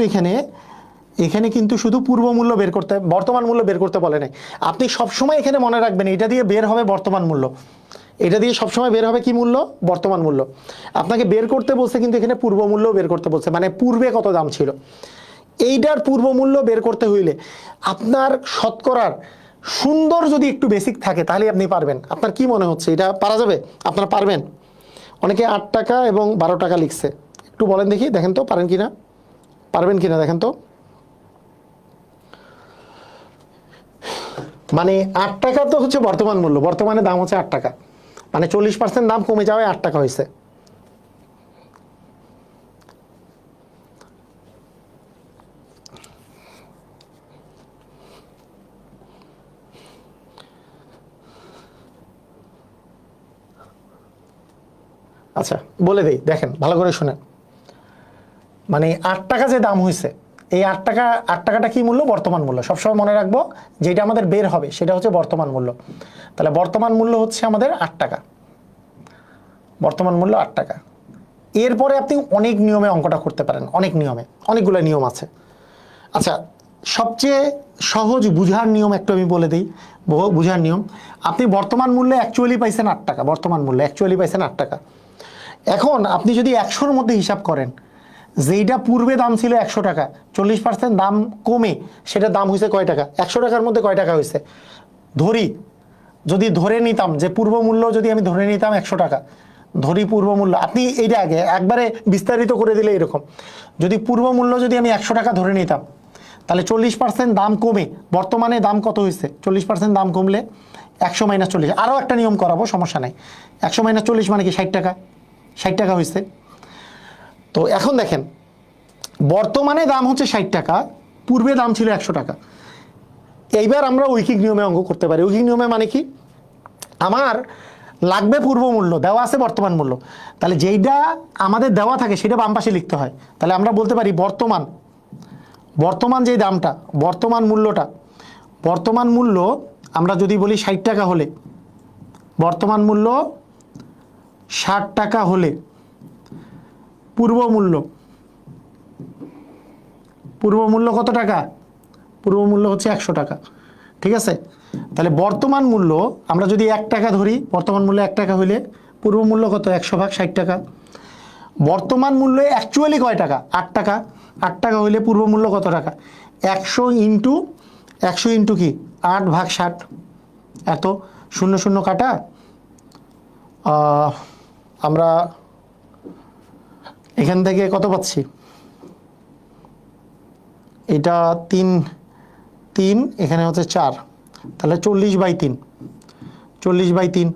এখানে কিন্তু শুধু পূর্ব মূল্য বের করতে, বর্তমান মূল্য বের করতে বলে নাই। আপনি সবসময় এখানে মনে রাখবেন এটা দিয়ে বের হবে বর্তমান মূল্য, এটা দিয়ে সবসময় বের হবে কি মূল্য? বর্তমান মূল্য। আপনাকে বের করতে বলছে কিন্তু এখানে পূর্ব মূল্য বের করতে বলছে, মানে পূর্বে কত দাম ছিল। এইটার পূর্ব মূল্য বের করতে হইলে আপনার শতকরার সুন্দর যদি একটু বেসিক থাকে তাহলে আপনি পারবেন। আপনার কি মনে হচ্ছে এটা পারা যাবে? আপনারা পারবেন? অনেকে 8 টাকা এবং 12 টাকা লিখছে, একটু বলেন দেখি, দেখেন তো পারেন কিনা, পারবেন কিনা দেখেন তো। মানে 8 টাকা তো হচ্ছে বর্তমান মূল্য, বর্তমানে দাম হচ্ছে 8 টাকা, মানে 40% দাম কমে যাওয়ায় 8 টাকা হয়েছে। আচ্ছা বলে দেই, দেখেন ভালো করে শুনেন, মানে 8 টাকা যে দাম হয়েছে, এই 8 টাকাটা কি মূল্য? বর্তমান মূল্য। সবসময় মনে রাখবো যেটা আমাদের বের হবে সেটা হচ্ছে বর্তমান মূল্য। তাহলে বর্তমান মূল্য হচ্ছে আমাদের 8 টাকা, বর্তমান মূল্য 8 টাকা। এরপরে আপনি অনেক নিয়মে অঙ্কটা করতে পারেন, অনেক নিয়মে, অনেকগুলো নিয়ম আছে। আচ্ছা সবচেয়ে সহজ বুঝার নিয়ম একটু আমি বলে দিই, বুঝার নিয়ম। আপনি বর্তমান মূল্যে অ্যাকচুয়ালি পাইছেন 8 টাকা, বর্তমান মূল্যে অ্যাকচুয়ালি পাইছেন 8 টাকা। এখন আপনি যদি 100-র মধ্যে হিসাব করেন, যেইটা পূর্বে দাম ছিল 100 টাকা, 40% দাম কমে সেটা দাম হয়েছে কয় টাকা? 100 টাকার মধ্যে কয় টাকা হয়েছে? ধরি, যদি ধরে নিতাম যে পূর্ব মূল্য যদি আমি ধরে নিতাম 100 টাকা, ধরি পূর্ব মূল্য, আপনি এইটা আগে একবারে বিস্তারিত করে দিলে এরকম, যদি পূর্ব মূল্য যদি আমি 100 টাকা ধরে নিতাম, তাহলে 40% দাম কমে বর্তমানে দাম কত হয়েছে? 40% দাম কমলে 100 মাইনাস 40, আরও একটা নিয়ম করাবো, সমস্যা নাই। 100 মাইনাস 40 মানে কি? 60 টাকা, 60 টাকা হয়েছে। তো এখন দেখেন বর্তমানে দাম হচ্ছে 60 টাকা, পূর্বে দাম ছিল 100 টাকা। এইবার আমরা ঐকিক নিয়মে অঙ্ক করতে পারি। ঐকিক নিয়মে মানে কি? আমার লাগবে পূর্ব মূল্য, দেওয়া আছে বর্তমান মূল্য, তাহলে যেইটা আমাদের দেওয়া থাকে সেটা বাম পাশে লিখতে হয়। তাহলে আমরা বলতে পারি বর্তমান যে দামটা, বর্তমান মূল্যটা, বর্তমান মূল্য আমরা যদি বলি 60 টাকা হলে, বর্তমান মূল্য 60 টাকা হলে পূর্ব মূল্য কত টাকা? পূর্ব মূল্য হচ্ছে 100 টাকা, ঠিক আছে? তাহলে বর্তমান মূল্য আমরা যদি 1 টাকা ধরি, বর্তমান মূল্য 1 টাকা হইলে পূর্ব মূল্য কত? 100 ভাগ 60 টাকা। বর্তমান মূল্য অ্যাকচুয়ালি কয় টাকা? 8 টাকা। 8 টাকা হইলে পূর্ব মূল্য কত টাকা? 100 ইন্টু কি 8 ভাগ 60, এত, 0 0 কাটা, আমরা এখান থেকে কত পাচ্ছি? এটা 3, এখানে হচ্ছে 4, তাহলে 40/3, 40/3,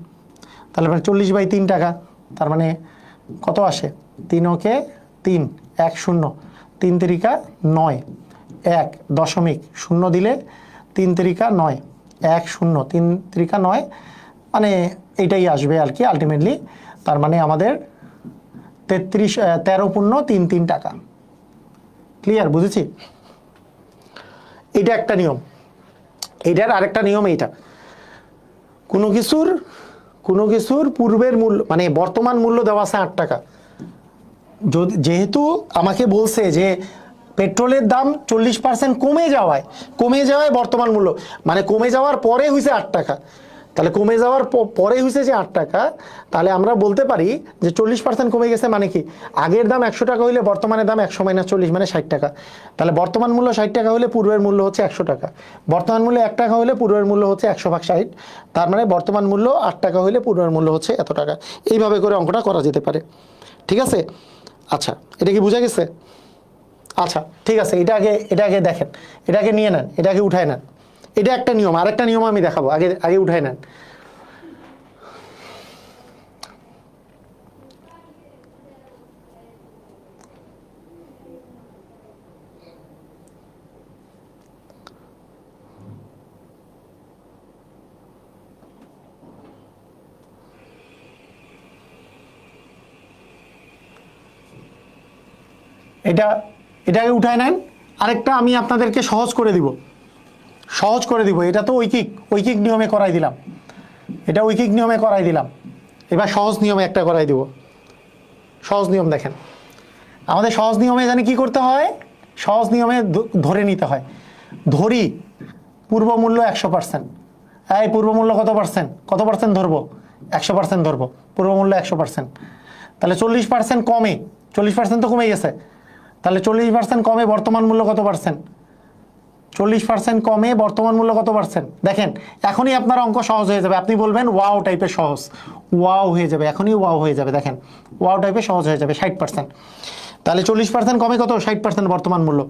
তাহলে 40/3 টাকা। তার মানে কত আসে? 3 ওকে 3, 1 0, 3 তিরিকা 9, 1 দশমিক 0 দিলে 3 তিরিকা 9, 1 0, 3 তিরিকা 9, মানে এইটাই আসবে আর কি আলটিমেটলি। তার মানে আমাদের 13.33 টাকা। ক্লিয়ার, বুঝেছি? এটা একটা নিয়ম। এইটার আরেকটা নিয়ম এইটা, কোনো কোনো কিছুর পূর্বের মূল্য মানে বর্তমান মূল্য দেওয়া আছে 8 টাকা, যদি যেহেতু আমাকে বলছে যে পেট্রোলের দাম 40% কমে যাওয়ায় বর্তমান মূল্য মানে কমে যাওয়ার পরে হয়েছে 8 টাকা, তাহলে কমে যাওয়ার পরে হয়েছে যে 8 টাকা, তাহলে আমরা বলতে পারি যে 40% কমে গেছে মানে কি আগের দাম 100 টাকা হইলে বর্তমানের দাম 100 মাইনাস 40 মানে 60 টাকা, তাহলে বর্তমান মূল্য 60 টাকা হলে পূর্বের মূল্য হচ্ছে 100 টাকা, বর্তমান মূল্য 1 টাকা হলে পূর্বের মূল্য হচ্ছে 100/60, তার মানে বর্তমান মূল্য 8 টাকা হলে পূর্বের মূল্য হচ্ছে এত টাকা। এইভাবে করে অঙ্কটা করা যেতে পারে, ঠিক আছে? আচ্ছা, এটা কি বোঝা গেছে? আচ্ছা ঠিক আছে, এটা আগে দেখেন, এটাকে নিয়ে নেন, এটাকে উঠায় নেন, এটা একটা নিয়ম। আরেকটা নিয়ম আমি দেখাবো, আগে উঠায় নেন। এটাকে উঠায় নেন। আরেকটা আমি আপনাদেরকে সহজ করে দিব, এটা তো ঐকিক নিয়মে করাই দিলাম, এবার সহজ নিয়মে একটা করাই দিব। সহজ নিয়ম দেখেন, আমাদের সহজ নিয়মে জানি কি করতে হয়, সহজ নিয়মে ধরে নিতে হয়। ধরি পূর্ব মূল্য 100%, এই পূর্ব মূল্য কত পার্সেন্ট ধরবো? 100% ধরবো, পূর্ব মূল্য 100%, তাহলে 40% কমে, 40% তো কমে গেছে, তাহলে 40% কমে বর্তমান মূল্য কত পার্সেন্ট? 40% কমে বর্তমান মূল্য কত পার্সেন্ট? দেখেন এখনই আপনার অঙ্ক সহজ হয়ে যাবে, আপনি বলবেন ওয়াও টাইপের সহজ, ওয়াও হয়ে যাবে, এখনই ওয়াও হয়ে যাবে। দেখেন ওয়াও টাইপের সহজ হয়ে যাবে, 60%, তাহলে 40% কমে কত? 60% বর্তমান মূল্য।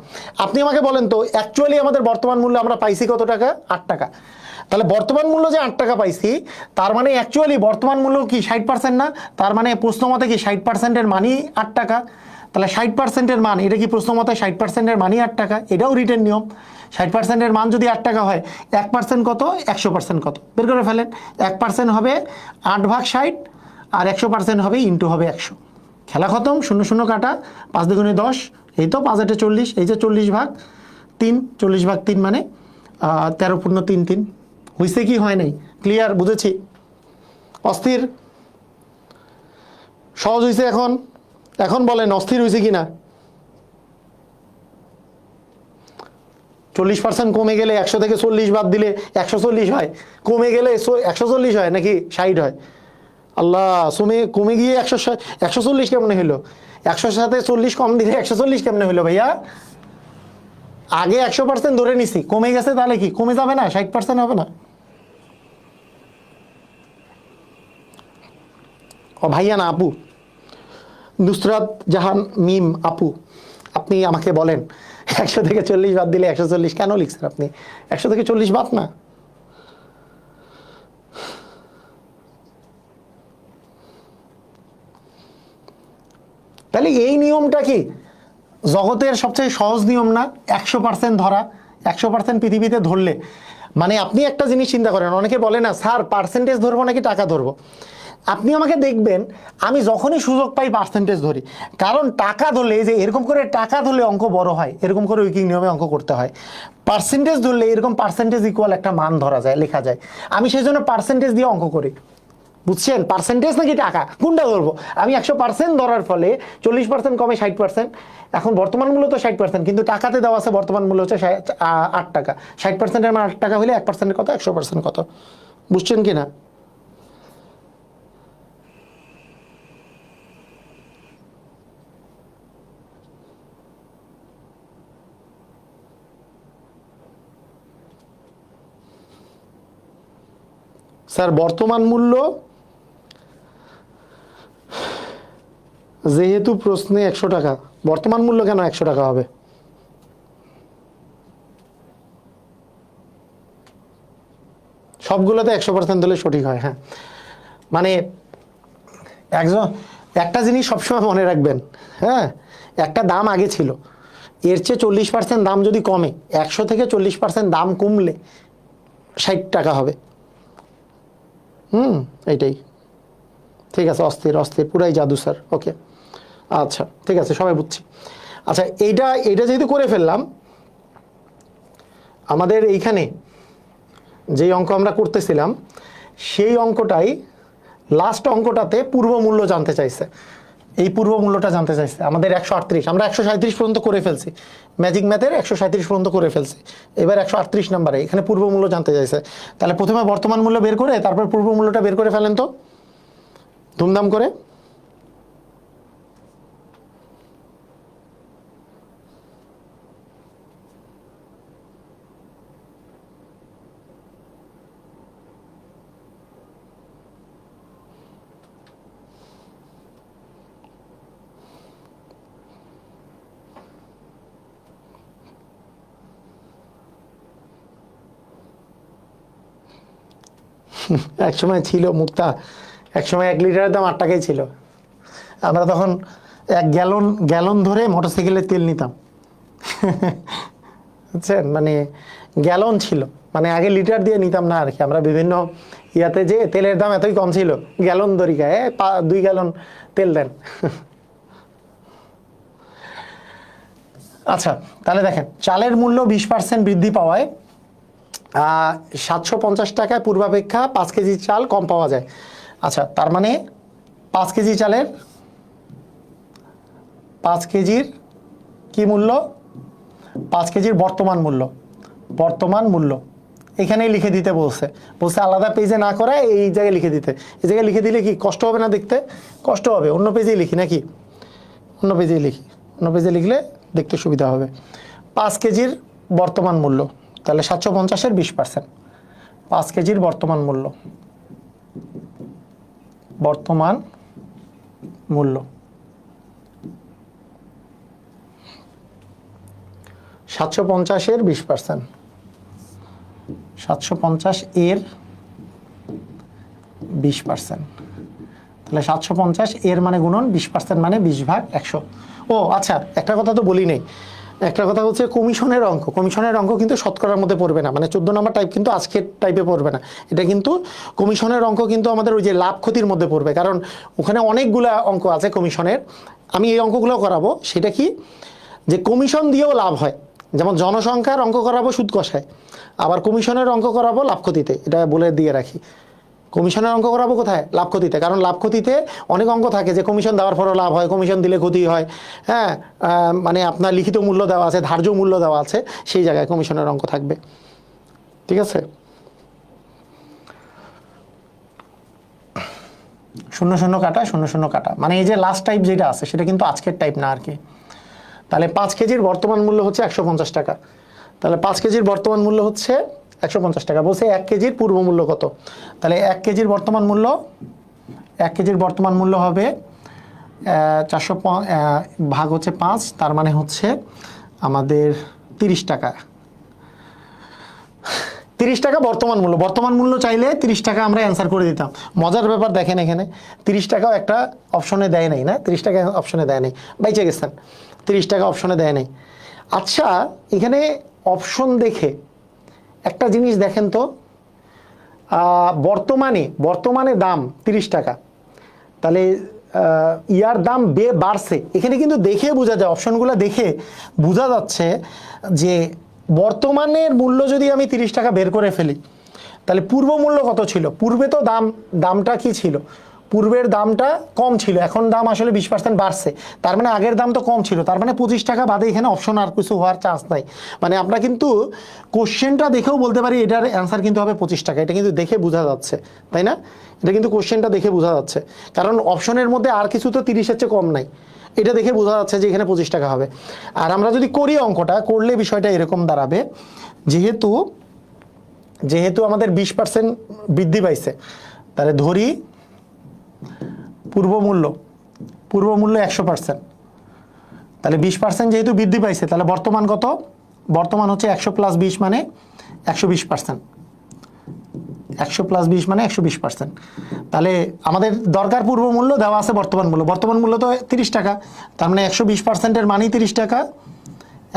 আপনি আমাকে বলেন তো অ্যাকচুয়ালি আমাদের বর্তমান মূল্য আমরা পাইছি কত টাকা? 8 টাকা। তাহলে বর্তমান মূল্য যে 8 টাকা পাইছি, তার মানে অ্যাকচুয়ালি বর্তমান মূল্য কি 60% না? তার মানে প্রশ্ন মতে কি 60%-এর মানই 8 টাকা, তাহলে 60%-এর মান, এটা কি প্রশ্ন মতে 60%-এর মানই 8 টাকা? এটাও রিটেন নিয়ম। 60%-এর মান যদি 8 টাকা হয়, 1% কত, 100% কত, বের করে ফেলেন। 1% হবে 8/60 আর 100% হবে ইন্টু হবে 100। খেলা খতম, 0 0 কাটা, 5 দুগুণে 10, এই তো 5 8 40, এই যে 40/3, 40/3 মানে 13.33। হয়েছে কি হয় নাই? ক্লিয়ার? বুঝেছি? অস্থির? সহজ হয়েছে? এখন বলেন অস্থির হয়েছে কি না? 40% কমে গেলে 100 থেকে 40 বাদ দিলে 140 হয়, কমে গেলে 140 হয় নাকি 60 হয়? আল্লাহ, কমে গিয়ে 140 কেমনে হলো? 100 সাথে 40 কম দিলে 140 কেমনে হলো ভাইয়া? আগে 100% ধরে নিছি, কমে গেছে, তাহলে কি কমে যাবে না? 60% হবে না? ও ভাইয়া না, আপু, নুসরাত জাহান মিম আপু, আপনি আমাকে বলেন 100 থেকে 40 বাদ দিলে 140 কেন লিখছেন আপনি? 100 থেকে 40 বাদ না। তাহলে এই নিয়মটা কি জগতের সবচেয়ে সহজ নিয়ম না? 100% ধরা, 100% পৃথিবীতে ধরলে মানে আপনি একটা জিনিস চিন্তা করেন, অনেকে বলে না স্যার পার্সেন্টেজ ধরবো নাকি টাকা ধরবো? আপনি আমাকে দেখবেন আমি যখনই সুযোগ পাই পার্সেন্টেজ ধরি, কারণ টাকা ধরলে, যে এরকম করে টাকা ধরলে অঙ্ক বড় হয়, এরকম করে ঐকিক নিয়মে অঙ্ক করতে হয়। পার্সেন্টেজ ধরলে এরকম পার্সেন্টেজ ইকুয়াল একটা মান ধরা যায়, লেখা যায়, আমি সেই জন্য পার্সেন্টেজ দিয়ে অঙ্ক করি। বুঝছেন? পার্সেন্টেজ নাকি টাকা, কোনটা ধরবো? আমি 100% ধরার ফলে 40% কমে 60%, এখন বর্তমান মূল্য তো 60%, কিন্তু টাকাতে দেওয়া আছে বর্তমান মূল্য হচ্ছে 8 টাকা, 60%-এর মান 8 টাকা হলে 1% কত, 100% কত? বুঝছেন কি না? স্যার বর্তমান মূল্য যেহেতু প্রশ্নে 100 টাকা, বর্তমান মূল্য কেন 100 টাকা হবে? সবগুলোতে 100% হলে সঠিক হয়। হ্যাঁ, মানে একটা জিনিস সবসময় মনে রাখবেন, হ্যাঁ, একটা দাম আগে ছিল, এর চেয়ে 40% দাম যদি কমে, 100 থেকে 40% দাম কমলে 60 টাকা হবে। এইটাই। ঠিক আছে, অস্থির পুরাই জাদু স্যার। ওকে, আচ্ছা ঠিক আছে, সবাই বুঝছি। আচ্ছা, এইটা যেহেতু করে ফেললাম, আমাদের এইখানে যেই অঙ্ক আমরা করতেছিলাম সেই অঙ্কটাই লাস্ট অঙ্কটাতে পূর্ব মূল্য জানতে চাইছে, এই পূর্ব মূল্যটা জানতে চাইছে আমাদের 138, আমরা 137 পর্যন্ত করে ফেলছি, ম্যাজিক ম্যাথের 137 পর্যন্ত করে ফেলছি, এবার 138 নম্বরে এখানে পূর্ব মূল্য জানতে চাইছে। তাহলে প্রথমে বর্তমান মূল্য বের করে তারপর পূর্ব মূল্যটা বের করে ফেলেন তো ধুমধাম করে। একসময় ছিল মুক্তা, একসময় 1 লিটারের দাম 8 টাকাই ছিল, আমরা তখন 1 গ্যালন ধরে মোটরসাইকেলের তেল নিতাম। বুঝছেন, মানে গ্যালন ছিল, মানে আগে লিটার দিয়ে নিতাম না আর কি, আমরা বিভিন্ন ইয়াতে যে তেলের দাম এতই কম ছিল, গ্যালন দরিকায় 2 গ্যালন তেল দেন। আচ্ছা তাহলে দেখেন, চালের মূল্য 20% বৃদ্ধি পাওয়ায় 750 টাকায় পূর্বাপেক্ষা 5 কেজি চাল কম পাওয়া যায়। আচ্ছা তার মানে 5 কেজি চালের 5 কেজির কি মূল্য, 5 কেজির বর্তমান মূল্য এখানেই লিখে দিতে বলছে আলাদা পেজে না করে এই জায়গায় লিখে দিতে। এই জায়গায় লিখে দিলে কি কষ্ট হবে না, দেখতে কষ্ট হবে, অন্য পেজেই লিখি নাকি, অন্য পেজেই লিখি, অন্য পেজে লিখলে দেখতে সুবিধা হবে। 5 কেজির বর্তমান মূল্য, তাহলে 750-এর 20%, 5 কেজির বর্তমান মূল্য 750-এর 20%, 750-এর 20%, তাহলে 750 এর মানে গুণন 20% মানে 20/100। ও আচ্ছা একটা কথা তো বলি নেই, একটা কথা হচ্ছে কমিশনের অঙ্ক কিন্তু শতকরার মধ্যে পড়বে না, মানে 14 নম্বর টাইপ কিন্তু আজকের টাইপে পড়বে না, এটা কিন্তু কমিশনের অঙ্ক কিন্তু আমাদের ওই যে লাভ ক্ষতির মধ্যে পড়বে, কারণ ওখানে অনেকগুলা অঙ্ক আছে কমিশনের, আমি এই অঙ্কগুলো করাবো। সেটা কি, যে কমিশন দিয়েও লাভ হয়, যেমন জনসংখ্যার অঙ্ক করাবো সুদ কষায়, আবার কমিশনের অঙ্ক করাবো লাভ ক্ষতিতে, এটা বলে দিয়ে রাখি। কমিশনের অঙ্ক করাবো কোথায়, লাভ ক্ষতিতে, কারণ লাভ ক্ষতিতে অনেক অঙ্ক থাকে যে কমিশন দেওয়ার পরও লাভ হয়, কমিশন দিলে ক্ষতি হয়, হ্যাঁ মানে আপনার লিখিত মূল্য দেওয়া আছে, ধার্য মূল্য দেওয়া আছে, সেই জায়গায় কমিশনের অঙ্ক থাকবে। ঠিক আছে, 00 কাটা 00 কাটা, মানে এই যে লাস্ট টাইপ যেটা আছে সেটা কিন্তু আজকের টাইপ না আর কি। তাহলে 5 কেজির বর্তমান মূল্য হচ্ছে 150 টাকা, তাহলে 5 কেজির বর্তমান মূল্য হচ্ছে 150 টাকা। বলছে 1 কেজির পূর্ব মূল্য কত, তাহলে 1 কেজির বর্তমান মূল্য হবে 400 ভাগ হচ্ছে 5, তার মানে হচ্ছে আমাদের 30 টাকা। 30 টাকা বর্তমান মূল্য চাইলে 30 টাকা আমরা অ্যান্সার করে দিতাম। মজার ব্যাপার দেখেন, এখানে 30 টাকাও একটা অপশনে দেয় নাই, না 30 টাকা অপশনে দেয় নাই, বাইচে গেছেন, 30 টাকা অপশনে দেয় নাই। আচ্ছা এখানে অপশন দেখে একটা জিনিস দেখেন তো, বর্তমানে দাম 30 টাকা, তাহলে ইয়ার দাম বাড়ছে, এখানে কিন্তু দেখে বোঝা যায়, অপশনগুলো দেখে বোঝা যাচ্ছে যে বর্তমানের মূল্য যদি আমি 30 টাকা বের করে ফেলি, তাহলে পূর্ব মূল্য কত ছিল, পূর্বে তো দামটা কি ছিল, পূর্বের দামটা কম ছিল, এখন দাম আসলে 20% বাড়ছে, তার মানে আগের দাম তো কম ছিল, তার মানে 25 টাকা বাদে এখানে অপশন আর কিছু হওয়ার চান্স নাই। মানে আমরা কিন্তু কোশ্চেনটা দেখেও বলতে পারি এটার অ্যান্সার কিন্তু হবে 25 টাকা, এটা কিন্তু দেখে বোঝা যাচ্ছে, তাই না? এটা কিন্তু কোশ্চেনটা দেখে বোঝা যাচ্ছে, কারণ অপশনের মধ্যে আর কিছু তো 30-এর চেয়ে কম নাই, এটা দেখে বোঝা যাচ্ছে যে এখানে 25 টাকা হবে। আর আমরা যদি করি অঙ্কটা করলে বিষয়টা এরকম দাঁড়াবে, যেহেতু আমাদের 20% বৃদ্ধি পাইছে, তাহলে ধরি পূর্ব মূল্য 100%, তাহলে 20% যেহেতু বৃদ্ধি পাইছে, তাহলে বর্তমান কত, বর্তমান হচ্ছে 100 + 20 মানে 120%, 100 + 20 মানে 120%। তাহলে আমাদের দরকার পূর্ব মূল্য, দেওয়া আছে বর্তমান মূল্য তো 30 টাকা, তার মানে 120%-এর মানেই 30 টাকা,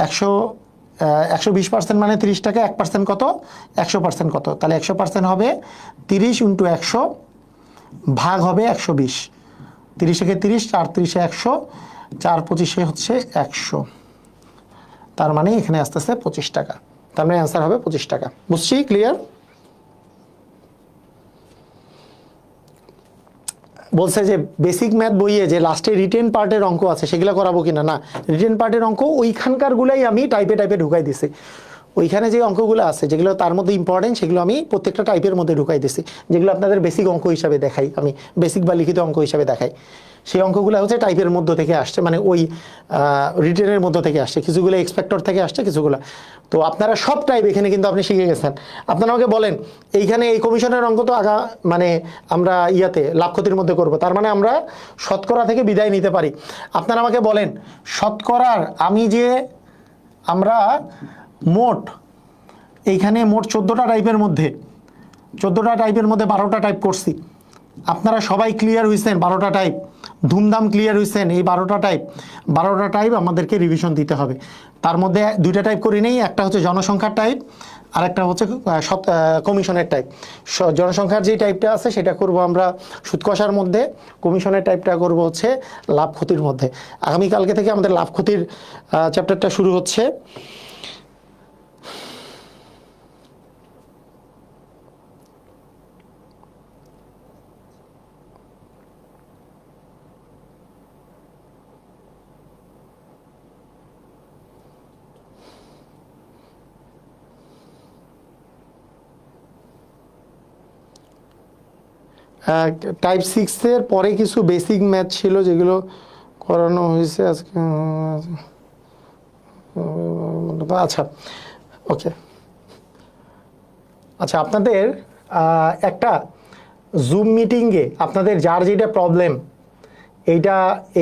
120% মানে 30 টাকা, 1% কত, 100% কত, তাহলে 100% হবে 30 × 100 ভাগ হবে 120, 30-এ 30, 4 × 30 100, 4 × 25 হচ্ছে 100, তার মানে এখানে আস্তে আস্তে 25 টাকা, তার মানে অ্যান্সার হবে 25 টাকা। বুঝছি, ক্লিয়ার? বলছে যে বেসিক ম্যাথ বইয়ে যে লাস্টে রিটেন পার্টের অঙ্ক আছে সেগুলো করাবো কিনা, না রিটেন পার্টের অঙ্ক ওইখানকারগুলাই আমি টাইপে টাইপে ঢুকাই দিছি। ওইখানে যে অঙ্কগুলো আছে যেগুলো তার মধ্যে ইম্পর্টেন্ট সেগুলো আমি প্রত্যেকটা টাইপের মধ্যে ঢুকাই দিছি, যেগুলো আপনাদের বেসিক অঙ্ক হিসাবে দেখাই, আমি বেসিক বা লিখিত অঙ্ক হিসাবে দেখাই। সেই অঙ্কগুলো হচ্ছে টাইপের মধ্য থেকে আসছে, মানে ওই রিটেনের মধ্য থেকে আসছে, কিছুগুলো এক্সপেক্টর থেকে আসছে কিছুগুলো। তো আপনারা সব টাইপ এখানে কিন্তু আপনি শিখে গেছেন। আপনারা আমাকে বলেন এইখানে এই কমিশনের অঙ্ক তো মানে আমরা লাভ ক্ষতির মধ্যে করব, তার মানে আমরা শতকরা থেকে বিদায় নিতে পারি। আপনারা আমাকে বলেন শতকরার আমরা মোট এইখানে মোট 14টা টাইপের মধ্যে 12টা টাইপ করছি। আপনারা সবাই ক্লিয়ার হয়েছেন 12টা টাইপ, ধুমধাম ক্লিয়ার হয়েছেন। এই 12টা টাইপ আমাদেরকে রিভিশন দিতে হবে। তার মধ্যে 2টা টাইপ করি নেই, একটা হচ্ছে জনসংখ্যার টাইপ আর একটা হচ্ছে কমিশনের টাইপ। জনসংখ্যার যে টাইপটা আছে সেটা করব আমরা সুদ কষার মধ্যে, কমিশনের টাইপটা করব হচ্ছে লাভ ক্ষতির মধ্যে। আগামীকালকে থেকে আমাদের লাভ ক্ষতির চ্যাপ্টারটা শুরু হচ্ছে। টাইপ 6-এর পরে কিছু বেসিক ম্যাথ ছিল যেগুলো করানো হয়েছে আজকে। আচ্ছা ওকে, আচ্ছা আপনাদের একটা জুম মিটিংয়ে আপনাদের যার যেটা প্রবলেম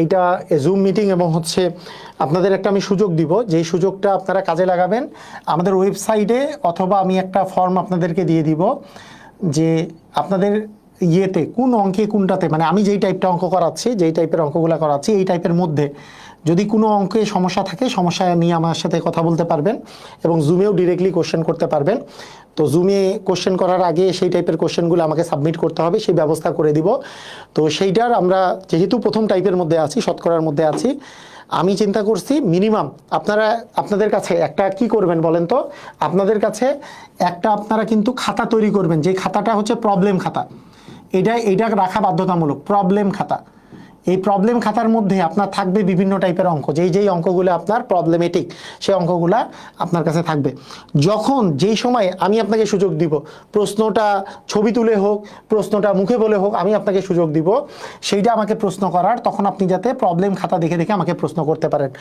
এইটা জুম মিটিং এবং হচ্ছে আপনাদের একটা আমি সুযোগ দিব, যেই সুযোগটা আপনারা কাজে লাগাবেন। আমাদের ওয়েবসাইটে অথবা আমি একটা ফর্ম আপনাদেরকে দিয়ে দিব যে আপনাদের কোন অঙ্কে কোনটাতে, মানে আমি যেই টাইপটা অঙ্ক করাচ্ছি, যেই টাইপের অঙ্কগুলো করাচ্ছি এই টাইপের মধ্যে যদি কোনো অঙ্কে সমস্যা থাকে, সমস্যা নিয়ে আমার সাথে কথা বলতে পারবেন এবং জুমেও ডিরেক্টলি কোশ্চেন করতে পারবেন। তো জুমে কোশ্চেন করার আগে সেই টাইপের কোশ্চেনগুলো আমাকে সাবমিট করতে হবে, সেই ব্যবস্থা করে দিব। তো সেইটার আমরা যেহেতু প্রথম টাইপের মধ্যে আছি, শতকরার মধ্যে আছি, আমি চিন্তা করছি মিনিমাম আপনাদের কাছে একটা কি করবেন বলেন তো, আপনাদের কাছে একটা আপনারা কিন্তু খাতা তৈরি করবেন, যে খাতাটা হচ্ছে প্রবলেম খাতা। এইটা রাখা বাধ্যতামূলক, প্রবলেম খাতা। এই প্রবলেম খাতার মধ্যে আপনার থাকবে বিভিন্ন টাইপের অঙ্ক, যেই অঙ্কগুলো আপনার প্রবলেমেটিক সেই অঙ্কগুলা আপনার কাছে থাকবে। যেই সময় আমি আপনাকে সুযোগ দিব, প্রশ্নটা ছবি তুলে হোক, প্রশ্নটা মুখে বলে হোক, আমি আপনাকে সুযোগ দিব সেইটা আমাকে প্রশ্ন করার, তখন আপনি যাতে প্রবলেম খাতা দেখে দেখে আমাকে প্রশ্ন করতে পারেন।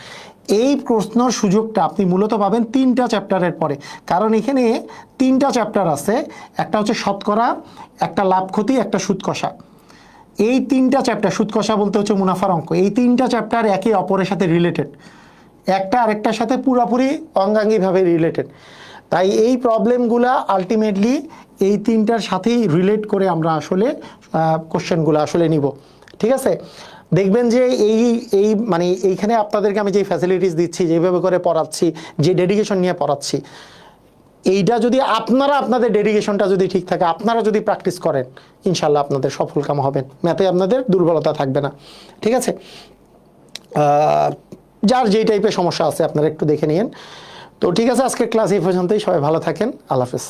এই প্রশ্নর সুযোগটা আপনি মূলত পাবেন 3টা চ্যাপ্টারের পরে, কারণ এখানে 3টা চ্যাপ্টার আছে। একটা হচ্ছে শতকরা, একটা লাভ ক্ষতি, একটা সুদ কষা। এই 3টা চ্যাপ্টার, সুদ কষা বলতে হচ্ছে মুনাফার অঙ্ক, এই 3টা চ্যাপ্টার একে অপরের সাথে রিলেটেড, একটা আরেকটার সাথে পুরোপুরি অঙ্গাঙ্গিভাবে রিলেটেড। তাই এই প্রবলেমগুলা আলটিমেটলি এই 3টার সাথেই রিলেট করে আমরা আসলে কোশ্চেনগুলো আসলে নিব। ঠিক আছে, দেখবেন যে এই মানে এইখানে আপনাদেরকে আমি যে ফ্যাসিলিটিস দিচ্ছি, যেভাবে করে পড়াচ্ছি, যে ডেডিকেশন নিয়ে পড়াচ্ছি, এইটা যদি আপনাদের ডেডিকেশনটা যদি ঠিক থাকে, আপনারা যদি প্র্যাকটিস করেন, ইনশাল্লাহ আপনাদের সফল কাম হবেন, ম্যাথে আপনাদের দুর্বলতা থাকবে না। ঠিক আছে, যার যেই টাইপের সমস্যা আছে আপনারা একটু দেখে নিন। তো ঠিক আছে, আজকের ক্লাস এই পর্যন্তই। সবাই ভালো থাকেন, আল্লাহ হাফেজ।